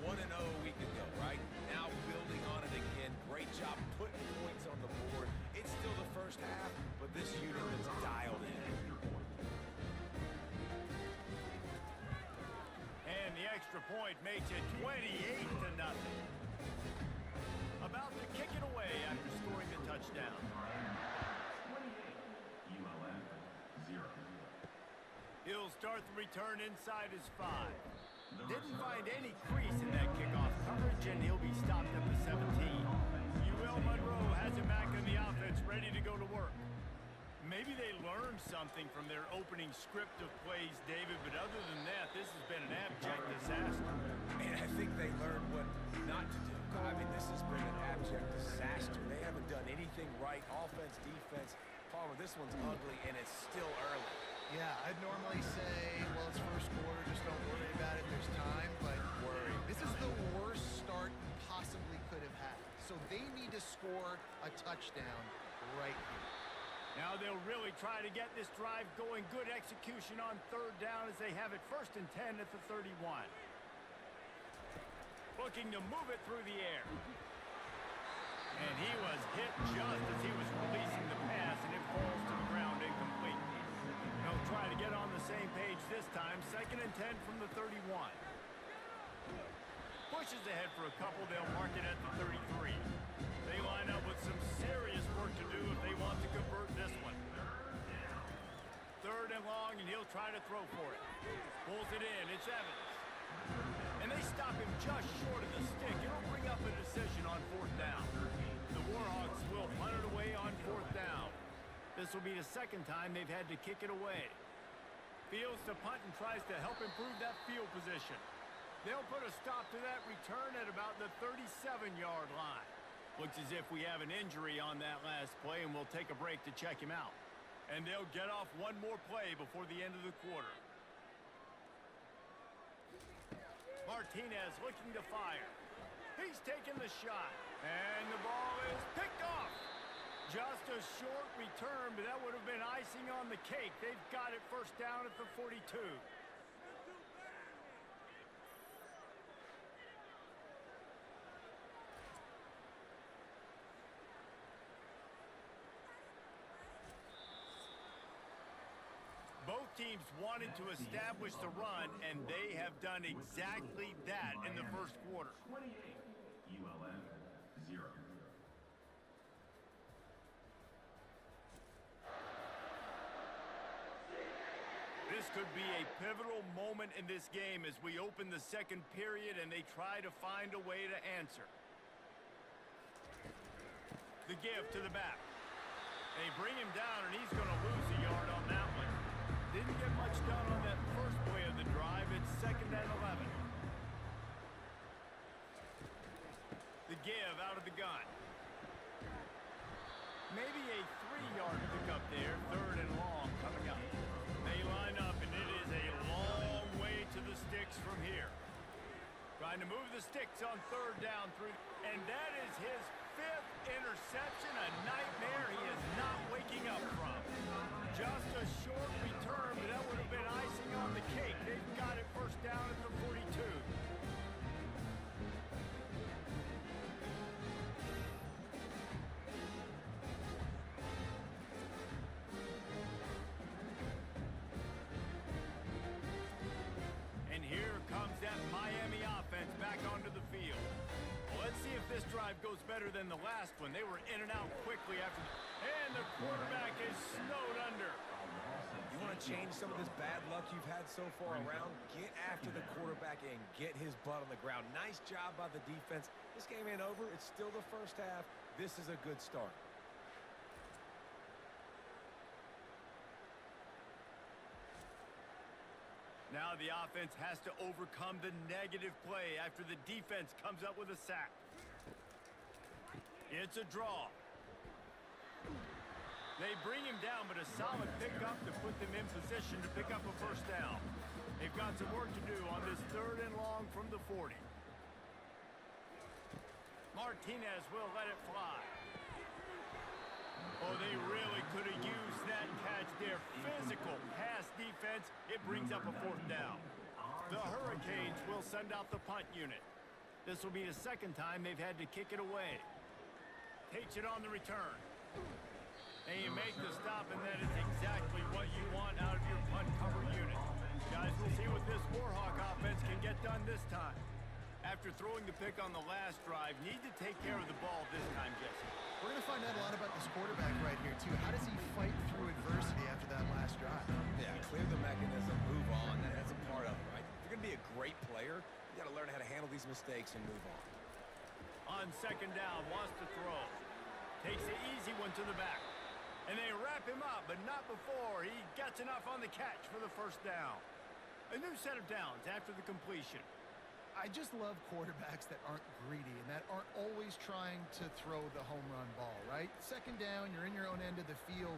1-0 a week ago, right? Now building on it again. Great job putting points on the board. It's still the first half, but this unit is dialed in. And the extra point makes it 28-0. About to kick it away after scoring the touchdown. 28, ULM 0. He'll start the return inside his 5. Didn't find any crease in that kickoff coverage, and he'll be stopped at the 17. UL Monroe has him back in the offense, ready to go to work. Maybe they learned something from their opening script of plays, David, but other than that, this has been an abject disaster. And I think they learned what not to do. I mean, this has been an abject disaster. They haven't done anything right. Offense, defense. Palmer, this one's ugly, and it's still early. Yeah, I'd normally say, well, it's first quarter, just don't worry about it, there's time, but Worry. this is the worst start you possibly could have had. So they need to score a touchdown right here. Now they'll really try to get this drive going. Good execution on third down as they have it first and 10 at the 31. Looking to move it through the air. And he was hit just as he was releasing the pass, and it falls to the ground incomplete. They'll try to get on the same page this time. Second and 10 from the 31. Pushes ahead for a couple. They'll mark it at the 33. They line up with some serious work to do if they want to convert this one. Third and long, and he'll try to throw for it. Pulls it in. It's Evans. And they stop him just short of the stick. It'll bring up a decision on fourth down. The Warhawks will punt it away on fourth down. This will be the second time they've had to kick it away. Fields to punt and tries to help improve that field position. They'll put a stop to that return at about the 37-yard line. Looks as if we have an injury on that last play, and we'll take a break to check him out. And they'll get off one more play before the end of the quarter. Martinez looking to fire. He's taking the shot. And the ball is picked off. Just a short return, but that would have been icing on the cake. They've got it first down at the 42. Both teams wanted to establish the run, and they have done exactly that in the first quarter. 28, ULM 0. This could be a pivotal moment in this game as we open the second period and they try to find a way to answer. The give to the back. They bring him down, and he's going to lose a yard on that one. Didn't get much done on that first play of the drive. It's second and 11. The give out of the gun. Maybe a 3-yard pickup there. Third and long coming up. They line up, and it is a long way to the sticks from here. Trying to move the sticks on third down through, and that is his 5th interception. A nightmare. He has drive goes better than the last one. They were in and out quickly after. And the quarterback is snowed under. You want to change some of this bad luck you've had so far around? Get after the quarterback and get his butt on the ground. Nice job by the defense. This game ain't over. It's still the first half. This is a good start. Now the offense has to overcome the negative play after the defense comes up with a sack. It's a draw. They bring him down, but a solid pickup to put them in position to pick up a first down. They've got some work to do on this 3rd and long from the 40. Martinez will let it fly. Oh, they really could have used that catch there. Physical pass defense. It brings up a 4th down. The Hurricanes will send out the punt unit. This will be the 2nd time they've had to kick it away. Takes it on the return. And you make the stop, and that is exactly what you want out of your punt cover unit. Guys, we'll see what this Warhawk offense can get done this time. After throwing the pick on the last drive, need to take care of the ball this time, Jesse. We're going to find out a lot about this quarterback right here, too. How does he fight through adversity after that last drive? Yeah, clear the mechanism, move on. That's a part of it, right? If you're going to be a great player, you got to learn how to handle these mistakes and move on. On 2nd down, wants to throw. Takes the easy one to the back. And they wrap him up, but not before he gets enough on the catch for the 1st down. A new set of downs after the completion. I just love quarterbacks that aren't greedy and that aren't always trying to throw the home run ball, right? 2nd down, you're in your own end of the field.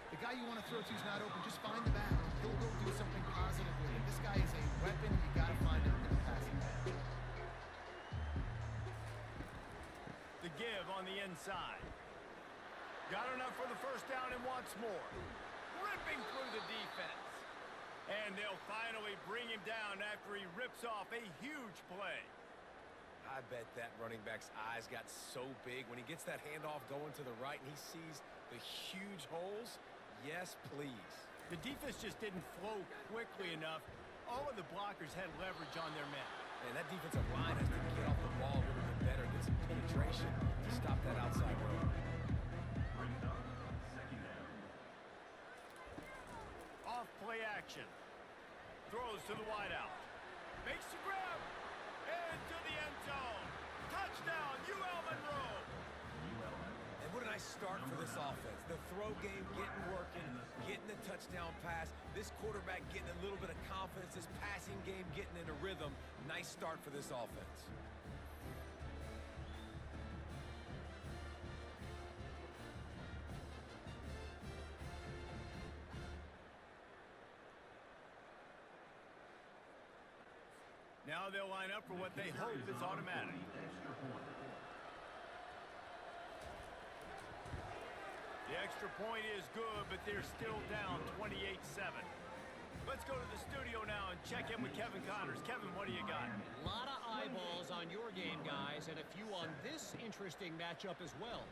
The guy you want to throw to is not open. Just find the back. He'll go do something positive with it. This guy is a weapon. You got to find him in the passing game. The give on the inside. Got enough for the 1st down and wants more. Ripping through the defense. And they'll finally bring him down after he rips off a huge play. I bet that running back's eyes got so big when he gets that handoff going to the right and he sees the huge holes. Yes, please. The defense just didn't flow quickly enough. All of the blockers had leverage on their men. And that defensive line has to get off the ball a little bit better, get some penetration to stop that outside road. Off play action. Throws to the wideout. Makes the grab. Into the end zone. Touchdown, UL Monroe. And what a nice start for this offense. The throw game getting working, getting the touchdown pass. This quarterback getting a little bit of confidence. This passing game getting in a rhythm. Nice start for this offense. Now they'll line up for what they hope is automatic. The extra point is good, but they're still down 28-7. Let's go to the studio now and check in with Kevin Connors. Kevin, what do you got? A lot of eyeballs on your game, guys, and a few on this interesting matchup as well.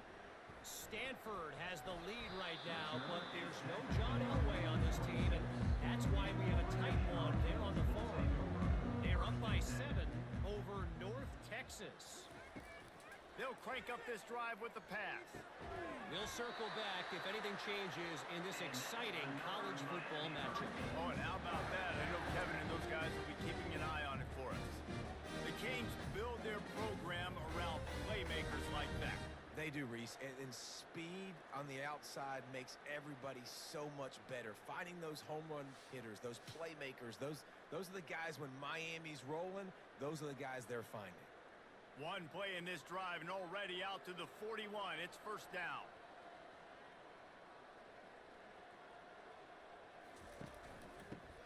Stanford has the lead right now, but there's no John Elway on this team, and that's why we have a tight one there on the farm. They're up by 7 over North Texas. They'll crank up this drive with the pass. We'll circle back if anything changes in this exciting college football matchup. Oh, and how about that? I know Kevin and those guys will be keeping an eye on it for us. The Canes build their program around playmakers like that. They do, Reese, and speed on the outside makes everybody so much better. Finding those home run hitters, those playmakers, those are the guys when Miami's rolling, those are the guys they're finding. One play in this drive and already out to the 41. It's 1st down.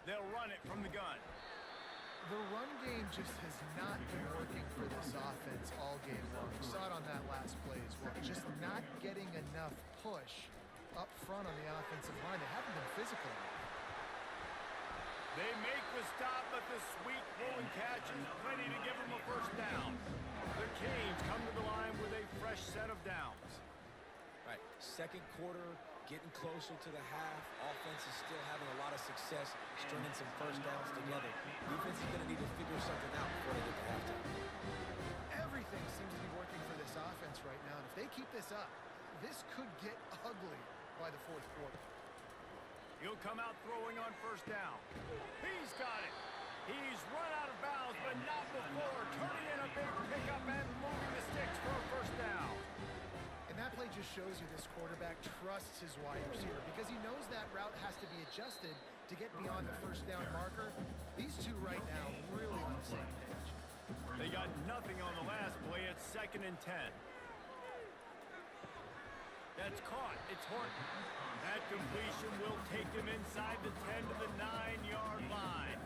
They'll run it from the gun. The run game just has not been working for this offense all game long. We saw it on that last play as well. Just not getting enough push up front on the offensive line. They haven't been physical enough. They make the stop, but the sweet rolling catch is plenty to give them a 1st down. The Canes come to the line with a fresh set of downs. All right, 2nd quarter, getting closer to the half. Offense is still having a lot of success stringing some 1st downs together. Defense is going to need to figure something out before they get to halftime. Everything seems to be working for this offense right now. And if they keep this up, this could get ugly by the fourth quarter. He'll come out throwing on first down. He's got it. He's run out of bounds, but not before turning in a big pickup and moving the sticks for a first down. And that play just shows you this quarterback trusts his wide receiver because he knows that route has to be adjusted to get beyond the first down marker. These two right now really on the same page. They got nothing on the last play. It's 2nd and 10. That's caught. It's Horton. That completion will take him inside the 10 to the 9-yard line.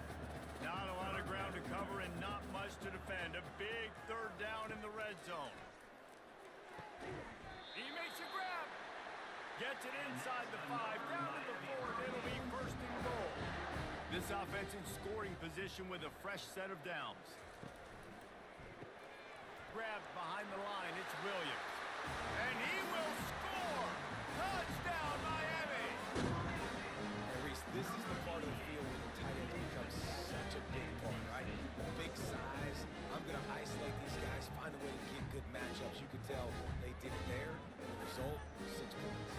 Not a lot of ground to cover and not much to defend. A big 3rd down in the red zone. He makes a grab. Gets it inside the 5, down to the 4, and it'll be 1st and goal. This offense in scoring position with a fresh set of downs. Grabbed behind the line, it's Williams. And he will score! Touchdown, Miami! Reese, this is the part of the field where the tight end becomes such a big part, right? Big size. I'm going to isolate these guys, find a way to get good matchups. You could tell they did it there. The result, 6 points.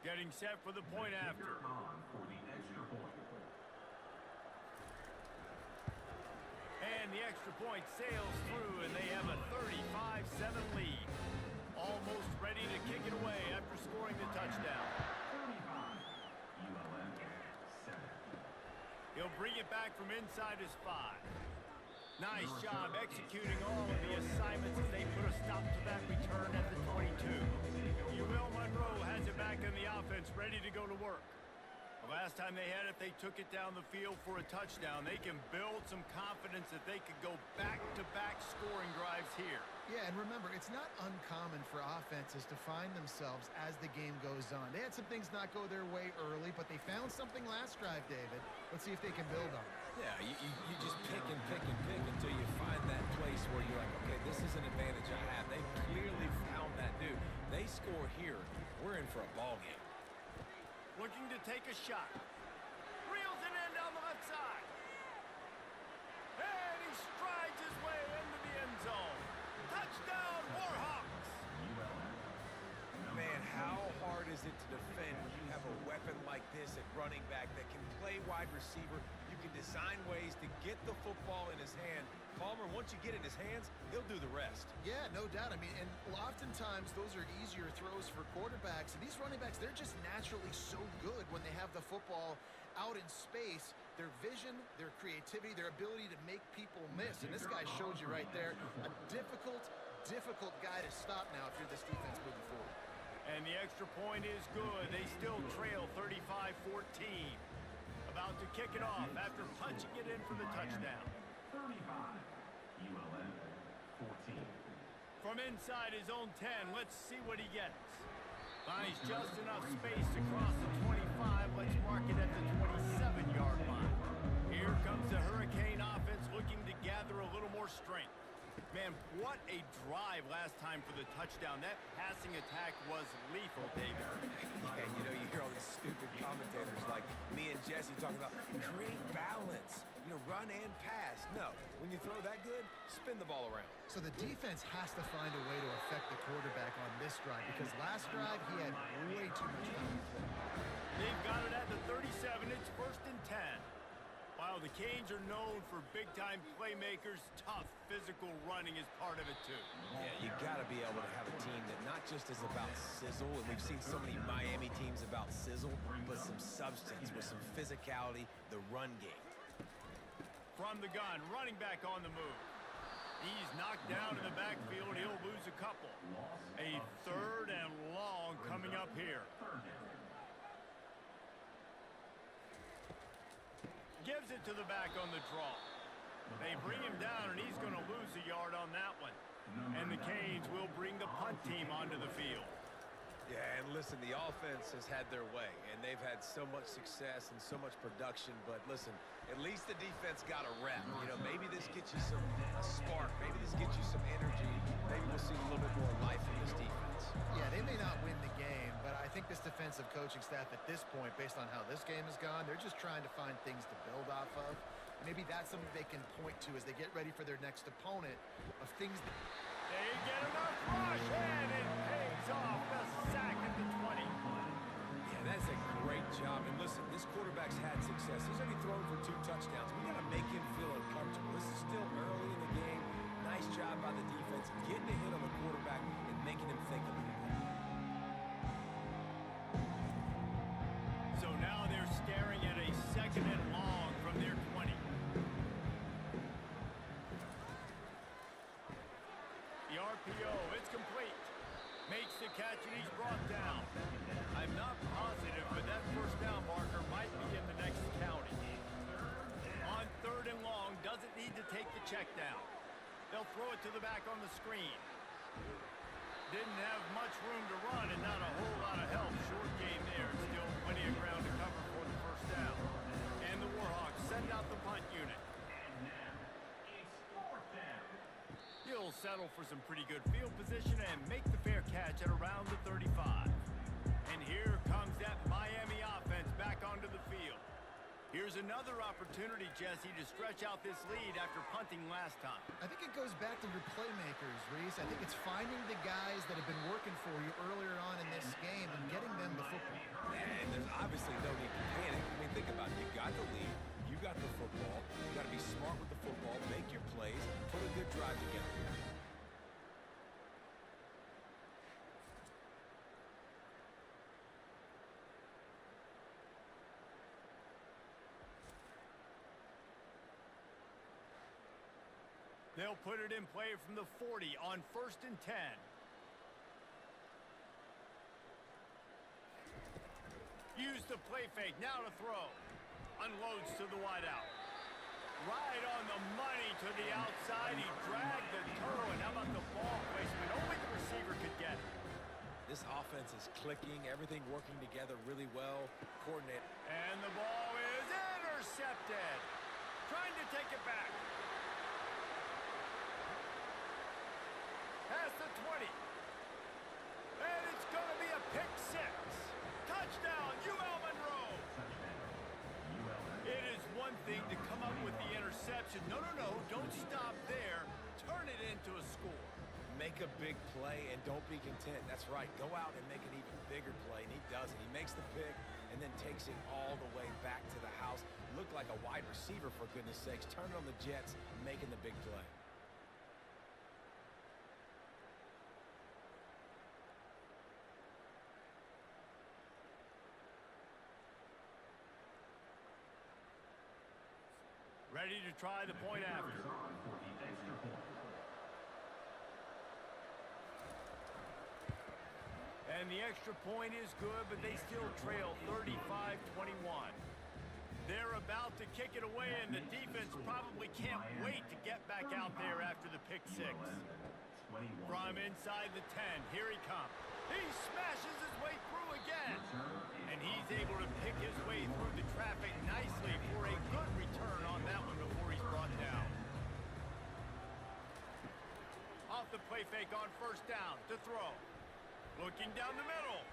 Getting set for the point after. On for the extra point. And the extra point sails through, and they have a 35-7 lead. Almost ready to kick it away after scoring the touchdown. 35. ULM 7. He'll bring it back from inside his 5. Nice job executing all of the assignments as they put a stop to that return at the 22. UL Monroe has it back in the offense, ready to go to work. The last time they had it, they took it down the field for a touchdown. They can build some confidence that they could go back-to-back scoring drives here. Yeah, and remember, it's not uncommon for offenses to find themselves as the game goes on. They had some things not go their way early, but they found something last drive, David. Let's see if they can build on it. Yeah, you just pick and pick and pick until you find that place where you're like, okay, this is an advantage I have. They clearly found that dude. They score here. We're in for a ball game. Looking to take a shot. Reels it in down the left side. And he strides his way into the end zone. Touchdown, Warhawks! Man, how hard is it to defend when you have a weapon like this at running back that can play wide receiver? You can design ways to get the football in his hand. Palmer, once you get it in his hands, he'll do the rest. Yeah, no doubt. I mean, and oftentimes those are easier throws for quarterbacks. And these running backs, they're just naturally so good when they have the football out in space. Their vision, their creativity, their ability to make people miss. And this guy showed you right there, a difficult guy to stop now if you're this defense moving forward. And the extra point is good. They still trail 35-14. About to kick it off after punching it in for the touchdown. 35. ULM 14. From inside his own 10, let's see what he gets. Finds just enough space to cross the 25. Let's mark it at the 27-yard line. Here comes the Hurricane offense looking to gather a little more strength. Man, what a drive last time for the touchdown. That passing attack was lethal, David. Yeah, you know, you hear all these stupid commentators like me and Jesse talking about create balance. You know, run and pass. No, when you throw that good, spin the ball around. So the defense has to find a way to affect the quarterback on this drive because last drive he had way too much time to throw. They've got it at the 37. It's 1st and 10. While the Canes are known for big-time playmakers, tough physical running is part of it too. Yeah, you got to be able to have a team that not just is about sizzle, and we've seen so many Miami teams about sizzle, but some substance with some physicality, the run game. From the gun, running back on the move. He's knocked down in the backfield. He'll lose a couple. A 3rd and long coming up here. Gives it to the back on the draw. They bring him down, and he's going to lose a yard on that one. And the Canes will bring the punt team onto the field. Yeah, and listen, the offense has had their way, and they've had so much success and so much production. But listen, at least the defense got a rep. You know, maybe this gets you a spark. Maybe this gets you some energy. Maybe we'll see a little bit more life in this defense. Yeah, they may not win the game, but I think this defensive coaching staff at this point, based on how this game has gone, they're just trying to find things to build off of. Maybe that's something they can point to as they get ready for their next opponent of things that... They get enough rush, and it pays off. The sack at the 20. Yeah, that's a great job. And listen, this quarterback's had success. He's only thrown for 2 touchdowns. We got to make him feel uncomfortable. This is still early in the game. Nice job by the defense, getting a hit on the quarterback and making him think a little bit. So now they're staring at a 2nd and long from their 20. The RPO, it's complete. Makes the catch and he's brought down. I'm not positive, but that 1st down marker might be in the next county. On 3rd and long, doesn't need to take the check down. They'll throw it to the back on the screen. Didn't have much room to run and not a whole lot of help. Short game there. Still plenty of ground to cover for the 1st down. And the Warhawks send out the punt unit. And now, it's 4th down. He'll settle for some pretty good field position and make the fair catch at around the 35. And here comes that Miami offense back onto the field. Here's another opportunity, Jesse, to stretch out this lead after punting last time. I think it goes back to your playmakers, Reese. I think it's finding the guys that have been working for you earlier on in this game and getting them the football. And there's obviously no need to panic. I mean, think about it. You got the lead. You got the football. You got to be smart with the football, make your plays, put a good drive together. They'll put it in play from the 40 on 1st and 10. Use the play fake, now to throw. Unloads to the wideout. Right on the money to the outside. He dragged the toe, and how about the ball placement? Only the receiver could get it. This offense is clicking, everything working together really well, coordinated. And the ball is intercepted. Trying to take it back. Past the 20. And it's going to be a pick 6. Touchdown, UL Monroe. It is one thing to come up with the interception. No, don't stop there. Turn it into a score. Make a big play and don't be content. That's right. Go out and make an even bigger play, and he does it. He makes the pick and then takes it all the way back to the house. Looked like a wide receiver, for goodness sakes. Turn it on the Jets, making the big play. Ready to try the point after. On for the extra point. And the extra point is good, but they still trail 35-21. They're about to kick it away, and the defense probably can't wait to get back out there after the pick 6. From inside the 10, here he comes. He smashes his way through again. And he's able to pick his way through the traffic nicely for a good return on that one before he's brought down. Off the play fake on 1st down to throw. Looking down the middle.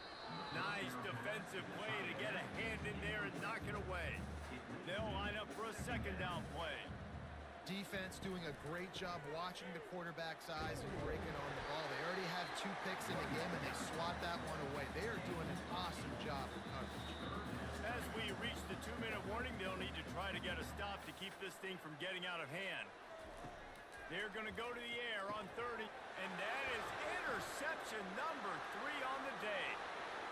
Nice defensive play to get a hand in there and knock it away. They'll line up for a 2nd down play. Defense doing a great job watching the quarterback's eyes and breaking on the ball. They already have 2 picks in the game, and they swat that one away. They are doing an awesome job of coverage. As we reach the 2-minute warning, they'll need to try to get a stop to keep this thing from getting out of hand. They're going to go to the air on 30, and that is interception number 3 on the day.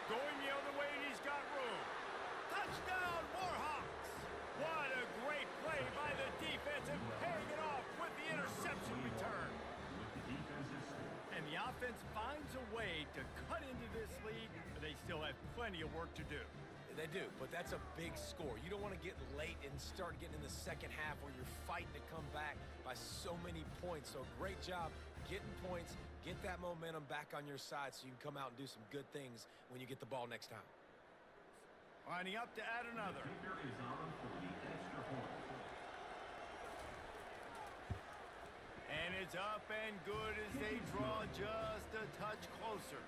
Going the other way, and he's got room. Touchdown, Warhawks! What a great play by the defense and paying it off with the interception return. And the offense finds a way to cut into this lead, but they still have plenty of work to do. They do, but that's a big score. You don't want to get late and start getting in the second half where you're fighting to come back by so many points. So great job getting points, Get that momentum back on your side so you can come out and do some good things when you get the ball next time. Lining up to add another. Defender is on for the extra point. And it's up and good as they draw just a touch closer.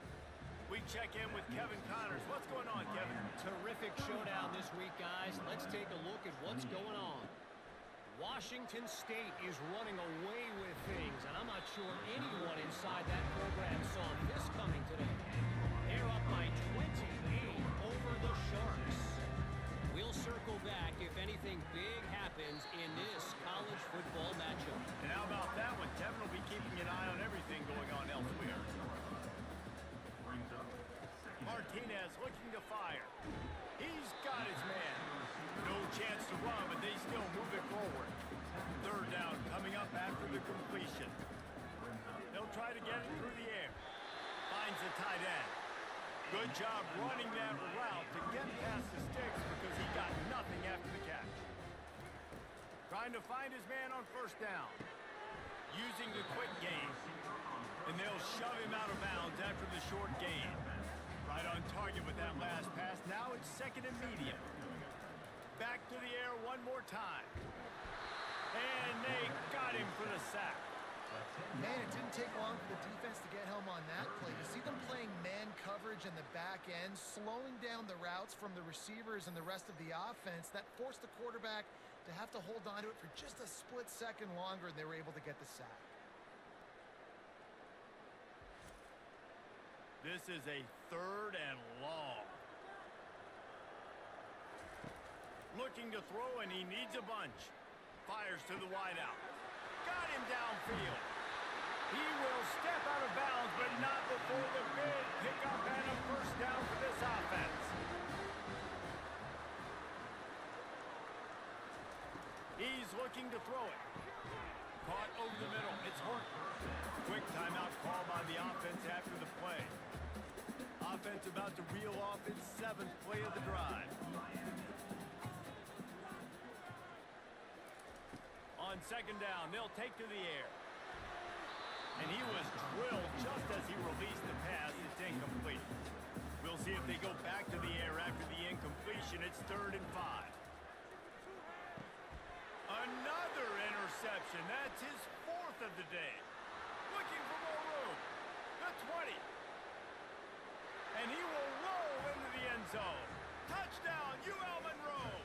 We check in with Kevin Connors. What's going on, Kevin? Terrific showdown this week, guys. Let's take a look at what's going on. Washington State is running away with things, and I'm not sure anyone inside that program saw this coming today. They're up by 28 over the Sharks. We'll circle back if anything big happens in this college football matchup. And how about that one? Kevin will be keeping an eye on everything going on elsewhere. Brings up second. Martinez looking to fire. He's got his man. No chance to run, but they still move it forward. Third down coming up after the completion. They'll try to get it through the air. Finds the tight end. Good job running that route to get past the sticks because he got nothing after the catch. Trying to find his man on first down. Using the quick game. And they'll shove him out of bounds after the short gain. Right on target with that last pass. Now it's second and medium. Back to the air one more time. And they got him for the sack. Man, it didn't take long for the defense to get home on that play. You see them playing man coverage in the back end, slowing down the routes from the receivers and the rest of the offense. That forced the quarterback to have to hold on to it for just a split second longer, and they were able to get the sack. This is a third and long. Looking to throw, and he needs a bunch. Fires to the wideout. Got him downfield. He will step out of bounds, but not before the big pickup and a first down for this offense. He's looking to throw it. Caught over the middle. It's Horton. Quick timeout call by the offense after the play. Offense about to reel off its 7th play of the drive. On second down, they'll take to the air. And he was drilled just as he released the pass. It's incomplete. We'll see if they go back to the air after the incompletion. It's 3rd and 5. Another interception. That's his 4th of the day. Looking for more room. The 20. And he will roll into the end zone. Touchdown, UL Monroe.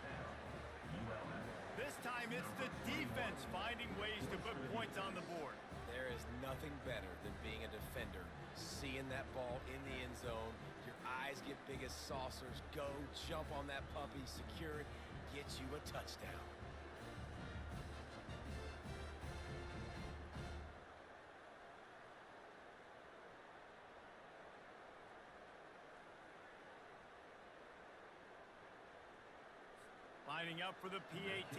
This time it's the defense finding ways to put points on the board. There is nothing better than being a defender, seeing that ball in the end zone. Your eyes get big as saucers. Go, jump on that puppy, secure it, get you a touchdown. Lining up for the PAT.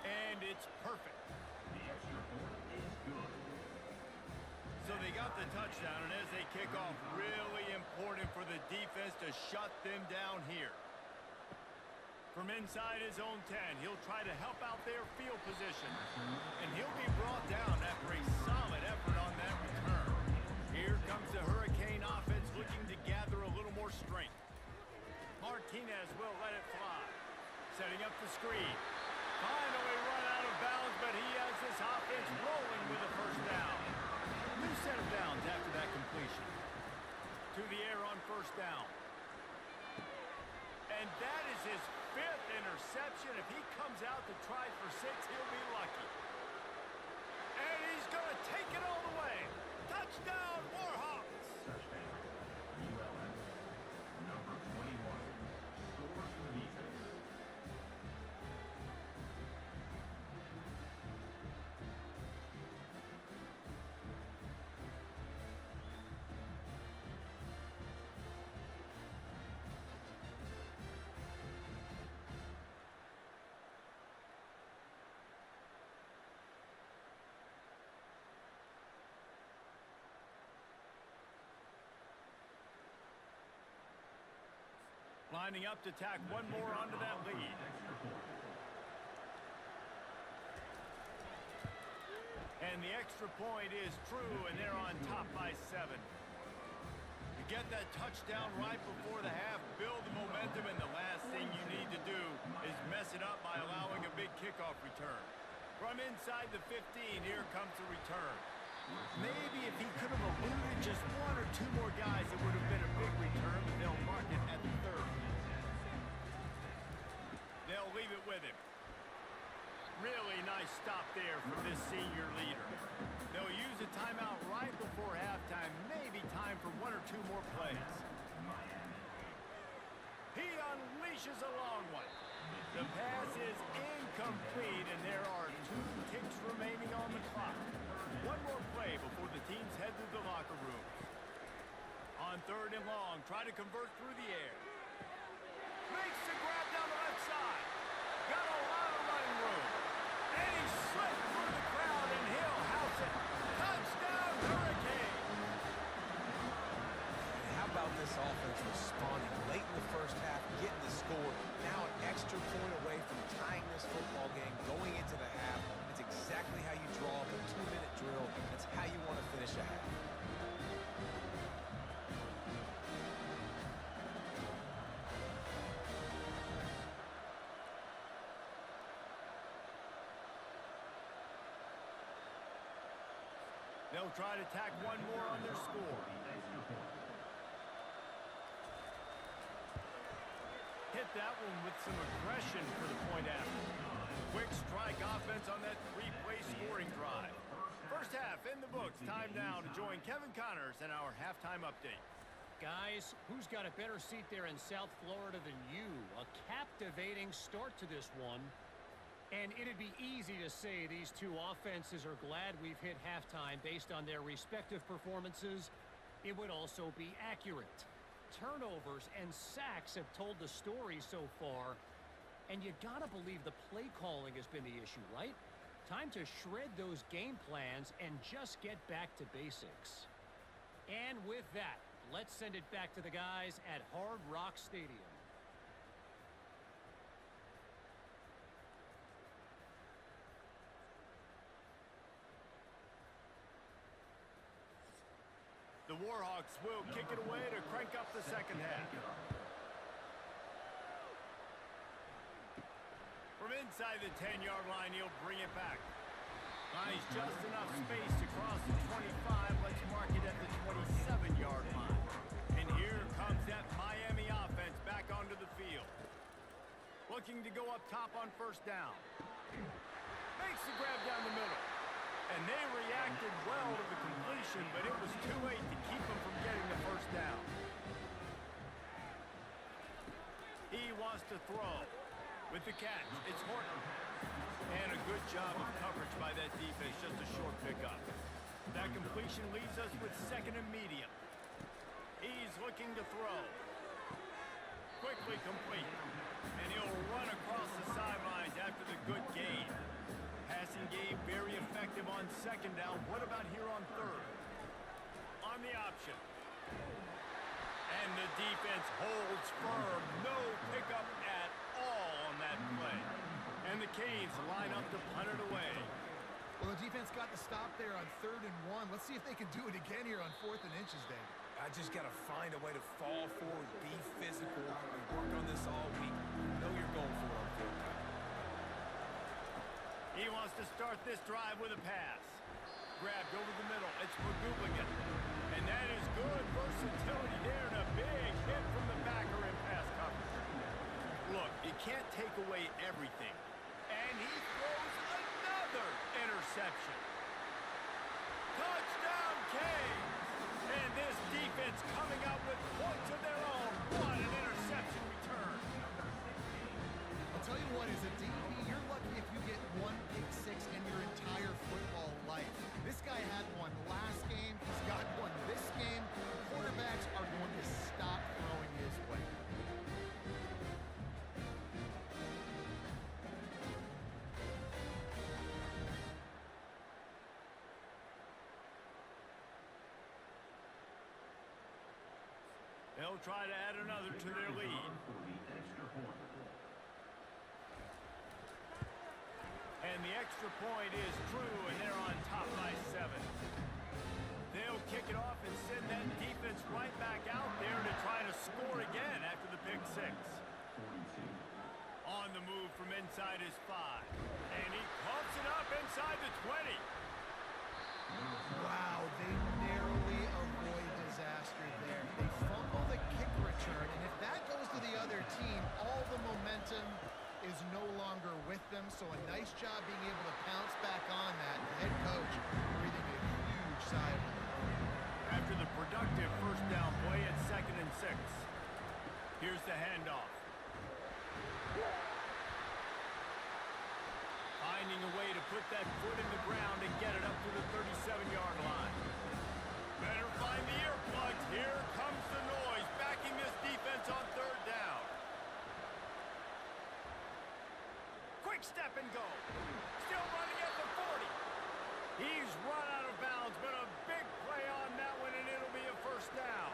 And it's perfect. The extra point is good. So they got the touchdown, and as they kick off, really important for the defense to shut them down here. From inside his own 10, he'll try to help out their field position. And he'll be brought down after a solid effort on that return. Here comes the Hurricane offense looking to gather a little more strength. Martinez will let it fly. Setting up the screen. Finally run out of bounds, but he has this offense rolling with a first down. New set of downs after that completion. To the air on first down. And that is his 5th interception. If he comes out to try for 6, he'll be lucky. And he's going to take it all the way. Touchdown, Warhawks! Touchdown. ULM. Number 21. Scores for defense. Lining up to tack one more onto that lead. And the extra point is true, and they're on top by 7. You get that touchdown right before the half, build the momentum, and the last thing you need to do is mess it up by allowing a big kickoff return. From inside the 15, here comes the return. Maybe if he could have eluded just 1 or 2 more guys, it would have been a big return, but they'll mark it at the 30. They'll leave it with him. Really nice stop there from this senior leader. They'll use a timeout right before halftime. Maybe time for 1 or 2 more plays. He unleashes a long one. The pass is incomplete, and there are 2 ticks remaining on the clock. 1 more play before the teams head to the locker rooms. On 3rd and long, try to convert through the air. Makes the grab down the left side. Got a lot of running room. And he slipped through the crowd, and he'll house it. Touchdown, Hurricane! How about this offense responding late in the first half, getting the score, now an extra point away from tying this football game going into the half. It's exactly how you draw up a 2-minute drill. That's how you want to finish a half. They'll try to tack 1 more on their score. Hit that one with some aggression for the point after. Quick strike offense on that 3-play scoring drive. First half in the books. Time now to join Kevin Connors in our halftime update. Guys, who's got a better seat there in South Florida than you? A captivating start to this one. And it'd be easy to say these 2 offenses are glad we've hit halftime based on their respective performances. It would also be accurate. Turnovers and sacks have told the story so far. And you gotta believe the play calling has been the issue, right? Time to shred those game plans and just get back to basics. And with that, let's send it back to the guys at Hard Rock Stadium. The Warhawks will kick it away to crank up the second half. From inside the 10-yard line, he'll bring it back. Finds just enough space to cross the 25. Let's mark it at the 27-yard line. And here comes that Miami offense back onto the field. Looking to go up top on 1st down. Makes the grab down the middle. And they reacted well to the completion, but it was too late to keep them from getting the 1st down. He wants to throw. With the catch, it's Horton. And a good job of coverage by that defense, just a short pickup. That completion leaves us with 2nd and medium. He's looking to throw. Quickly complete. And he'll run across the sidelines after the good gain. Passing game very effective on 2nd down. What about here on 3rd? On the option. And the defense holds firm. No pickup at all on that play. And the Canes line up to punt it away. Well, the defense got the stop there on 3rd and 1. Let's see if they can do it again here on 4th and inches, Dave. I just got to find a way to fall forward, be physical. We worked on this all week. You know you're going for it on 4th down. He wants to start this drive with a pass. Grabbed over the middle. It's Maguligan. And that is good versatility there and a big hit from the backer in pass coverage. Look, you can't take away everything. And he throws another interception. Touchdown, Canes! And this defense coming out with points of their own. What an interception return. I'll tell you what, as a DB, you're lucky if you get 1 pick 6 in your entire football life. This guy had one last game. He's got one this game. Quarterbacks are going to stop throwing his way. They'll try to add another to their lead. And the extra point is true, and they're on top by 7. They'll kick it off and send that defense right back out there to try to score again after the pick 6. 42. On the move from inside his 5. And he pumps it up inside the 20. Wow, they narrowly avoid disaster there. They fumble the kick return, and if that goes to the other team, all the momentum is no longer with them. So a nice job being able to pounce back on that. The head coach breathing a huge sigh of relief. After the productive first down play at 2nd and 6. Here's the handoff. Finding a way to put that foot in the ground and get it up to the 37-yard line. Better find the earplugs. Here comes the noise, backing this defense on 3rd down. Quick step and go. Still running at the 40. He's run out of bounds, but a big play on that one, and it'll be a first down.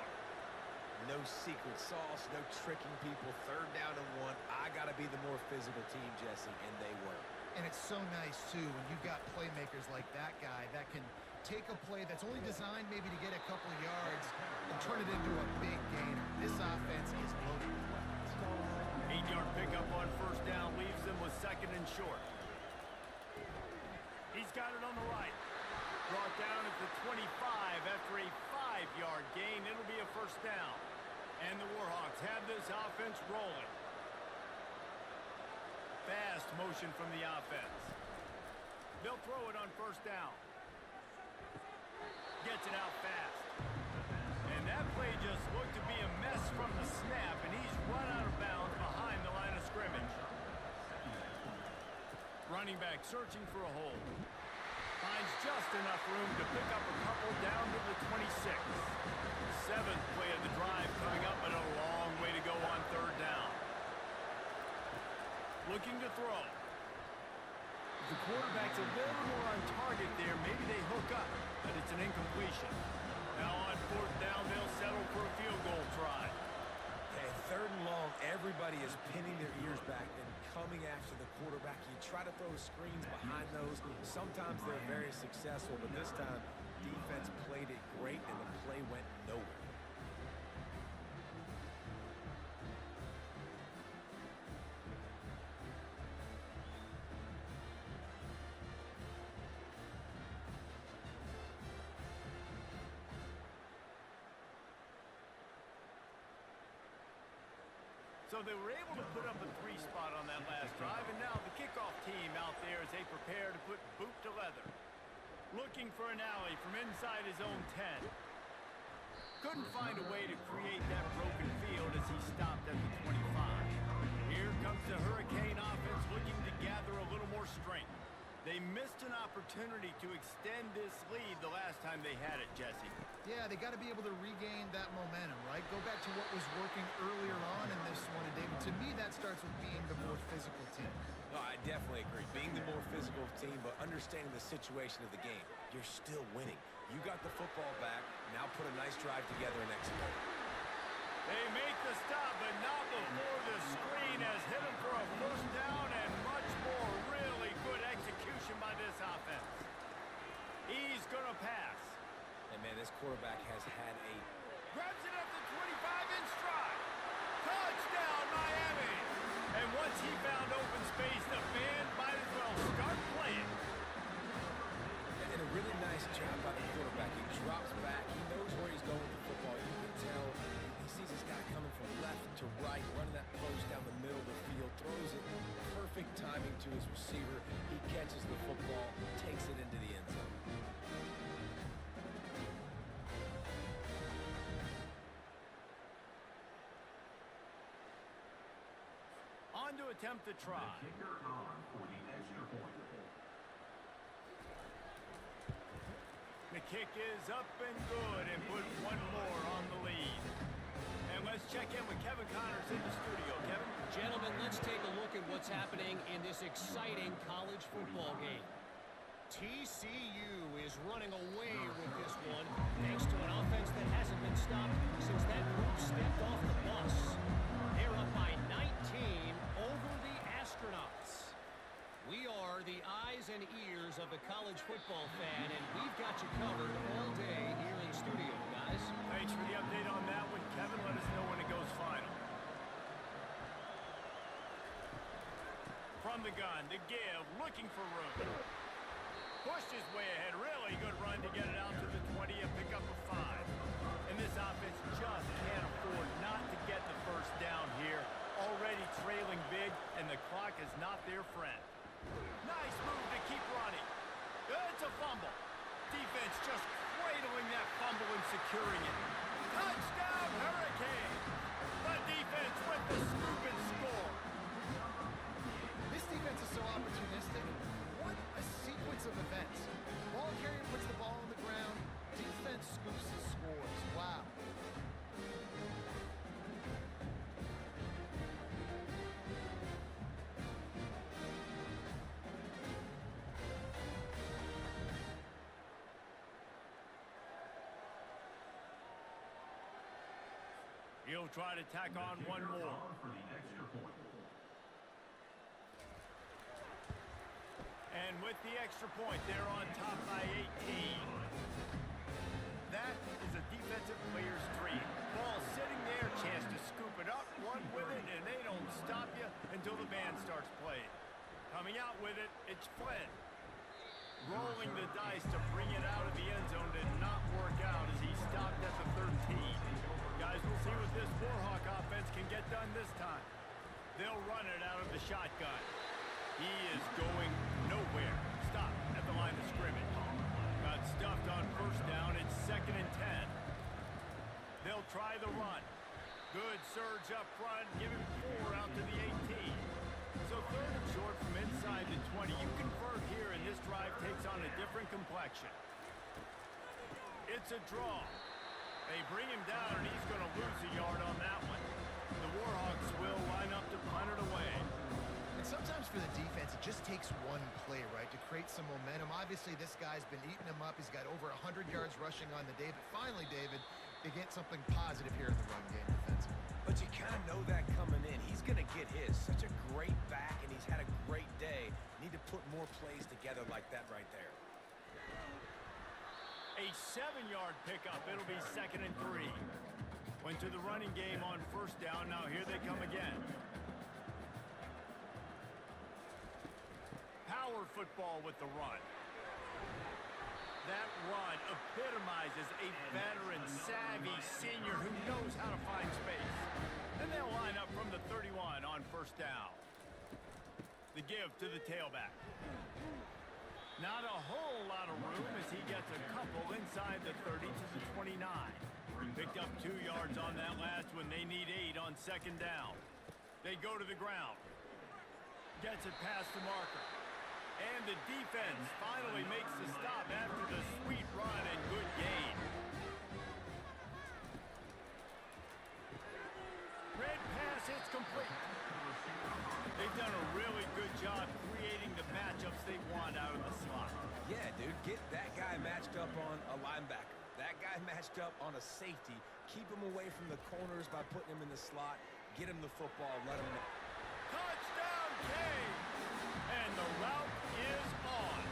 No secret sauce, no tricking people. 3rd down and 1. I got to be the more physical team, Jesse, and they were. And it's so nice, too, when you've got playmakers like that guy that can take a play that's only designed maybe to get a couple of yards and turn it into a big gainer. This offense is loaded with weapons. 8-yard pickup on first down leaves them with 2nd and short. He's got it on the right. Brought down at the 25 after a 5-yard gain. It'll be a first down. And the Warhawks have this offense rolling. Fast motion from the offense. They'll throw it on first down. Gets it out fast. And that play just looked to be a mess from the snap, and he's run out of bounds behind the line of scrimmage. Running back searching for a hole. Finds just enough room to pick up a couple down to the 26. 7th play of the drive coming up, but a long way to go on 3rd down. Looking to throw. If the quarterback's a little more on target there, maybe they hook up, but it's an incompletion. Now on 4th down, they'll settle for a field goal try. Hey, 3rd and long, everybody is pinning their ears back and coming after the quarterback. You try to throw screens behind those. Sometimes they're very successful, but this time, defense played it great, and the play went nowhere. So they were able to put up a 3 spot on that last drive, and now the kickoff team out there as they prepare to put boot to leather. Looking for an alley from inside his own 10. Couldn't find a way to create that broken field as he stopped at the 25. Here comes the Hurricane offense looking to gather a little more strength. They missed an opportunity to extend this lead the last time they had it, Jesse. Yeah, they got to be able to regain that momentum, right? Go back to what was working earlier on in this one. And David, to me, that starts with being the more physical team. No, I definitely agree. Being the more physical team, but understanding the situation of the game. You're still winning. You got the football back. Now put a nice drive together and execute. They make the stop, but not before the screen has hit him for a first down, and much more really good execution by this offense. He's going to pass. And, man, this quarterback has had a... Grabs it at the 25 in stride. Touchdown, Miami. And once he found open space, the band might as well start playing. And a really nice job by the quarterback. He drops back. He knows where he's going with the football. You can tell he sees this guy coming from left to right, running that post down the middle of the field, throws it. Perfect timing to his receiver. He catches the football, takes it into the end zone. On to attempt the try. The kicker on for the extra point. The kick is up and good, and put one more on the lead. And let's check in with Kevin Connors in the studio. Kevin? Gentlemen, let's take a look at what's happening in this exciting college football game. TCU is running away with this one thanks to an offense that hasn't been stopped since that group stepped off the bus. They're up by 19 over the Astronauts. We are the of the college football fan, and we've got you covered all day here in studio, guys. Thanks for the update on that one, Kevin. Let us know when it goes final. From the gun, to give, looking for room. Pushed his way ahead. Really good run to get it out to the 20, a pickup of 5. And this offense just can't afford not to get the first down here. Already trailing big, and the clock is not their friend. Nice move to keep running. It's a fumble. Defense just cradling that fumble and securing it. Touchdown, Hurricane! The defense with the scoop and score. This defense is so opportunistic. What a sequence of events. Ball carrier puts the ball on the ground. Defense scoops and scores. Wow. He'll try to tack on one more. For the extra point. And with the extra point, they're on top by 18. That is a defensive player's dream. Ball sitting there, chance to scoop it up, run with it, and they don't stop you until the band starts playing. Coming out with it, it's Flynn. Rolling the dice to bring it out of the end zone did not work out as he stopped at the 13. Guys, we'll see what this Warhawk offense can get done this time. They'll run it out of the shotgun. He is going nowhere. Stop at the line of scrimmage. Got stuffed on first down. It's 2nd and 10. They'll try the run. Good surge up front. Give him 4 out to the 18. So 3rd and short from inside the 20. You convert here, and this drive takes on a different complexion. It's a draw. They bring him down, and he's going to lose a yard on that one. The Warhawks will line up to punt it away. And sometimes for the defense, it just takes one play, right, to create some momentum. Obviously, this guy's been eating them up. He's got over 100 yards rushing on the day. But finally, David, they get something positive here in the run game defensively. But you kind of know that coming in. He's going to get his. Such a great back, and he's had a great day. Need to put more plays together like that right there. A 7-yard pickup. It'll be 2nd and 3. Went to the running game on first down. Now here they come again. Power football with the run. That run epitomizes a veteran, savvy senior who knows how to find space. And they'll line up from the 31 on first down. The give to the tailback. Not a whole lot of room as he gets a couple inside the 30 to the 29. Picked up 2 yards on that last one. They need 8 on 2nd down. They go to the ground. Gets it past the marker. And the defense finally makes the stop after the sweet run and good gain. Red pass, it's complete. They've done a really good job creating the matchups they want out of the slot. Yeah, dude, get that guy matched up on a linebacker. That guy matched up on a safety. Keep him away from the corners by putting him in the slot. Get him the football, let him know. Touchdown, Kane! And the route is on.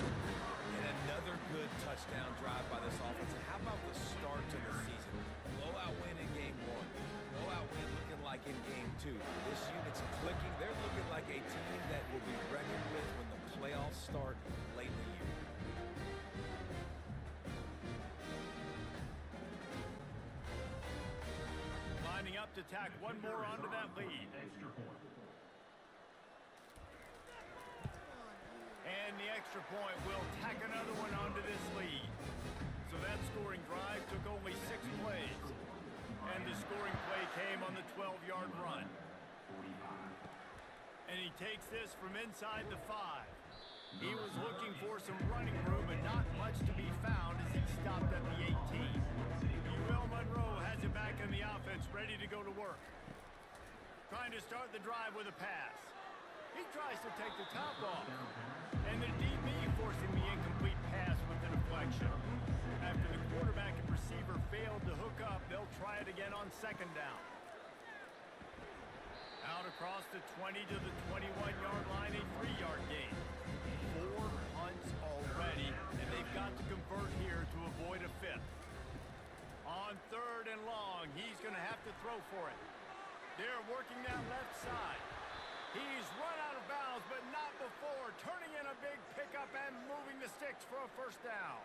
And another good touchdown drive by this offense. And how about the start to the season? Blowout win in game 1. Blowout win looking like in game 2. This unit's clicking. They're looking like a team that will be reckoned with when the playoffs start late in the year. Lining up to tack one more onto that lead. Extra point. And the extra point will tack another one onto this lead. So that scoring drive took only 6 plays. And the scoring play came on the 12-yard run. And he takes this from inside the 5. He was looking for some running room, but not much to be found as he stopped at the 18. UL Monroe has it back in the offense, ready to go to work. Trying to start the drive with a pass. He tries to take the top off. And the DB forcing the incomplete pass with the deflection. After the quarterback and receiver failed to hook up, they'll try it again on 2nd down. Out out across the 20 to the 21-yard line, a 3-yard gain. 4 punts already, and they've got to convert here to avoid a 5th. On 3rd and long, he's going to have to throw for it. They're working that left side. He's run out of bounds, but not before turning in a big pickup and moving the sticks for a 1st down.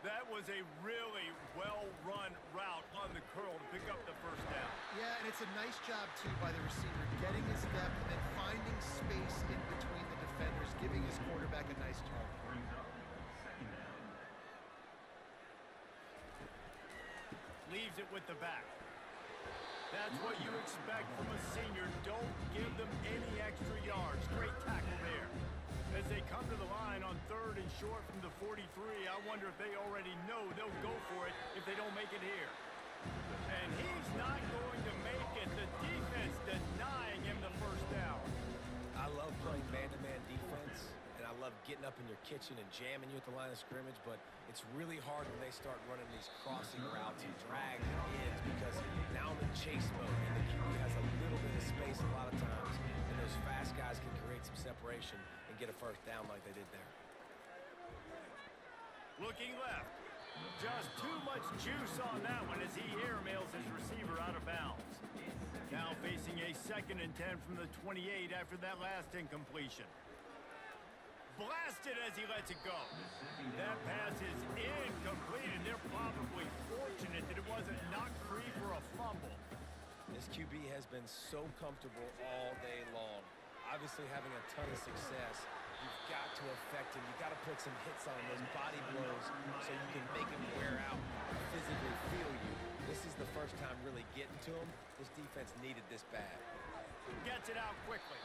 That was a really well-run route on the curl to pick up the 1st down. Yeah, and it's a nice job, too, by the receiver, getting his depth and then finding space in between the defenders, giving his quarterback a nice target. Brings up 2nd down. Leaves it with the back. That's what you expect from a senior. Don't give them any extra yards. Great tackle there. As they come to the line on 3rd and short from the 43, I wonder if they already know they'll go for it if they don't make it here. And he's not going to make it. The defense denying him the 1st down. I love playing man-to-man defense, and I love getting up in your kitchen and jamming you at the line of scrimmage, but it's really hard when they start running these crossing routes and drags and ends because now I'm in chase mode, and the QB has a little bit of space a lot of times, and those fast guys can create some separation and get a 1st down like they did there. Looking left. Just too much juice on that one as he airmails his receiver out of bounds. Now facing a 2nd and 10 from the 28 after that last incompletion. Blasted as he lets it go. That pass is incomplete, and they're probably fortunate that it wasn't knocked free for a fumble. This QB has been so comfortable all day long. Obviously having a ton of success. You've got to affect him. You've got to put some hits on him, those body blows, so you can make him wear out and physically feel you. This is the first time really getting to him. This defense needed this bad. Gets it out quickly.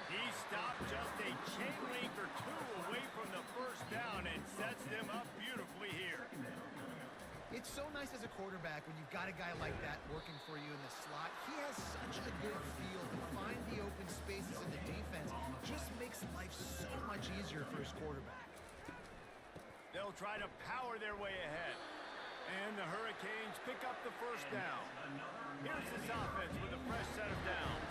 He stopped just a chain link or 2 away from the 1st down and sets them up beautifully here. It's so nice as a quarterback when you've got a guy like that working for you in the slot. He has such a good feel to find the open spaces in the defense. Just makes life so much easier for his quarterback. They'll try to power their way ahead. And the Hurricanes pick up the 1st down. Here's this offense with a fresh set of downs.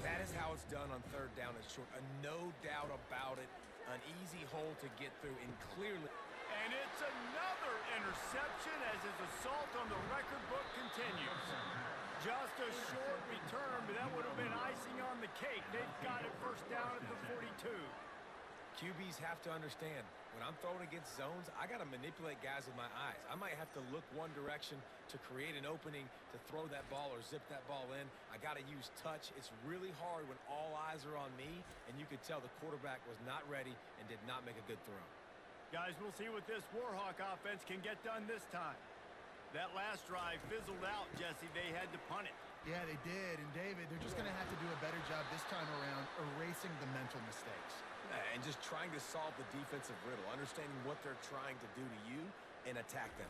That is how it's done on 3rd down and short. No doubt about it. An easy hole to get through and clearly. And it's another interception as his assault on the record book continues. Just a short return, but that would have been icing on the cake. They've got it 1st down at the 42. QBs have to understand, when I'm throwing against zones, I got to manipulate guys with my eyes. I might have to look one direction to create an opening to throw that ball or zip that ball in. I got to use touch. It's really hard when all eyes are on me, and you could tell the quarterback was not ready and did not make a good throw. Guys, we'll see what this Warhawk offense can get done this time. That last drive fizzled out, Jesse. They had to punt it. Yeah, they did. And, David, they're just going to have to do a better job this time around erasing the mental mistakes. And just trying to solve the defensive riddle, understanding what they're trying to do to you and attack them.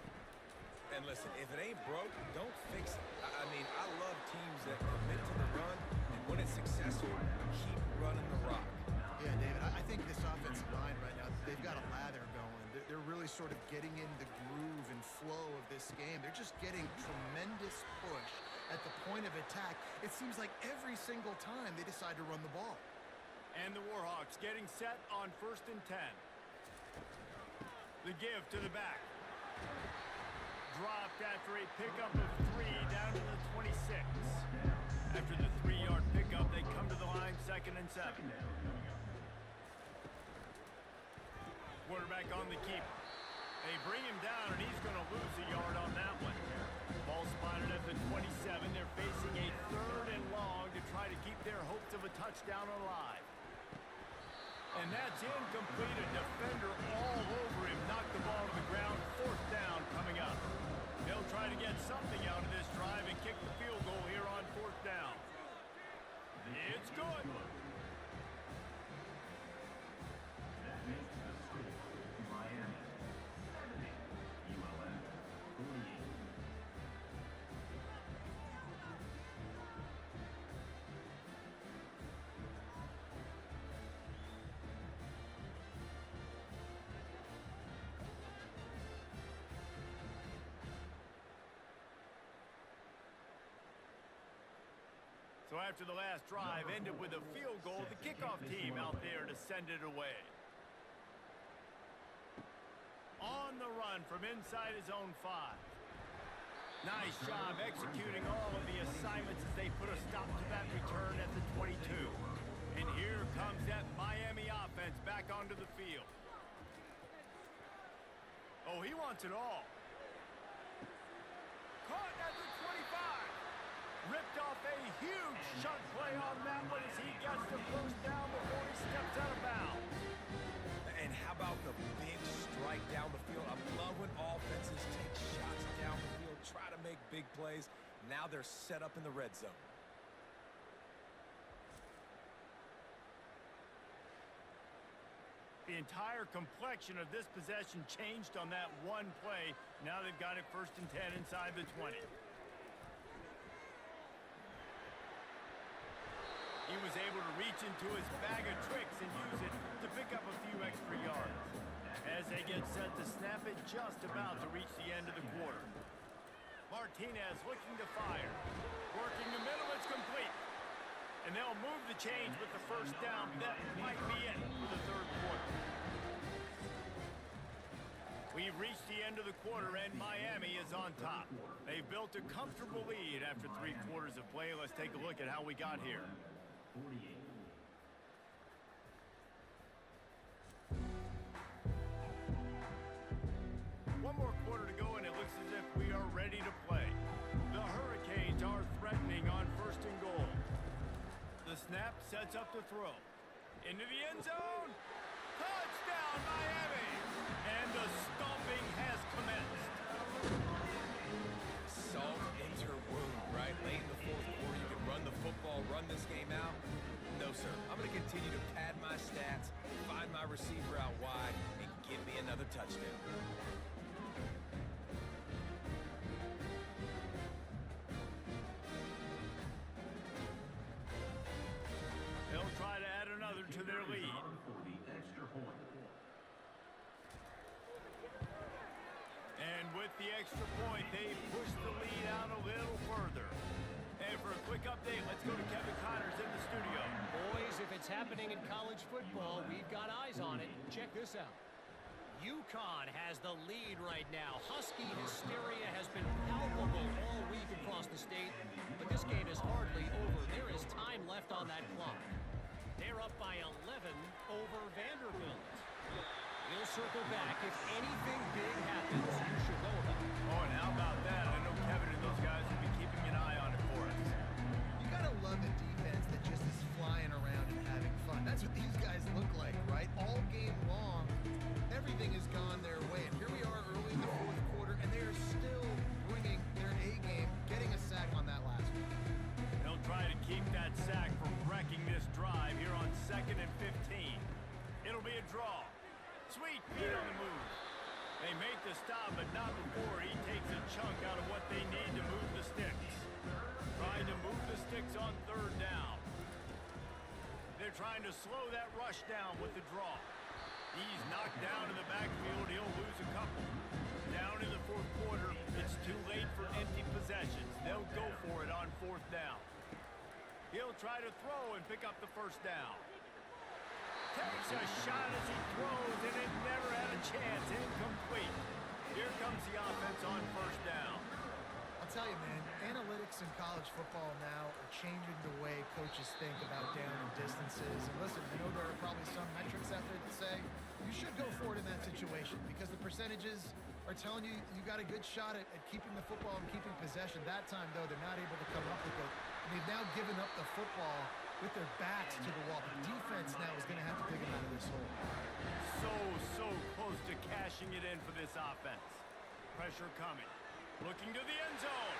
And listen, if it ain't broke, don't fix it. I mean, I love teams that commit to the run, and when it's successful, keep running the rock. Yeah, David, I think this offensive line right now, they've got a lather going. They're really sort of getting in the groove and flow of this game. They're just getting tremendous push at the point of attack. It seems like every single time they decide to run the ball. And the Warhawks getting set on 1st and 10. The give to the back. Dropped after a pickup of 3 down to the 26. After the 3-yard pickup, they come to the line 2nd and 7. Quarterback on the keeper. They bring him down, and he's going to lose a yard on that one. Ball spotted at the 27. They're facing a 3rd and long to try to keep their hopes of a touchdown alive. And that's incomplete. A defender all over him. Knocked the ball to the ground. 4th down coming up. They'll try to get something out of this drive and kick the field goal here on 4th down. It's good. That makes the score Miami 70, ULM 48. So after the last drive ended with a field goal, the kickoff team out there to send it away. On the run from inside his own 5. Nice job executing all of the assignments as they put a stop to that return at the 22. And here comes that Miami offense back onto the field. Oh, he wants it all. Caught at the 25. Ripped off a huge shot play on that one as he gets the first down before he steps out of bounds. And how about the big strike down the field? I love when offenses take shots down the field, try to make big plays. Now they're set up in the red zone. The entire complexion of this possession changed on that one play. Now they've got it 1st and 10 inside the 20. He was able to reach into his bag of tricks and use it to pick up a few extra yards. As they get set to snap it just about to reach the end of the quarter. Martinez looking to fire. Working the middle, it's complete. And they'll move the chains with the first down. That might be it for the 3rd quarter. We've reached the end of the quarter, and Miami is on top. They've built a comfortable lead after 3 quarters of play. Let's take a look at how we got here. 48. One more quarter to go, and it looks as if we are ready to play. The Hurricanes are threatening on 1st and goal. The snap sets up the throw. Into the end zone. Touchdown, Miami! And the stomping has commenced. Salt into wound, right? Late in the 4th quarter, you can run the football, run this game out. No, sir. I'm going to continue to pad my stats, find my receiver out wide, and give me another touchdown. They'll try to add another to their lead. For the extra point. And with the extra point, they push the lead out a little further. And for a quick update, let's go to Kevin Connors in the studio. Boys, if it's happening in college football, we've got eyes on it. Check this out. UConn has the lead right now. Husky hysteria has been palpable all week across the state, but this game is hardly over. There is time left on that clock. They're up by 11 over Vanderbilt. We'll circle back. If anything big happens, you should know about it. Oh, and how about that? I know Kevin and those guys will be keeping an eye on it for us. You gotta love a defense that just is flying around and having fun. That's what these guys look like, right? All game long, everything has gone their way. And here we are early in the 4th quarter, and they are still bringing their A game, getting a sack on that last one. They'll try to keep that sack from wrecking this drive here on 2nd and 15. It'll be a draw. Sweet feet on the move. They make the stop, but not before he takes a chunk out of what they need to move the sticks. Trying to move the sticks on 3rd down. They're trying to slow that rush down with the draw. He's knocked down in the backfield. He'll lose a couple. Down in the 4th quarter, it's too late for empty possessions. They'll go for it on 4th down. He'll try to throw and pick up the first down. Takes a shot as he throws, and it never had a chance. Incomplete. Here comes the offense on 1st down. I'll tell you, man, analytics in college football now are changing the way coaches think about down and distances. And listen, I know there are probably some metrics out there that say you should go for it in that situation because the percentages are telling you you got a good shot at keeping the football and keeping possession. That time, though, they're not able to come up with it. And they've now given up the football with their backs to the wall. The defense now is going to have to dig them out of this hole. So close to cashing it in for this offense. Pressure coming. Looking to the end zone.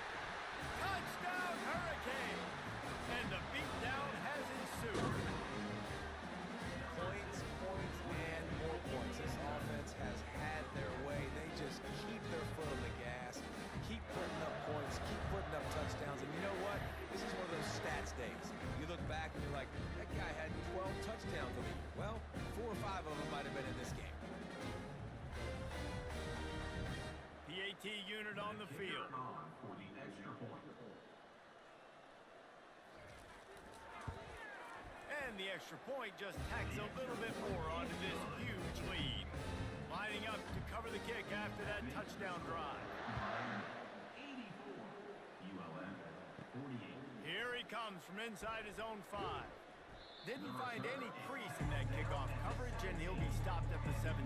Touchdown, Hurricane! And the beatdown has ensued. Points, and more points. This offense has had their way. They just keep their foot on the gas, keep putting up points, keep putting up touchdowns. And you know what? This is one of those stats days. You look back and you're like, that guy had 12 touchdowns on him. Well, 4 or 5 of them might have been in this game. PAT unit on the field. On for the extra point. extra point just tacks a little bit more onto this huge lead. Lining up to cover the kick after that touchdown drive. 84. ULM 48. Here he comes from inside his own 5. Didn't find any crease in that kickoff coverage, and he'll be stopped at the 17.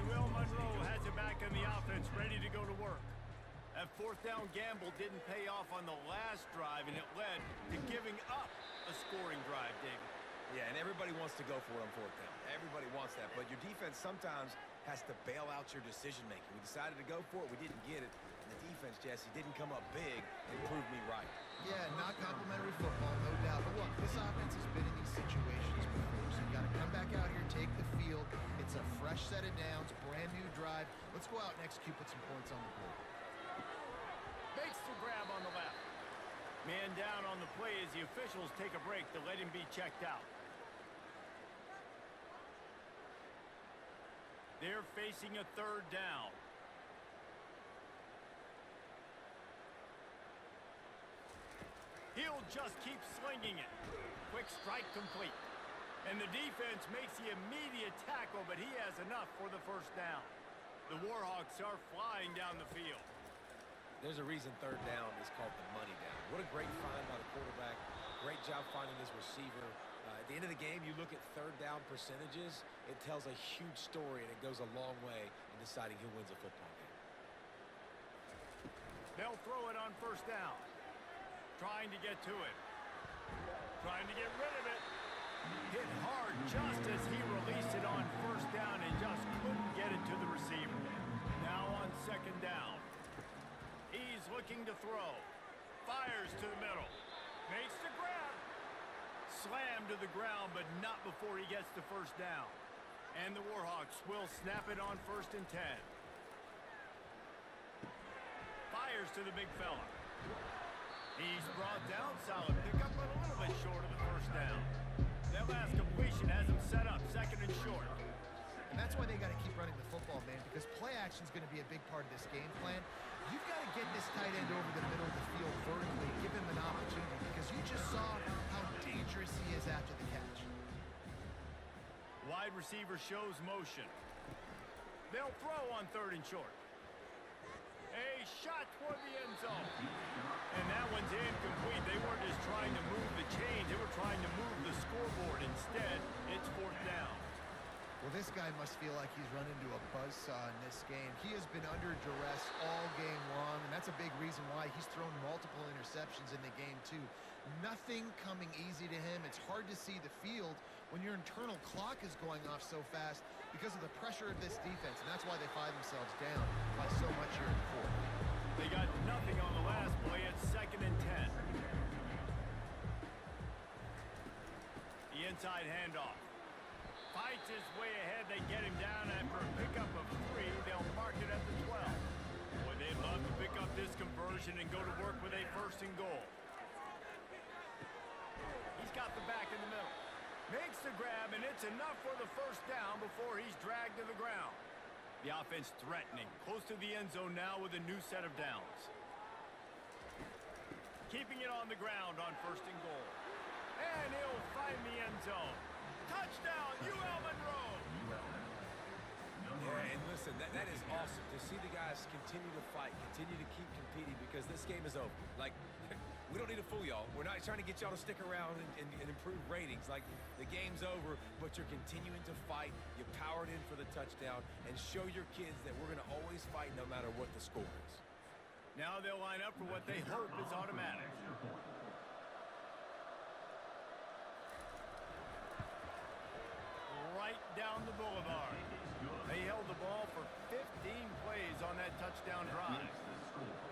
UL Monroe has it back in the offense, ready to go to work. That fourth down gamble didn't pay off on the last drive, and it led to giving up a scoring drive, David. Yeah, and everybody wants to go for it on fourth down. Everybody wants that, but your defense sometimes has to bail out your decision-making. We decided to go for it. We didn't get it. And the defense, Jesse, didn't come up big and prove me right. Yeah, not complimentary football, no doubt. But look, this offense has been in these situations before, so you got to come back out here, take the field. It's a fresh set of downs, brand new drive. Let's go out and execute, put some points on the board. Makes the grab on the left. Man down on the play as the officials take a break to let him be checked out. They're facing a third down. He'll just keep slinging it. Quick strike complete. And the defense makes the immediate tackle, but he has enough for the first down. The Warhawks are flying down the field. There's a reason third down is called the money down. What a great find by the quarterback. Great job finding his receiver. At the end of the game, you look at third down percentages, it tells a huge story, and it goes a long way in deciding who wins a football game. They'll throw it on first down. Trying to get to it. Trying to get rid of it. Hit hard just as he released it on first down and just couldn't get it to the receiver. Now on second down. He's looking to throw. Fires to the middle. Makes the grab. Slammed to the ground, but not before he gets to first down. And the Warhawks will snap it on 1st and 10. Fires to the big fella. He's brought down. Solid pickup, but a little bit short of the first down. That last completion has him set up 2nd and short. And that's why they got to keep running the football, man, because play action is going to be a big part of this game plan. You've got to get this tight end over the middle of the field vertically, give him an opportunity, because you just saw how dangerous he is after the catch. Wide receiver shows motion. They'll throw on 3rd and short. A shot toward the end zone. And that one's incomplete. They weren't just trying to move the chains. They were trying to move the scoreboard. Instead, it's 4th down. Well, this guy must feel like he's run into a buzzsaw in this game. He has been under duress all game long, and that's a big reason why he's thrown multiple interceptions in the game, too. Nothing coming easy to him. It's hard to see the field when your internal clock is going off so fast because of the pressure of this defense, and that's why they find themselves down by so much here in the 4th. They got nothing on the last play. It's 2nd and 10. The inside handoff. Fights his way ahead. They get him down after a pickup of 3. They'll mark it at the 12. Boy, they'd love to pick up this conversion and go to work with a 1st and goal. He's got the back in the middle. Makes the grab, and it's enough for the first down before he's dragged to the ground. The offense threatening. Close to the end zone now with a new set of downs. Keeping it on the ground on 1st and goal. And he'll find the end zone. Touchdown, UL Monroe! Yeah, and listen, that is awesome to see the guys continue to fight, continue to keep competing, because this game is over. Like, we don't need to fool y'all. We're not trying to get y'all to stick around and improve ratings. Like, the game's over, but you're continuing to fight. You powered in for the touchdown, and show your kids that we're going to always fight no matter what the score is. Now they'll line up for what they hope is automatic. Right down the boulevard. They held the ball for 15 plays on that touchdown drive.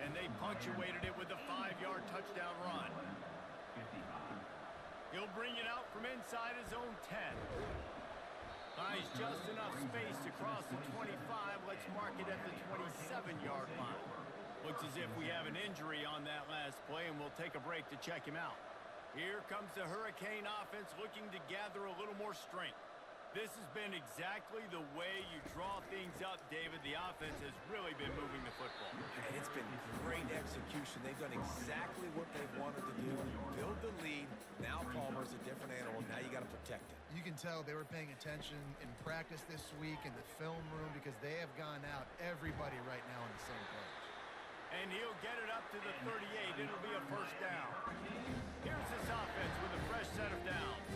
And they punctuated it with a 5-yard touchdown run. He'll bring it out from inside his own 10. Buys just enough space to cross the 25. Let's mark it at the 27-yard line. Looks as if we have an injury on that last play, and we'll take a break to check him out. Here comes the Hurricane offense looking to gather a little more strength. This has been exactly the way you draw things up, David. The offense has really been moving the football. And it's been great execution. They've done exactly what they've wanted to do. Build the lead. Now Palmer's a different animal. Now you got got to protect it. You can tell they were paying attention in practice this week in the film room because they have gone out, everybody right now on the same page. And he'll get it up to the 38. It'll be a first down. Here's this offense with a fresh set of downs.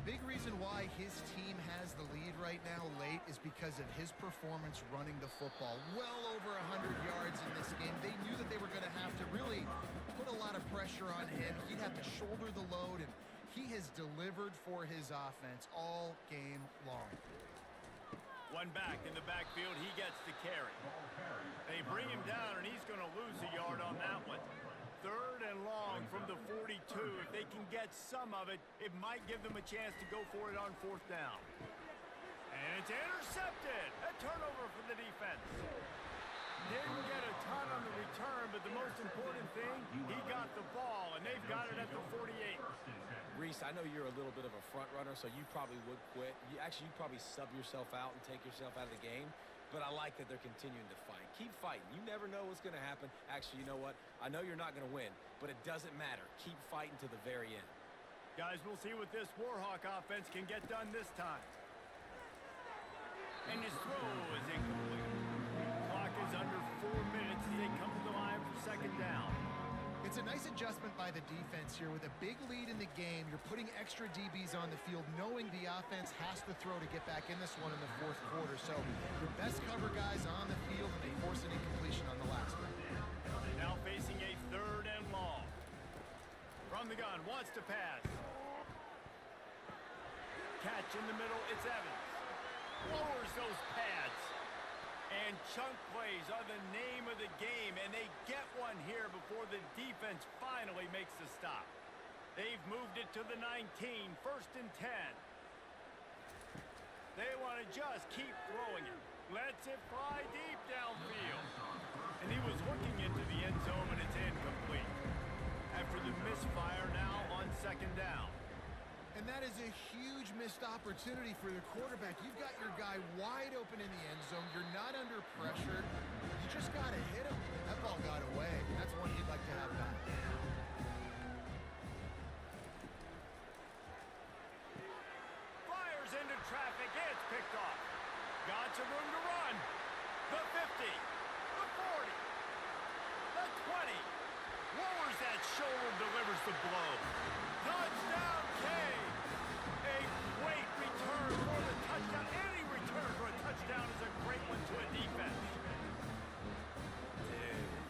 Big reason why his team has the lead right now late is because of his performance running the football. Well over 100 yards in this game. They knew that they were going to have to really put a lot of pressure on him. He'd have to shoulder the load, and he has delivered for his offense all game long. One back in the backfield, he gets the carry. They bring him down, and he's going to lose a yard on that one. 3rd and long from the 42. If they can get some of it, it might give them a chance to go for it on 4th down. And it's intercepted. A turnover for the defense. Didn't get a ton on the return, but the most important thing, he got the ball, and they've got it at the 48. Reese, I know you're a little bit of a front runner, so you probably would quit. You'd probably sub yourself out and take yourself out of the game. But I like that they're continuing to fight. Keep fighting. You never know what's going to happen. Actually, you know what? I know you're not going to win, but it doesn't matter. Keep fighting to the very end. Guys, we'll see what this Warhawk offense can get done this time. And his throw is incomplete. Clock is under 4 minutes as they come to the line for 2nd down. It's a nice adjustment by the defense here. With a big lead in the game, you're putting extra DBs on the field, knowing the offense has to throw to get back in this one in the 4th quarter. So your best cover guys on the field, and they force an incompletion on the last one. Now facing a 3rd and long. From the gun, wants to pass. Catch in the middle, it's Evans. Lowers those pads. And chunk plays are the name of the game, and they get one here before the defense finally makes the stop. They've moved it to the 19, 1st and 10. They want to just keep throwing it. Lets it fly deep downfield. And he was looking into the end zone, and it's incomplete. After the misfire now on 2nd down. And that is a huge missed opportunity for the quarterback. You've got your guy wide open in the end zone. You're not under pressure. You just got to hit him. That ball got away. That's one you'd like to have back. Fires into traffic. It's picked off. Got some room to run. The 50. The 40. The 20. Lowers that shoulder, delivers the blow. Touchdown, Kay! A great return for the touchdown. Any return for a touchdown is a great one to a defense.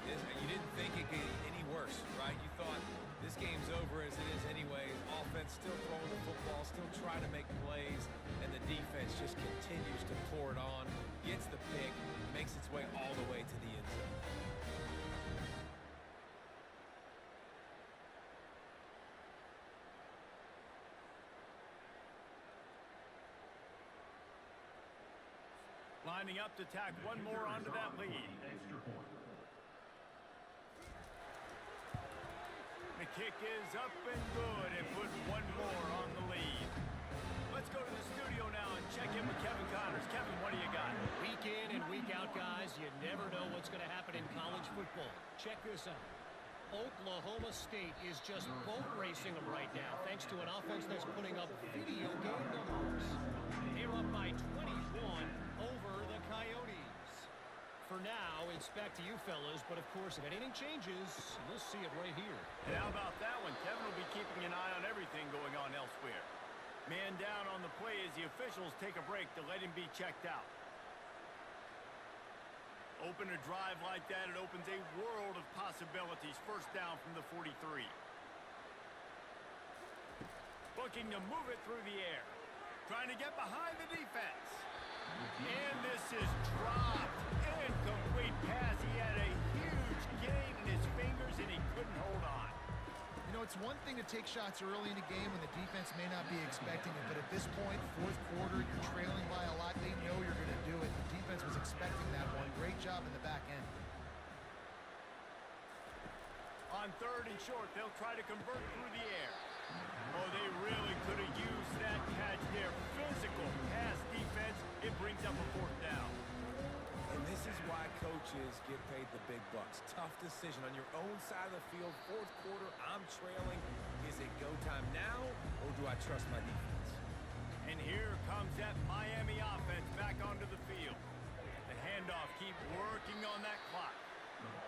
Dude, you didn't think it could get any worse, right? You thought this game's over as it is anyway. Offense still throwing the football, still trying to make plays, and the defense just continues to pour it on, gets the pick, makes its way all the way to the end zone. Lining up to tack one more onto that lead. The kick is up and good and put one more on the lead. Let's go to the studio now and check in with Kevin Connors. Kevin, what do you got? Week in and week out, guys, you never know what's going to happen in college football. Check this out. Oklahoma State is just boat racing them right now, thanks to an offense that's putting up video game numbers. They're up by 21 over the Coyotes. For now, it's back to you fellas, but of course, if anything changes, we'll see it right here. And how about that one? Kevin will be keeping an eye on everything going on elsewhere. Man down on the play as the officials take a break to let him be checked out. Open a drive like that, it opens a world of possibilities. 1st down from the 43. Looking to move it through the air. Trying to get behind the defense. And this is dropped. Incomplete pass. He had a huge gain in his fingers, and he couldn't hold on. You know, it's one thing to take shots early in the game when the defense may not be expecting it, but at this point, 4th quarter, you're trailing by a lot. They know you're going to do it. The defense was expecting that one. Great job in the back end. On 3rd and short, they'll try to convert through the air. Oh, they really could have used that catch there. Physical pass defense. It brings up a 4th down. And this is why coaches get paid the big bucks. Tough decision on your own side of the field. 4th quarter, I'm trailing. Is it go time? time now, or do I trust my defense? And here comes that Miami offense back onto the field. The handoff keep working on that clock.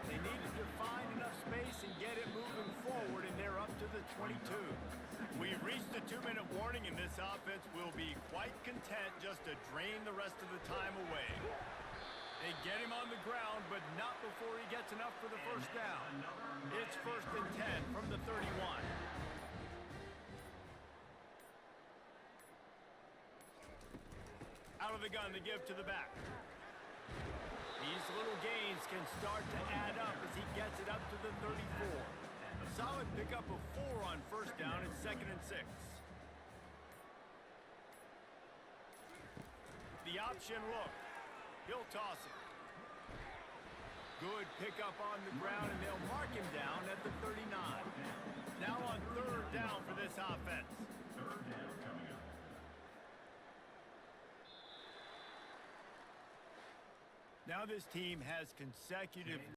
They needed to find enough space and get it moving forward, and they're up to the 22. We've reached the 2-minute warning, and this offense will be quite content just to drain the rest of the time away. They get him on the ground, but not before he gets enough for the first down. It's 1st and 10 from the 31. Out of the gun to give to the back. These little gains can start to add up as he gets it up to the 34. A solid pickup of 4 on first down and 2nd and 6. The option look. He'll toss it. Good pickup on the ground, and they'll mark him down at the 39. Now on 3rd down for this offense. 3rd down coming up. Now this team has consecutive